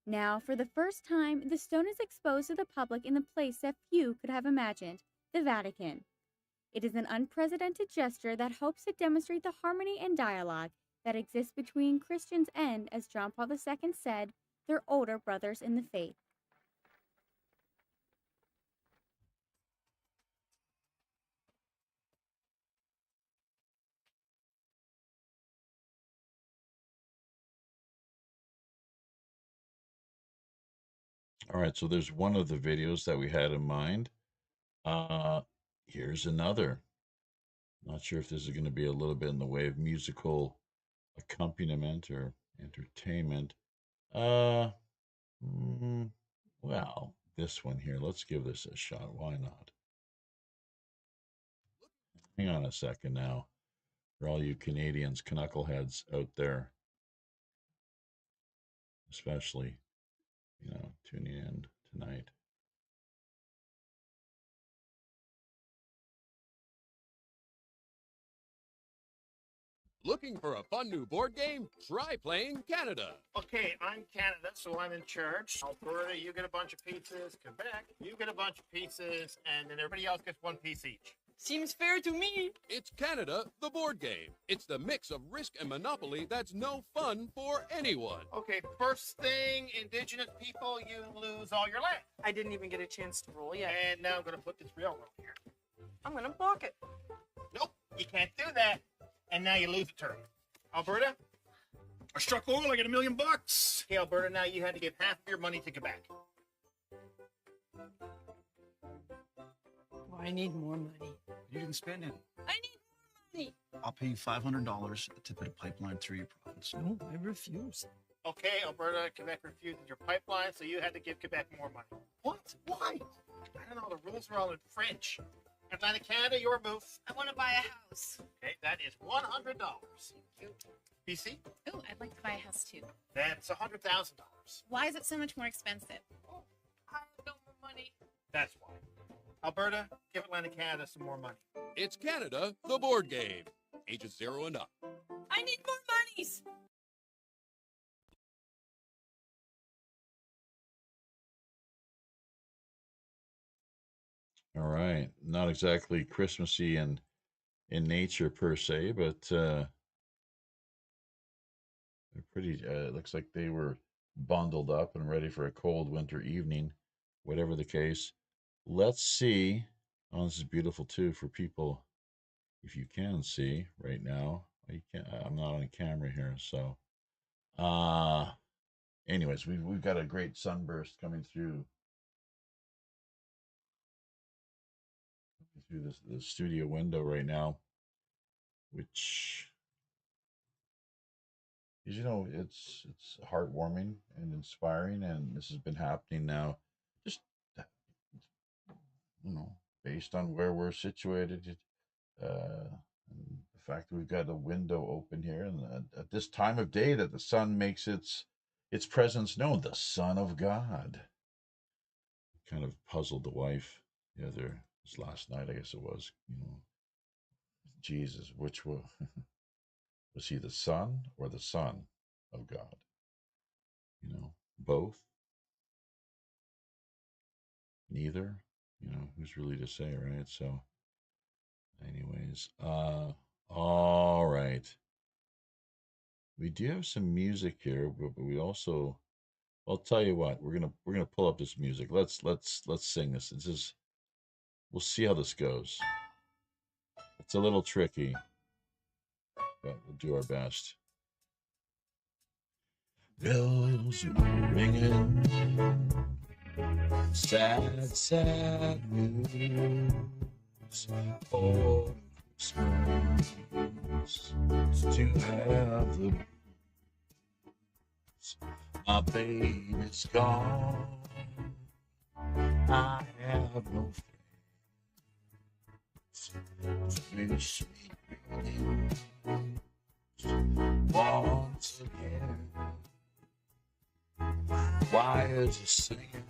Now, for the first time, the stone is exposed to the public in the place that few could have imagined, the Vatican. It is an unprecedented gesture that hopes to demonstrate the harmony and dialogue that exists between Christians and, as John Paul II said, their older brothers in the faith. All right, so there's one of the videos that we had in mind. Here's another. Not sure if this is going to be a little bit in the way of musical accompaniment or entertainment. Well, this one here, let's give this a shot. Why not? Hang on a second now, for all you Canadians, knuckleheads out there, especially, tuning in tonight. Looking for a fun new board game? Try playing Canada. Okay, I'm Canada, so I'm in charge. Alberta, you get a bunch of pieces. Quebec, you get a bunch of pieces. And then everybody else gets 1 piece each. Seems fair to me. It's Canada, the board game. It's the mix of risk and monopoly that's no fun for anyone. Okay, first thing, Indigenous people, you lose all your land. I didn't even get a chance to roll yet. And now I'm going to put this railroad here. I'm going to block it. Nope, you can't do that. And now you lose a turn. Alberta? I struck oil, I get $1 million. Okay, Alberta, now you had to give half of your money to Quebec. Oh, I need more money. You didn't spend any. I need more money. I'll pay you $500 to put a pipeline through your province. No, I refuse. Okay, Alberta, Quebec refused your pipeline, so you had to give Quebec more money. What? Why? I don't know, the rules are all in French. Atlantic Canada, your move. I want to buy a house. Okay, that is $100. Thank you. BC, Oh, I'd like to buy a house too. that's $100,000. Why is it so much more expensive? I have no more money. That's why. Alberta, give Atlantic Canada some more money. It's Canada, the board game. Ages 0 and up. I need more monies. All right. Not exactly Christmassy in nature per se, but they're pretty. It looks like they were bundled up and ready for a cold winter evening, whatever the case. Let's see. Oh, this is beautiful too for people. If you can see right now, you can. I'm not on camera here, so. Anyways, we've got a great sunburst coming through the studio window right now, which is, it's heartwarming and inspiring, and this has been happening now, just based on where we're situated, and the fact that we've got a window open here, and at this time of day that the sun makes its presence known, the Son of God. Kind of puzzled the wife this last night, I guess it was, Jesus, which was he the Son or the Son of God? Both? Neither? Who's really to say, right? So, anyways, all right. We do have some music here, but we also, I'll tell you what, we're gonna pull up this music. Let's sing this. It's just, we'll see how this goes. It's a little tricky, but we'll do our best. Bells are ringing, sad, sad news for Christmas to have the blues. My baby's gone, I have no friends. Wish me once again. Choirs are singing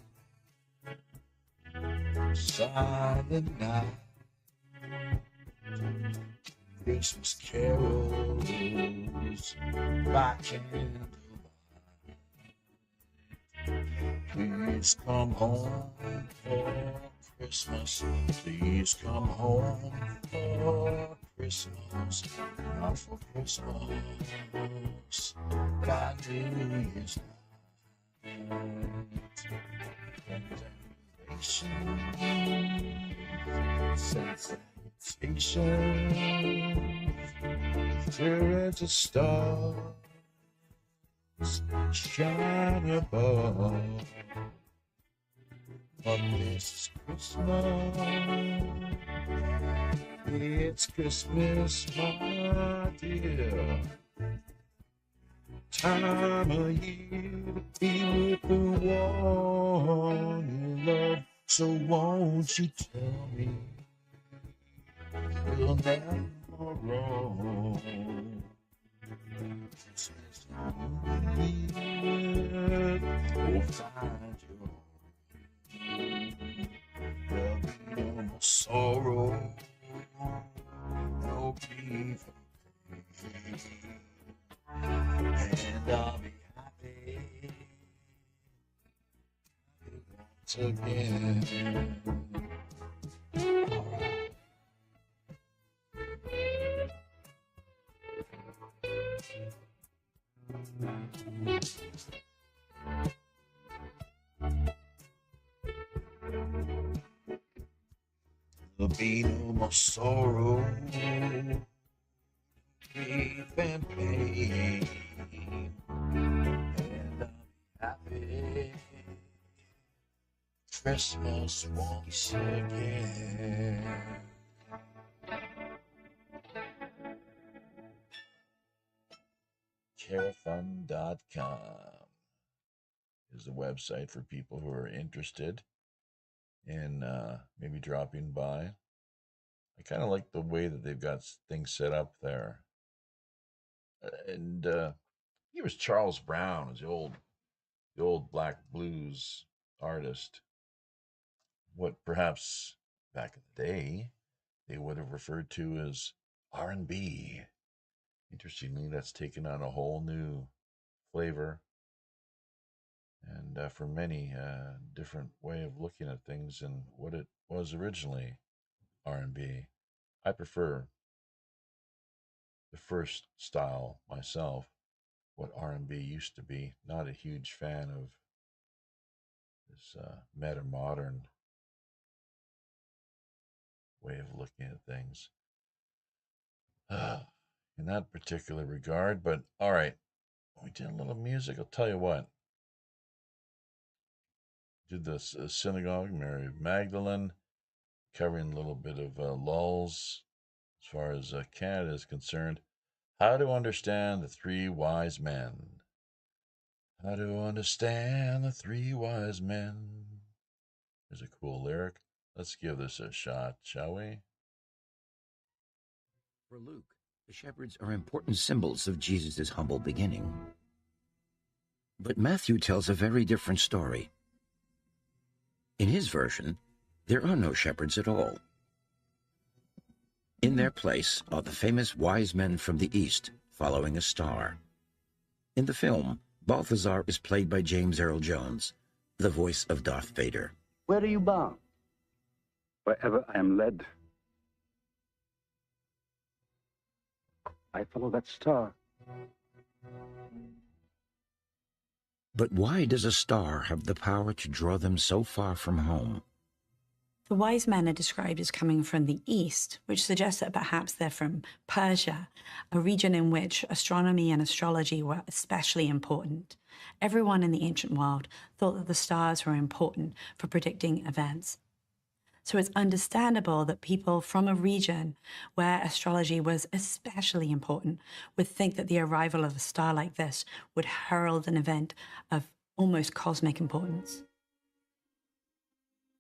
silent night, Christmas carols by candlelight. Please come home for Christmas. Please come home for Christmas. Not for Christmas, by New Year's night. Sensation, spirits of stars shine above. But this is Christmas, it's Christmas, my dear. Time of year to be with the one you love. So won't you tell me you'll never wrong? Christmas Eve, oh, find your there'll be no more sorrow, no grief, and I'll be happy once again. There'll be no more sorrow, grief and pain, and I'll be happy Christmas once again. telethon.com is the website for people who are interested in maybe dropping by. I kind of like the way that they've got things set up there. And he was Charles Brown, was the old black blues artist. What perhaps back in the day they would have referred to as R&B. Interestingly, that's taken on a whole new flavor, and for many different way of looking at things and what it was originally R&B. I prefer the first style myself, what R&B used to be. Not a huge fan of this meta modern way of looking at things in that particular regard. But all right, we did a little music. I'll tell you what. Did the synagogue, Mary Magdalene, covering a little bit of lulls as far as Canada is concerned. How to understand the three wise men. How to understand the three wise men. There's a cool lyric. Let's give this a shot, shall we? For Luke, the shepherds are important symbols of Jesus' humble beginning. But Matthew tells a very different story. In his version, there are no shepherds at all. In their place are the famous wise men from the east following a star. In the film, Balthazar is played by James Earl Jones, the voice of Darth Vader. Where are you bound? Wherever I am led. I follow that star. But why does a star have the power to draw them so far from home? The wise men are described as coming from the east, which suggests that perhaps they're from Persia, a region in which astronomy and astrology were especially important. Everyone in the ancient world thought that the stars were important for predicting events. So it's understandable that people from a region where astrology was especially important would think that the arrival of a star like this would herald an event of almost cosmic importance.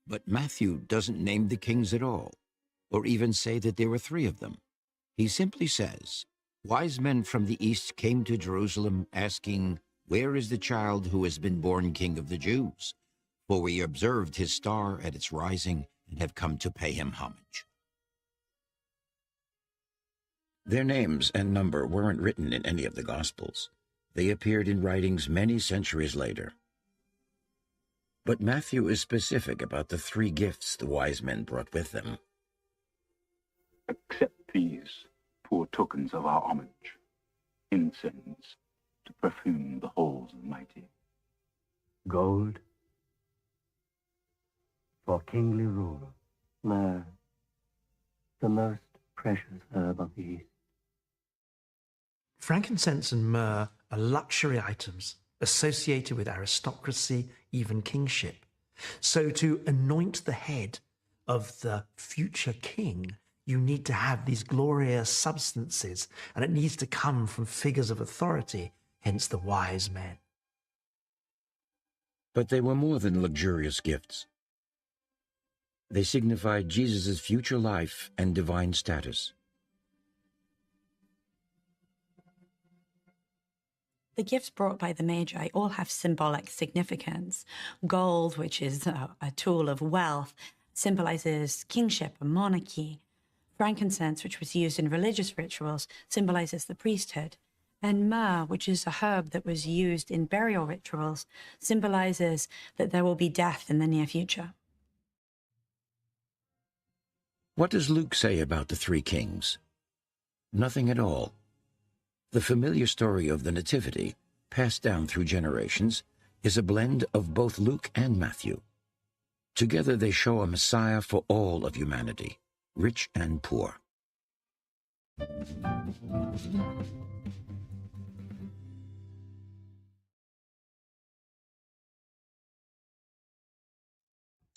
But Matthew doesn't name the kings at all, or even say that there were three of them. He simply says, wise men from the east came to Jerusalem asking, where is the child who has been born King of the Jews? For we observed his star at its rising and have come to pay him homage. Their names and number weren't written in any of the Gospels. They appeared in writings many centuries later. But Matthew is specific about the three gifts the wise men brought with them. Accept these poor tokens of our homage, incense to perfume the halls of mighty. Gold for kingly rule, myrrh, the most precious herb of the East. Frankincense and myrrh are luxury items associated with aristocracy, even kingship. So to anoint the head of the future king, you need to have these glorious substances, and it needs to come from figures of authority, hence the wise men. But they were more than luxurious gifts. They signified Jesus' future life and divine status. The gifts brought by the Magi all have symbolic significance. Gold, which is a tool of wealth, symbolizes kingship and monarchy. Frankincense, which was used in religious rituals, symbolizes the priesthood. And myrrh, which is a herb that was used in burial rituals, symbolizes that there will be death in the near future. What does Luke say about the three kings? Nothing at all. The familiar story of the Nativity, passed down through generations, is a blend of both Luke and Matthew. Together they show a Messiah for all of humanity, rich and poor.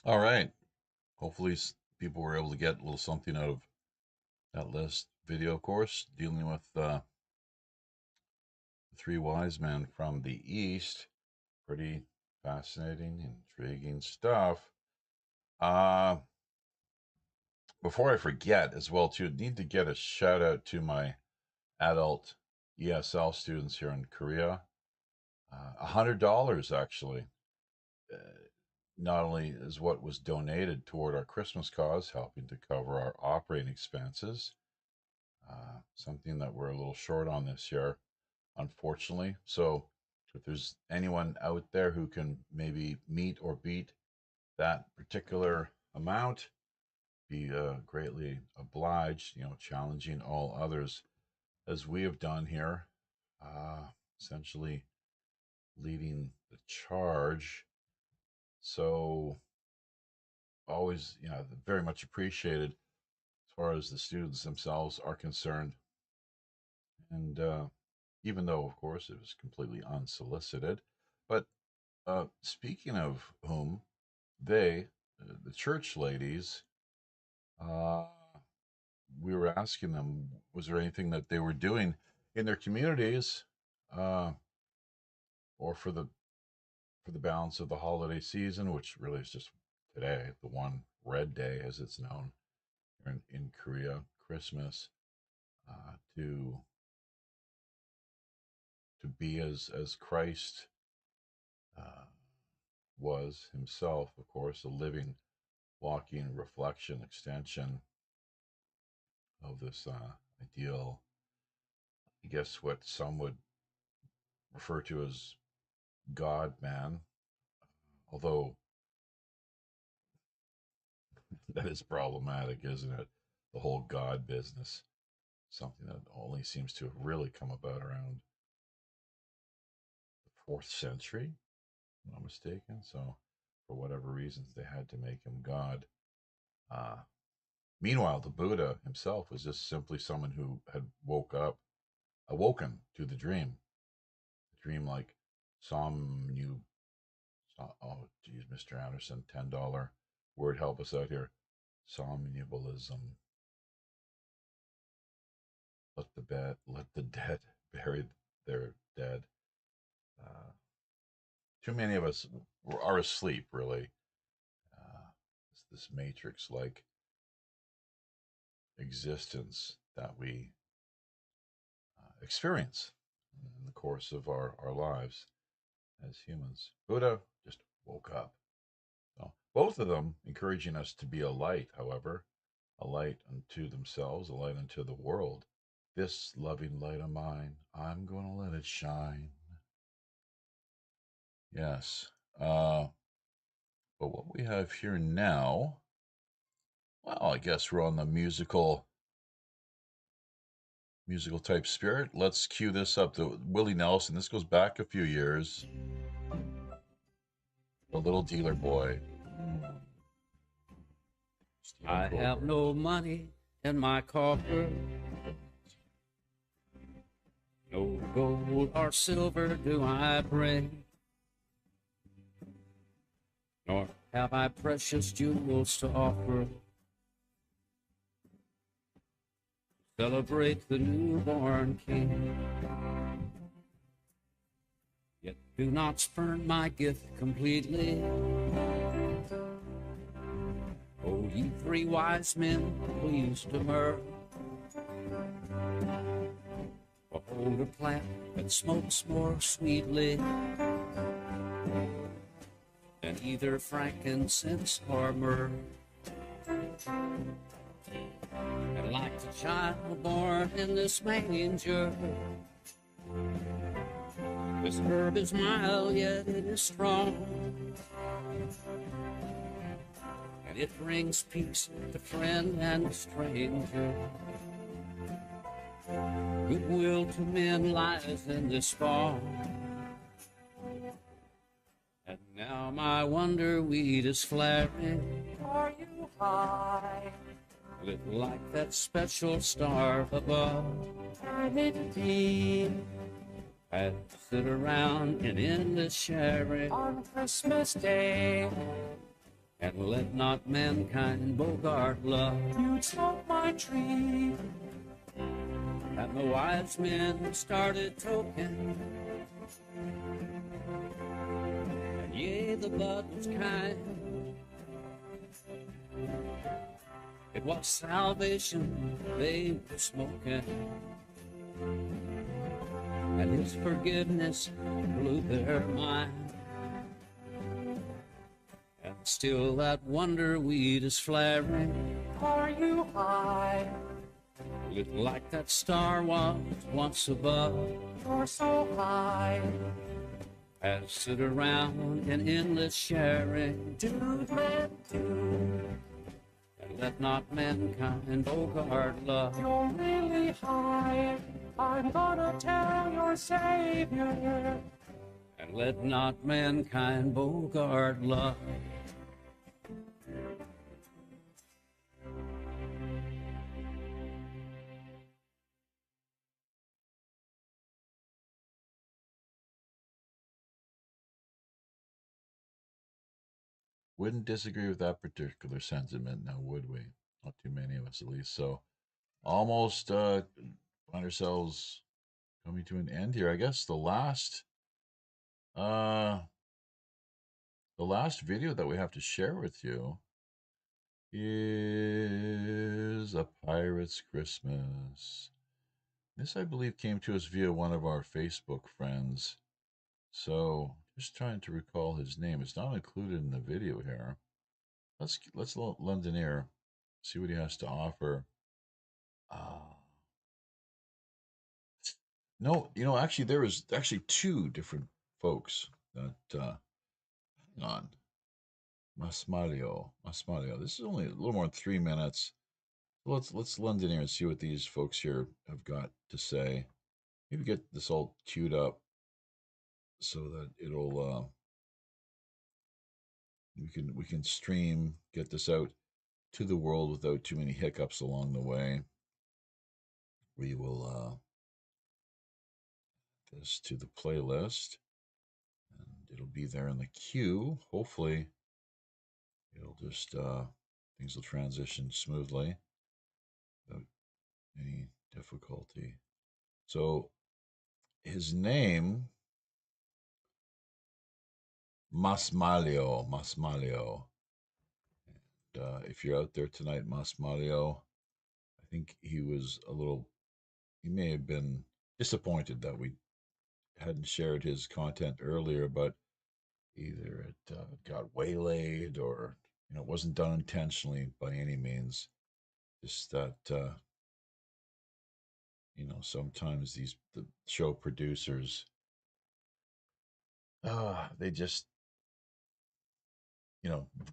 All right. Hopefully people were able to get a little something out of that list video, of course, dealing with Three wise men from the East. Pretty fascinating, intriguing stuff. Before I forget as well, too, need to get a shout out to my adult ESL students here in Korea. $100 actually. Not only is what was donated toward our Christmas cause, helping to cover our operating expenses, something that we're a little short on this year, unfortunately. So if there's anyone out there who can maybe meet or beat that particular amount, be greatly obliged, challenging all others as we have done here, essentially leading the charge. So always, very much appreciated as far as the students themselves are concerned. And even though, of course, it was completely unsolicited. But speaking of whom, the church ladies, we were asking them, was there anything that they were doing in their communities or for the balance of the holiday season, which really is just today, the one red day as it's known in Korea, Christmas, to be as Christ was himself, of course, a living, walking reflection, extension of this ideal, I guess what some would refer to as God-man, although that is problematic, isn't it? The whole God business, something that only seems to have really come about around the 4th century, if I'm not mistaken. So for whatever reasons, they had to make him God. Meanwhile, the Buddha himself was just simply someone who had awoken to the dream. The dream like oh, geez, Mr. Anderson, $10 word, help us out here. Somnambulism. Let the dead bury their dead. Too many of us are asleep, really. It's this matrix-like existence that we experience in the course of our lives as humans. Buddha just woke up. So both of them encouraging us to be a light, however, a light unto themselves, a light unto the world. This loving light of mine, I'm going to let it shine. Yes. But what we have here now, well, I guess we're on the musical type spirit. Let's cue this up to Willie Nelson. This goes back a few years. The Little Dealer Boy. I have no money in my coffer, no gold or silver do I bring, nor have I precious jewels to offer. Celebrate the newborn King. Yet do not spurn my gift completely. O ye three wise men, please demur. Behold a plant that smokes more sweetly than either frankincense or myrrh. And like the child born in this manger, this herb is mild, yet it is strong, and it brings peace to friend and stranger. Goodwill to men lies in this fall, and now my wonder weed is flaring. Are you high? Lit like that special star above. And indeed, I sit around in endless sharing on Christmas Day, and let not mankind bogart love. You took my tree, and the wise men started talking. And yea, the bud was kind. It was salvation they were smoking, and his forgiveness blew their mind. And still that wonder weed is flaring. Are you high? Lit like that star was once above. You're so high. Pass it around in endless sharing. Do, man, do. And let not mankind bogart love. You're really high. I'm gonna tell your Savior. And let not mankind bogart love. Wouldn't disagree with that particular sentiment now, would we? Not too many of us, at least. So almost find ourselves coming to an end here. I guess the last video that we have to share with you is A Pirate's Christmas. This, I believe, came to us via one of our Facebook friends. So just trying to recall his name. It's not included in the video here. Let's lend an ear, see what he has to offer. No, actually, there was actually two different folks that hang on. Masmalio. This is only a little more than 3 minutes. Let's lend an ear and see what these folks here have got to say. Maybe get this all queued up so that it'll we can stream, get this out to the world without too many hiccups along the way. We will add this to the playlist, and it'll be there in the queue. Hopefully it'll just things will transition smoothly without any difficulty. So his name, Masmalio. And if you're out there tonight, Masmalio, I think he may have been disappointed that we hadn't shared his content earlier, but either it got waylaid or it wasn't done intentionally by any means. Just that sometimes the show producers they just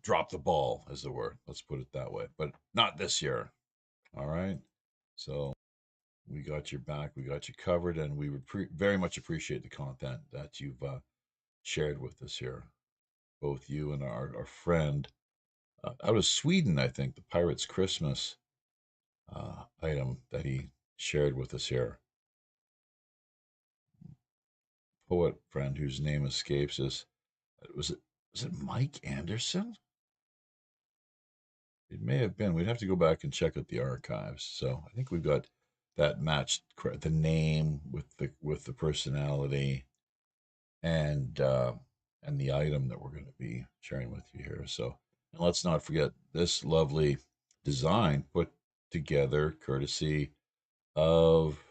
drop the ball, is the word. Let's put it that way. But not this year. All right. So we got your back. We got you covered, and we would very much appreciate the content that you've shared with us here. Both you and our friend out of Sweden, I think, the Pirate's Christmas item that he shared with us here. Poet friend whose name escapes us. Was it Mike Anderson? It may have been. We'd have to go back and check out the archives. So I think we've got that matched, the name with the personality and the item that we're going to be sharing with you here. So, and let's not forget this lovely design put together courtesy of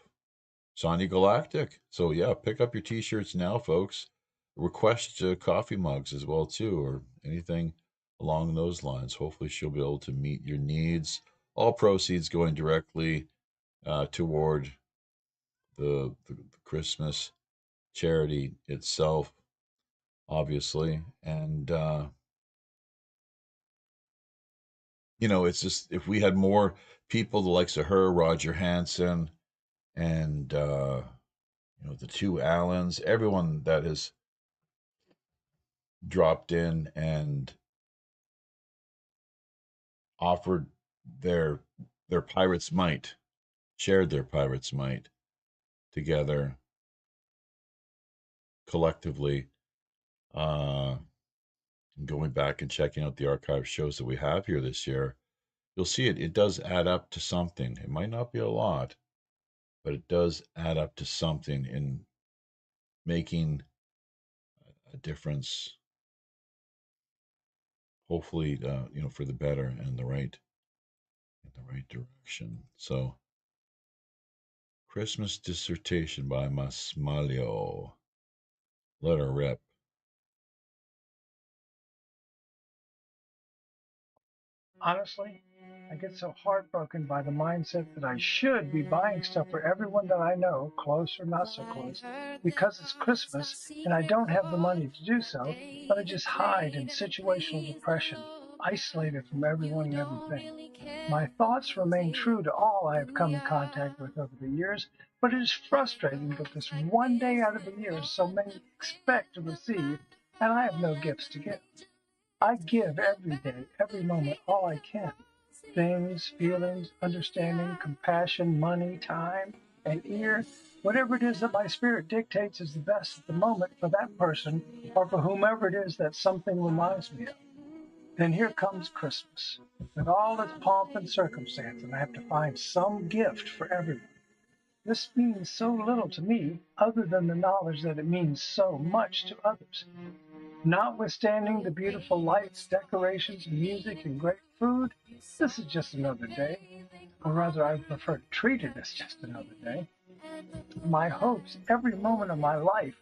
Sonia Galactic. So yeah, pick up your t-shirts now, folks. Request coffee mugs as well too, or anything along those lines. Hopefully she'll be able to meet your needs. All proceeds going directly toward the Christmas charity itself, obviously. And it's just, if we had more people the likes of her, Roger Hansen, and the two Allens, everyone that has dropped in and offered their pirate's might, shared their pirate's might together collectively, going back and checking out the archive shows that we have here this year, you'll see it does add up to something. It might not be a lot, but it does add up to something in making a difference, hopefully, for the better and the right direction. So, Christmas Dissertation by Masmalio. Let her rip. Honestly, I get so heartbroken by the mindset that I should be buying stuff for everyone that I know, close or not so close, because it's Christmas and I don't have the money to do so, but I just hide in situational depression, isolated from everyone and everything. My thoughts remain true to all I have come in contact with over the years, but it is frustrating that this one day out of the year so many expect to receive, and I have no gifts to give. I give every day, every moment, all I can. Things, feelings, understanding, compassion, money, time, an ear, whatever it is that my spirit dictates is the best at the moment for that person or for whomever it is that something reminds me of. Then here comes Christmas, with all its pomp and circumstance, and I have to find some gift for everyone. This means so little to me, other than the knowledge that it means so much to others. Notwithstanding the beautiful lights, decorations, music, and great food, this is just another day. Or rather, I prefer to treat it as just another day. My hopes every moment of my life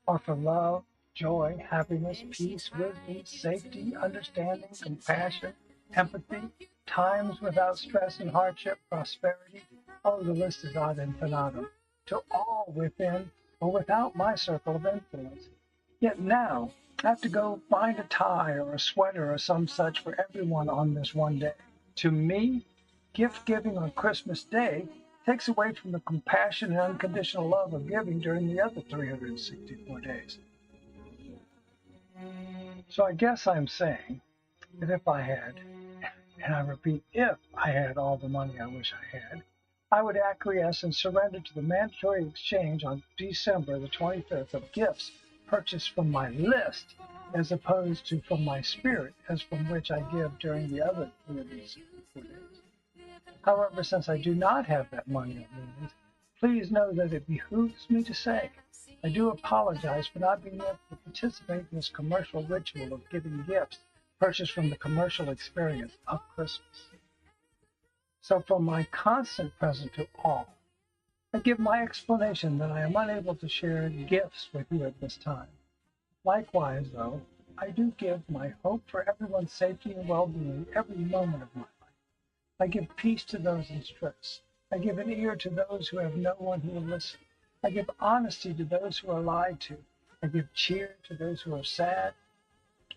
are for love, joy, happiness, peace, wisdom, safety, understanding, compassion, empathy, times without stress and hardship, prosperity. Oh, the list is ad infinitum. To all within or without my circle of influence. Yet now, I have to go find a tie or a sweater or some such for everyone on this one day. To me, gift giving on Christmas Day takes away from the compassion and unconditional love of giving during the other 364 days. So I guess I'm saying that if I had, and I repeat, if I had all the money I wish I had, I would acquiesce and surrender to the mandatory exchange on December the 25th of gifts purchased from my list as opposed to from my spirit, as from which I give during the other 364 days. However, since I do not have that money at hand, please know that it behooves me to say I do apologize for not being able to participate in this commercial ritual of giving gifts purchased from the commercial experience of Christmas. So from my constant present to all, I give my explanation that I am unable to share gifts with you at this time. Likewise, though, I do give my hope for everyone's safety and well-being every moment of my life. I give peace to those in stress. I give an ear to those who have no one who will listen. I give honesty to those who are lied to. I give cheer to those who are sad.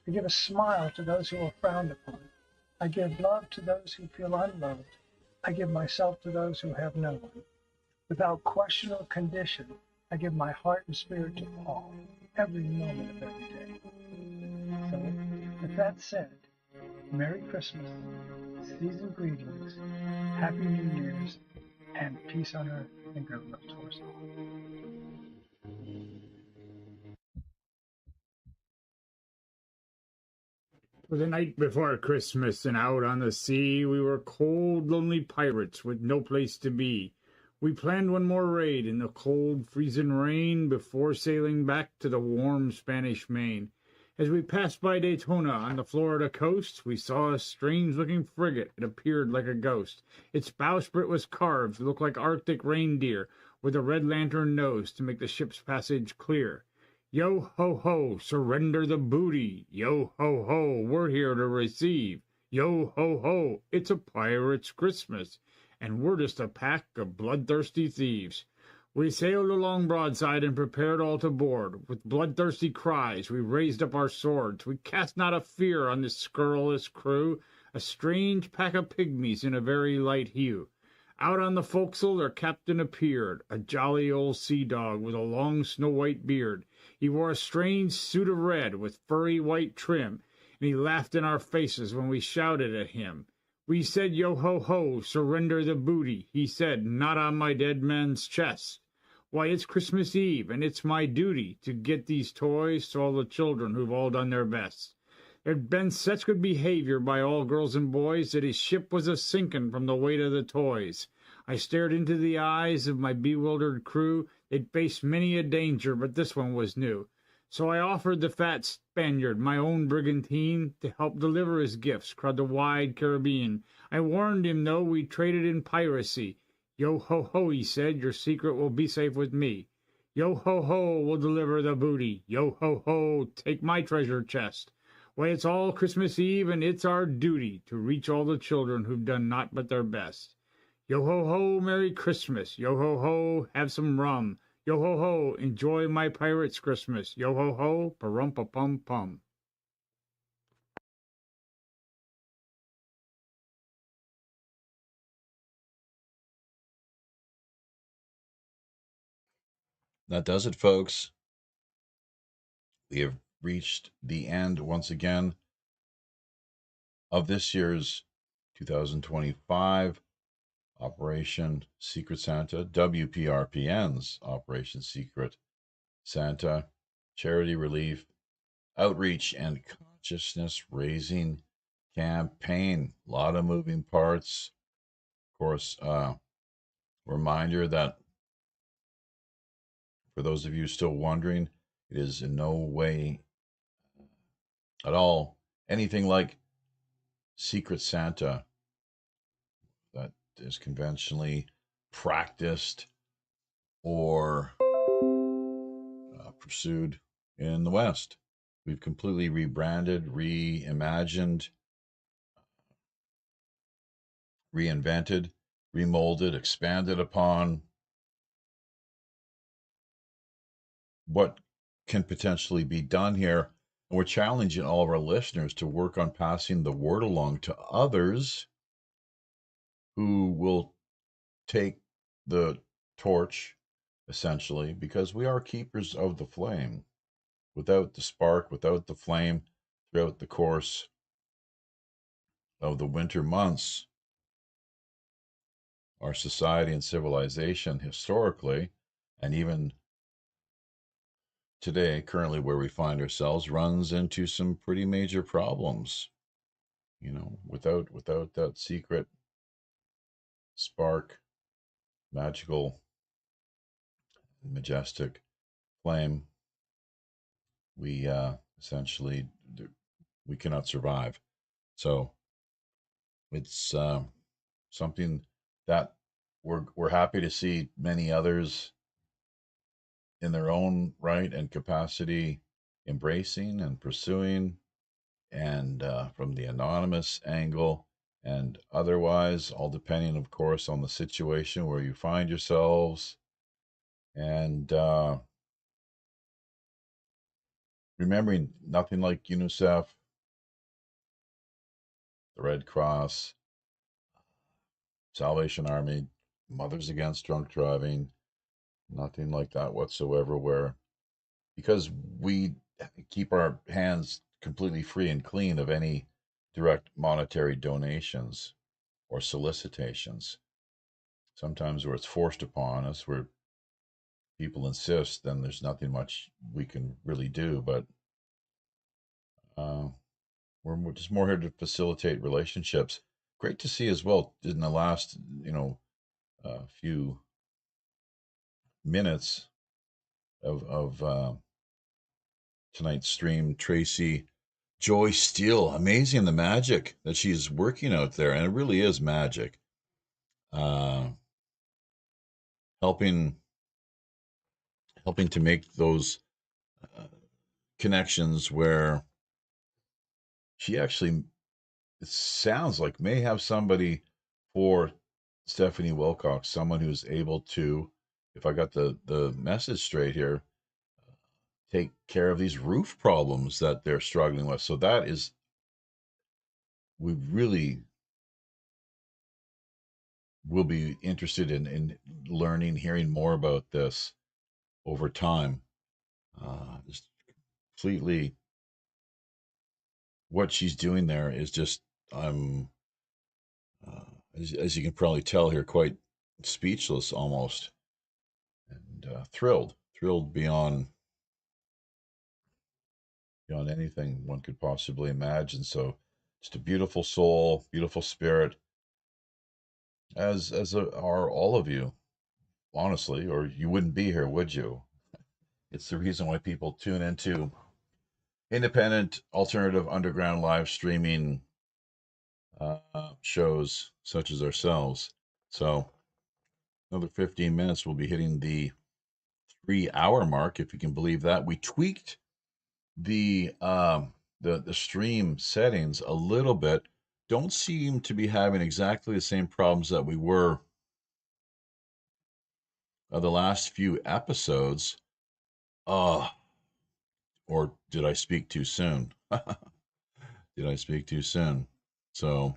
I give a smile to those who are frowned upon. I give love to those who feel unloved. I give myself to those who have no one. Without question or condition, I give my heart and spirit to all, every moment of every day. So, with that said, Merry Christmas, season greetings, Happy New Year's, and peace on earth and goodwill towards all. For the night before Christmas and out on the sea, we were cold, lonely pirates with no place to be. We planned one more raid in the cold, freezing rain before sailing back to the warm Spanish Main. As we passed by Daytona on the Florida coast, we saw a strange-looking frigate. It appeared like a ghost. Its bowsprit was carved to look like Arctic reindeer, with a red lantern nose to make the ship's passage clear. Yo-ho-ho, surrender the booty. Yo-ho-ho, we're here to receive. Yo-ho-ho, it's a pirate's Christmas, and we're just a pack of bloodthirsty thieves. We sailed along broadside and prepared all to board. With bloodthirsty cries we raised up our swords. We cast not a fear on this scurrilous crew, a strange pack of pygmies in a very light hue. Out on the forecastle their captain appeared, a jolly old sea-dog with a long snow-white beard. He wore a strange suit of red with furry white trim, and he laughed in our faces when we shouted at him. We said, yo-ho-ho, surrender the booty. He said, not on my dead man's chest. Why, it's Christmas Eve, and it's my duty to get these toys to all the children who've all done their best. There'd been such good behavior by all girls and boys that his ship was a sinking from the weight of the toys. I stared into the eyes of my bewildered crew. They'd faced many a danger, but this one was new. So I offered the fat Spaniard my own brigantine to help deliver his gifts across the wide Caribbean. I warned him, though, we traded in piracy. Yo-ho-ho, he said, your secret will be safe with me. Yo-ho-ho will deliver the booty. Yo-ho-ho, take my treasure chest. Why, it's all Christmas Eve, and it's our duty to reach all the children who've done naught but their best. Yo-ho-ho, Merry Christmas. Yo-ho-ho, have some rum. Yo-ho-ho, enjoy my pirate's Christmas. Yo-ho-ho, pa-rum-pa-pum-pum. That does it, folks. We have reached the end once again of this year's 2025 Operation Secret Santa, WPRPN's Operation Secret Santa charity relief, outreach, and consciousness raising campaign. A lot of moving parts. Of course, reminder that for those of you still wondering, it is in no way at all anything like Secret Santa that is conventionally practiced or pursued in the West. We've completely rebranded, reimagined, reinvented, remolded, expanded upon what can potentially be done here. And we're challenging all of our listeners to work on passing the word along to others who will take the torch, essentially, because we are keepers of the flame. Without the spark, without the flame, throughout the course of the winter months, our society and civilization historically, and even today, currently where we find ourselves, runs into some pretty major problems. You know, without that secret spark, magical, majestic flame, we essentially we cannot survive. So it's something that we're happy to see many others in their own right and capacity embracing and pursuing, and from the anonymous angle and otherwise, all depending, of course, on the situation where you find yourselves. And remembering nothing like UNICEF, the Red Cross, Salvation Army, Mothers Against Drunk Driving, nothing like that whatsoever, where because we keep our hands completely free and clean of any direct monetary donations or solicitations. Sometimes where it's forced upon us, where people insist, then there's nothing much we can really do. But we're just more here to facilitate relationships. Great to see as well in the last, few minutes of tonight's stream, Tracy Joy Steele. Amazing the magic that she's working out there, and it really is magic. Helping to make those connections where she actually, it sounds like, may have somebody for Stephanie Wilcox, someone who's able to, if I got the message straight here, take care of these roof problems that they're struggling with. So that is, we really will be interested in learning, hearing more about this over time. Just completely, what she's doing there is just, I'm, as you can probably tell here, quite speechless almost, and thrilled beyond beyond anything one could possibly imagine. So just a beautiful soul, beautiful spirit, as are all of you, honestly, or you wouldn't be here, would you? It's the reason why people tune into independent, alternative, underground live streaming shows such as ourselves. So another 15 minutes, we'll be hitting the 3-hour mark, if you can believe that. We tweaked the stream settings a little bit. Don't seem to be having exactly the same problems that we were the last few episodes. Or did I speak too soon? Did I speak too soon? So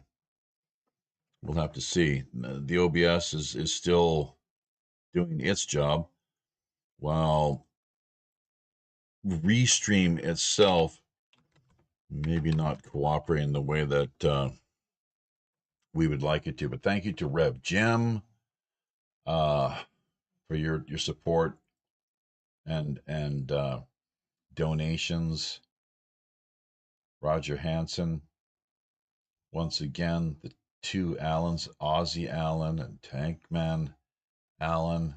we'll have to see. The OBS is still doing its job, while Restream itself maybe not cooperating the way that we would like it to. But thank you to Rev Jim for your support and donations. Roger Hansen, once again, the two Allens, Aussie Allen and Tankman Allen.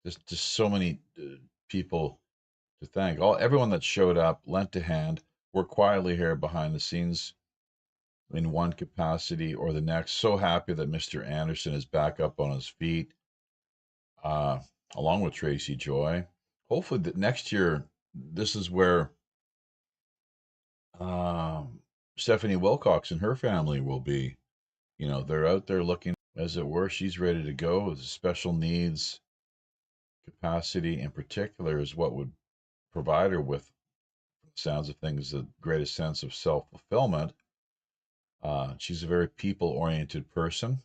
Just so many people to thank. Everyone that showed up, lent a hand, worked quietly here behind the scenes in one capacity or the next. So happy that Mr. Anderson is back up on his feet, along with Tracy Joy. Hopefully that next year, this is where Stephanie Wilcox and her family will be. They're out there looking, as it were. She's ready to go. Special needs capacity in particular is what would provide her with, sounds of things, the greatest sense of self-fulfillment. She's a very people-oriented person,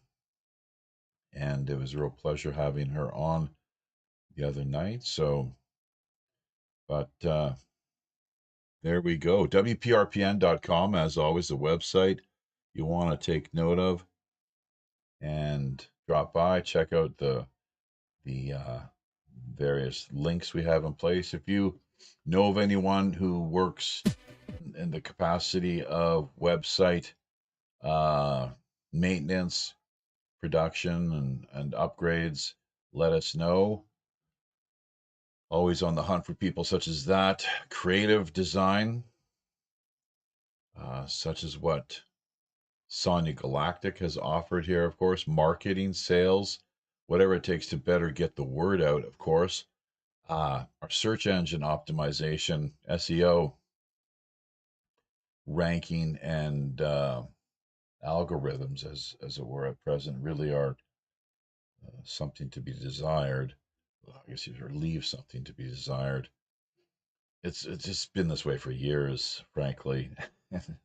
and it was a real pleasure having her on the other night. But there we go. WPRPN.com, as always, the website you want to take note of, and drop by, check out the various links we have in place. If you know of anyone who works in the capacity of website maintenance, production, and upgrades, let us know. Always on the hunt for people such as that. Creative design, such as what Sonia Galactic has offered here, of course. Marketing, sales, whatever it takes to better get the word out, of course. Our search engine optimization, SEO, ranking, and algorithms, as it were, at present, really are something to be desired. I guess you leave something to be desired. It's just been this way for years, frankly. And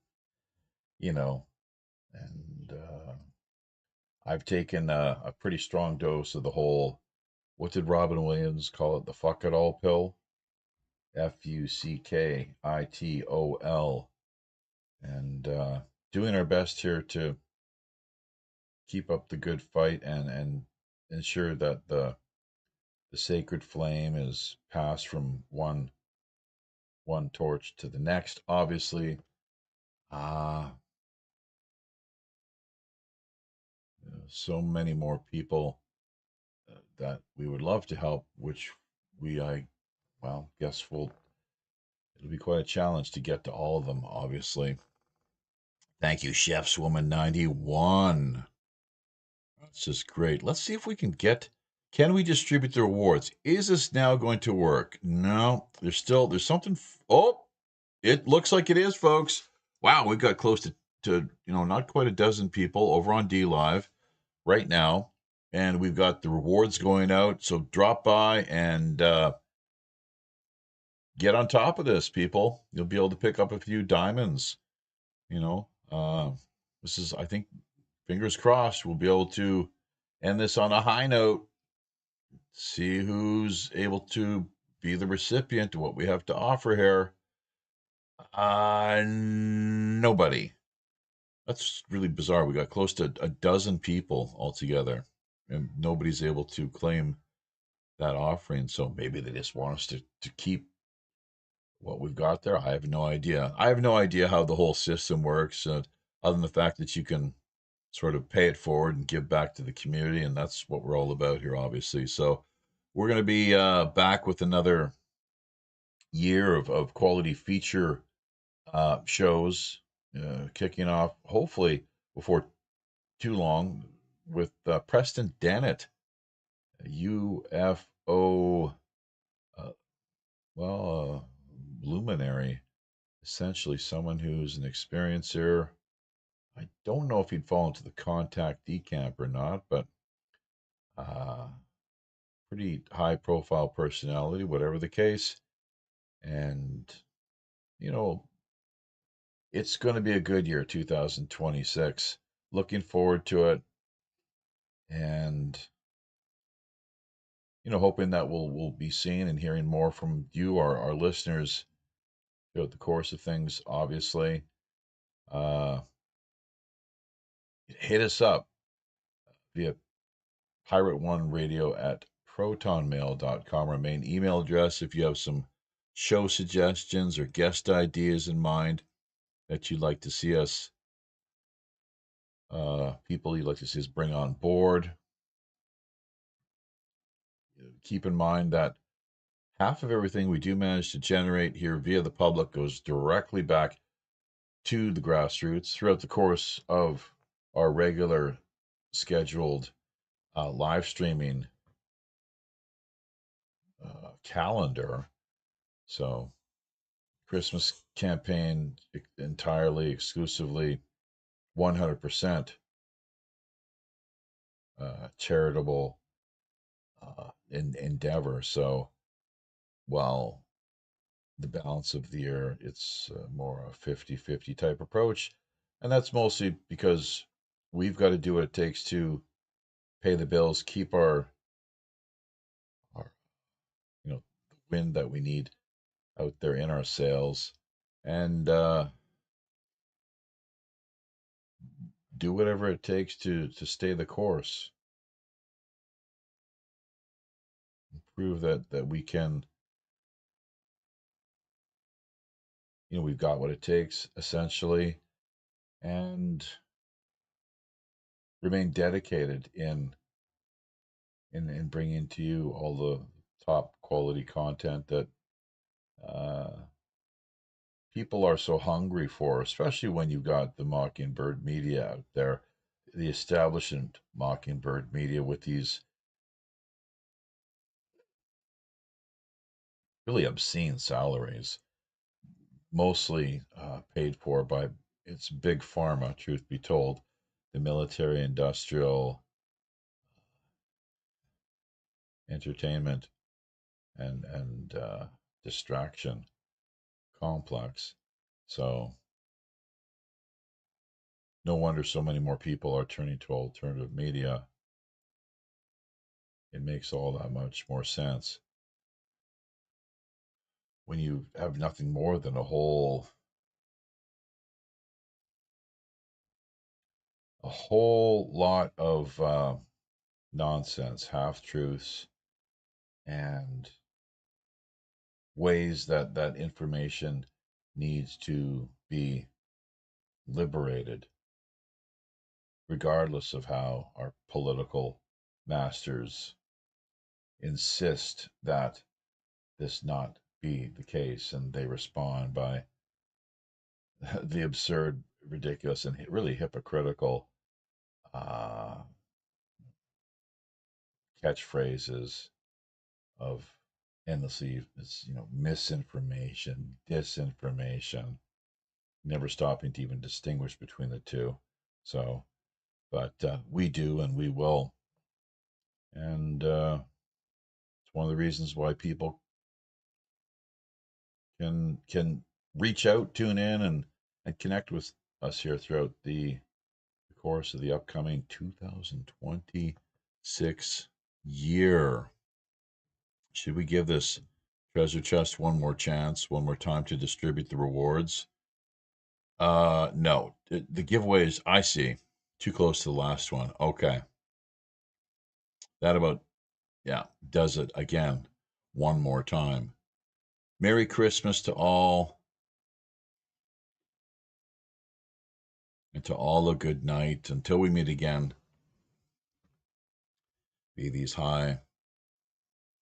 I've taken a pretty strong dose of the whole, what did Robin Williams call it? The fuck it all pill? FUCKITOL. And doing our best here to keep up the good fight and ensure that the sacred flame is passed from one torch to the next. Obviously, so many more people that we would love to help, which guess it'll be quite a challenge to get to all of them, obviously. Thank you, Chef's Woman 91. That's just great. Let's see if we can we distribute the rewards? Is this now going to work? No, there's something. It looks like it is, folks. Wow, we've got close to not quite a dozen people over on D Live right now, and we've got the rewards going out. So drop by and get on top of this, people. You'll be able to pick up a few diamonds. This is, I think, fingers crossed, we'll be able to end this on a high note. See who's able to be the recipient of what we have to offer here. Nobody. That's really bizarre. We got close to a dozen people altogether, and nobody's able to claim that offering. So maybe they just want us to keep what we've got there, I have no idea. I have no idea how the whole system works, other than the fact that you can sort of pay it forward and give back to the community, and that's what we're all about here, obviously. So we're going to be back with another year of quality feature shows, kicking off hopefully before too long with Preston Dennett, UFO, luminary, essentially someone who's an experiencer. I don't know if he'd fall into the contact decamp or not, but pretty high profile personality, whatever the case. And, you know, it's going to be a good year, 2026. Looking forward to it. And, you know, hoping that we'll be seeing and hearing more from you, our listeners, throughout the course of things, obviously. Hit us up via Pirate One Radio at protonmail.com, our main email address. If you have some show suggestions or guest ideas in mind that you'd like to see us, people you'd like to see us bring on board, keep in mind that half of everything we do manage to generate here via the public goes directly back to the grassroots throughout the course of our regular scheduled live streaming calendar. So Christmas campaign entirely, exclusively, 100% charitable endeavor. So while the balance of the year, it's more a 50-50 type approach. And that's mostly because we've got to do what it takes to pay the bills, keep our you know, the wind that we need out there in our sails, and do whatever it takes to stay the course. Prove that we can, you know, we've got what it takes essentially, and remain dedicated in bringing to you all the top quality content that people are so hungry for, especially when you've got the Mockingbird media out there, the establishment Mockingbird media with these really obscene salaries, mostly paid for by it's big pharma, truth be told, the military industrial entertainment and distraction complex. So no wonder so many more people are turning to alternative media. It makes all that much more sense when you have nothing more than a whole lot of nonsense, half truths, and ways that information needs to be liberated, regardless of how our political masters insist that this not be the case, and they respond by the absurd, ridiculous, and really hypocritical catchphrases of endlessly, misinformation, disinformation, never stopping to even distinguish between the two. So, but we do, and we will, and it's one of the reasons why people can reach out, tune in, and connect with us here throughout the course of the upcoming 2026 year. Should we give this treasure chest one more chance, one more time to distribute the rewards? No. The giveaways, I see, too close to the last one. Okay. That about, does it again one more time. Merry Christmas to all. And to all a good night. Until we meet again. Be these high,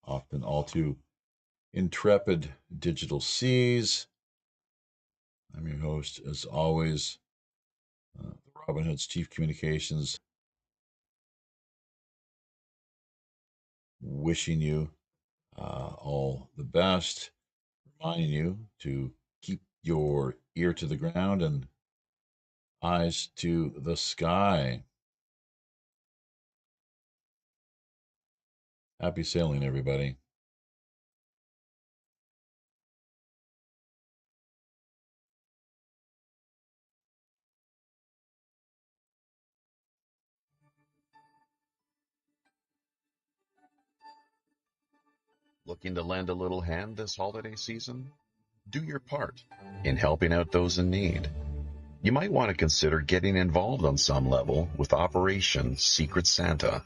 often all too intrepid digital seas. I'm your host, as always, Robin Hood's Chief Communications, wishing you all the best, reminding you to keep your ear to the ground and eyes to the sky. Happy sailing, everybody. Looking to lend a little hand this holiday season? Do your part in helping out those in need. You might want to consider getting involved on some level with Operation Secret Santa.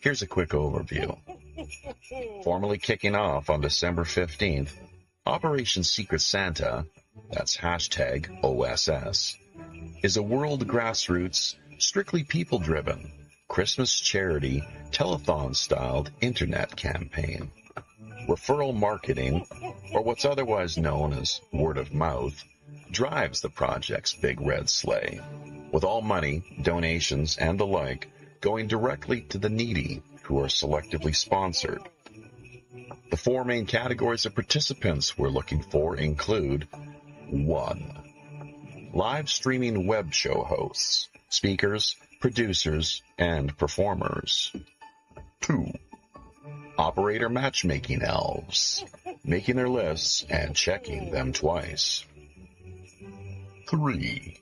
Here's a quick overview. Formally kicking off on December 15th, Operation Secret Santa, that's hashtag OSS, is a world grassroots, strictly people-driven, Christmas charity, telethon-styled internet campaign. Referral marketing, or what's otherwise known as word of mouth, drives the project's big red sleigh, with all money, donations, and the like going directly to the needy who are selectively sponsored. The four main categories of participants we're looking for include 1. Live streaming web show hosts, speakers, producers, and performers. 2. Operator matchmaking elves, making their lists and checking them twice. 3.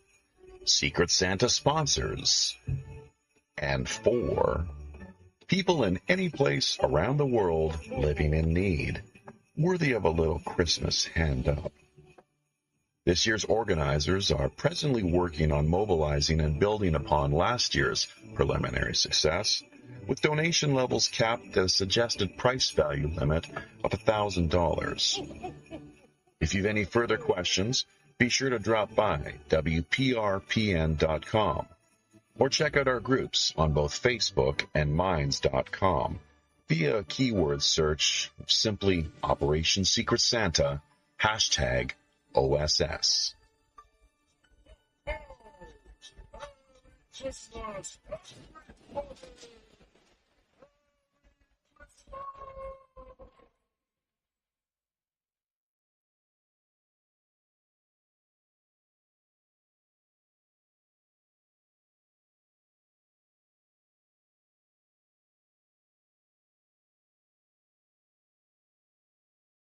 Secret Santa sponsors. And 4. People in any place around the world living in need, worthy of a little Christmas hand up. This year's organizers are presently working on mobilizing and building upon last year's preliminary success, with donation levels capped at a suggested price value limit of $1,000. If you've any further questions, be sure to drop by WPRPN.com or check out our groups on both Facebook and Minds.com via a keyword search of simply Operation Secret Santa, hashtag OSS. Christmas.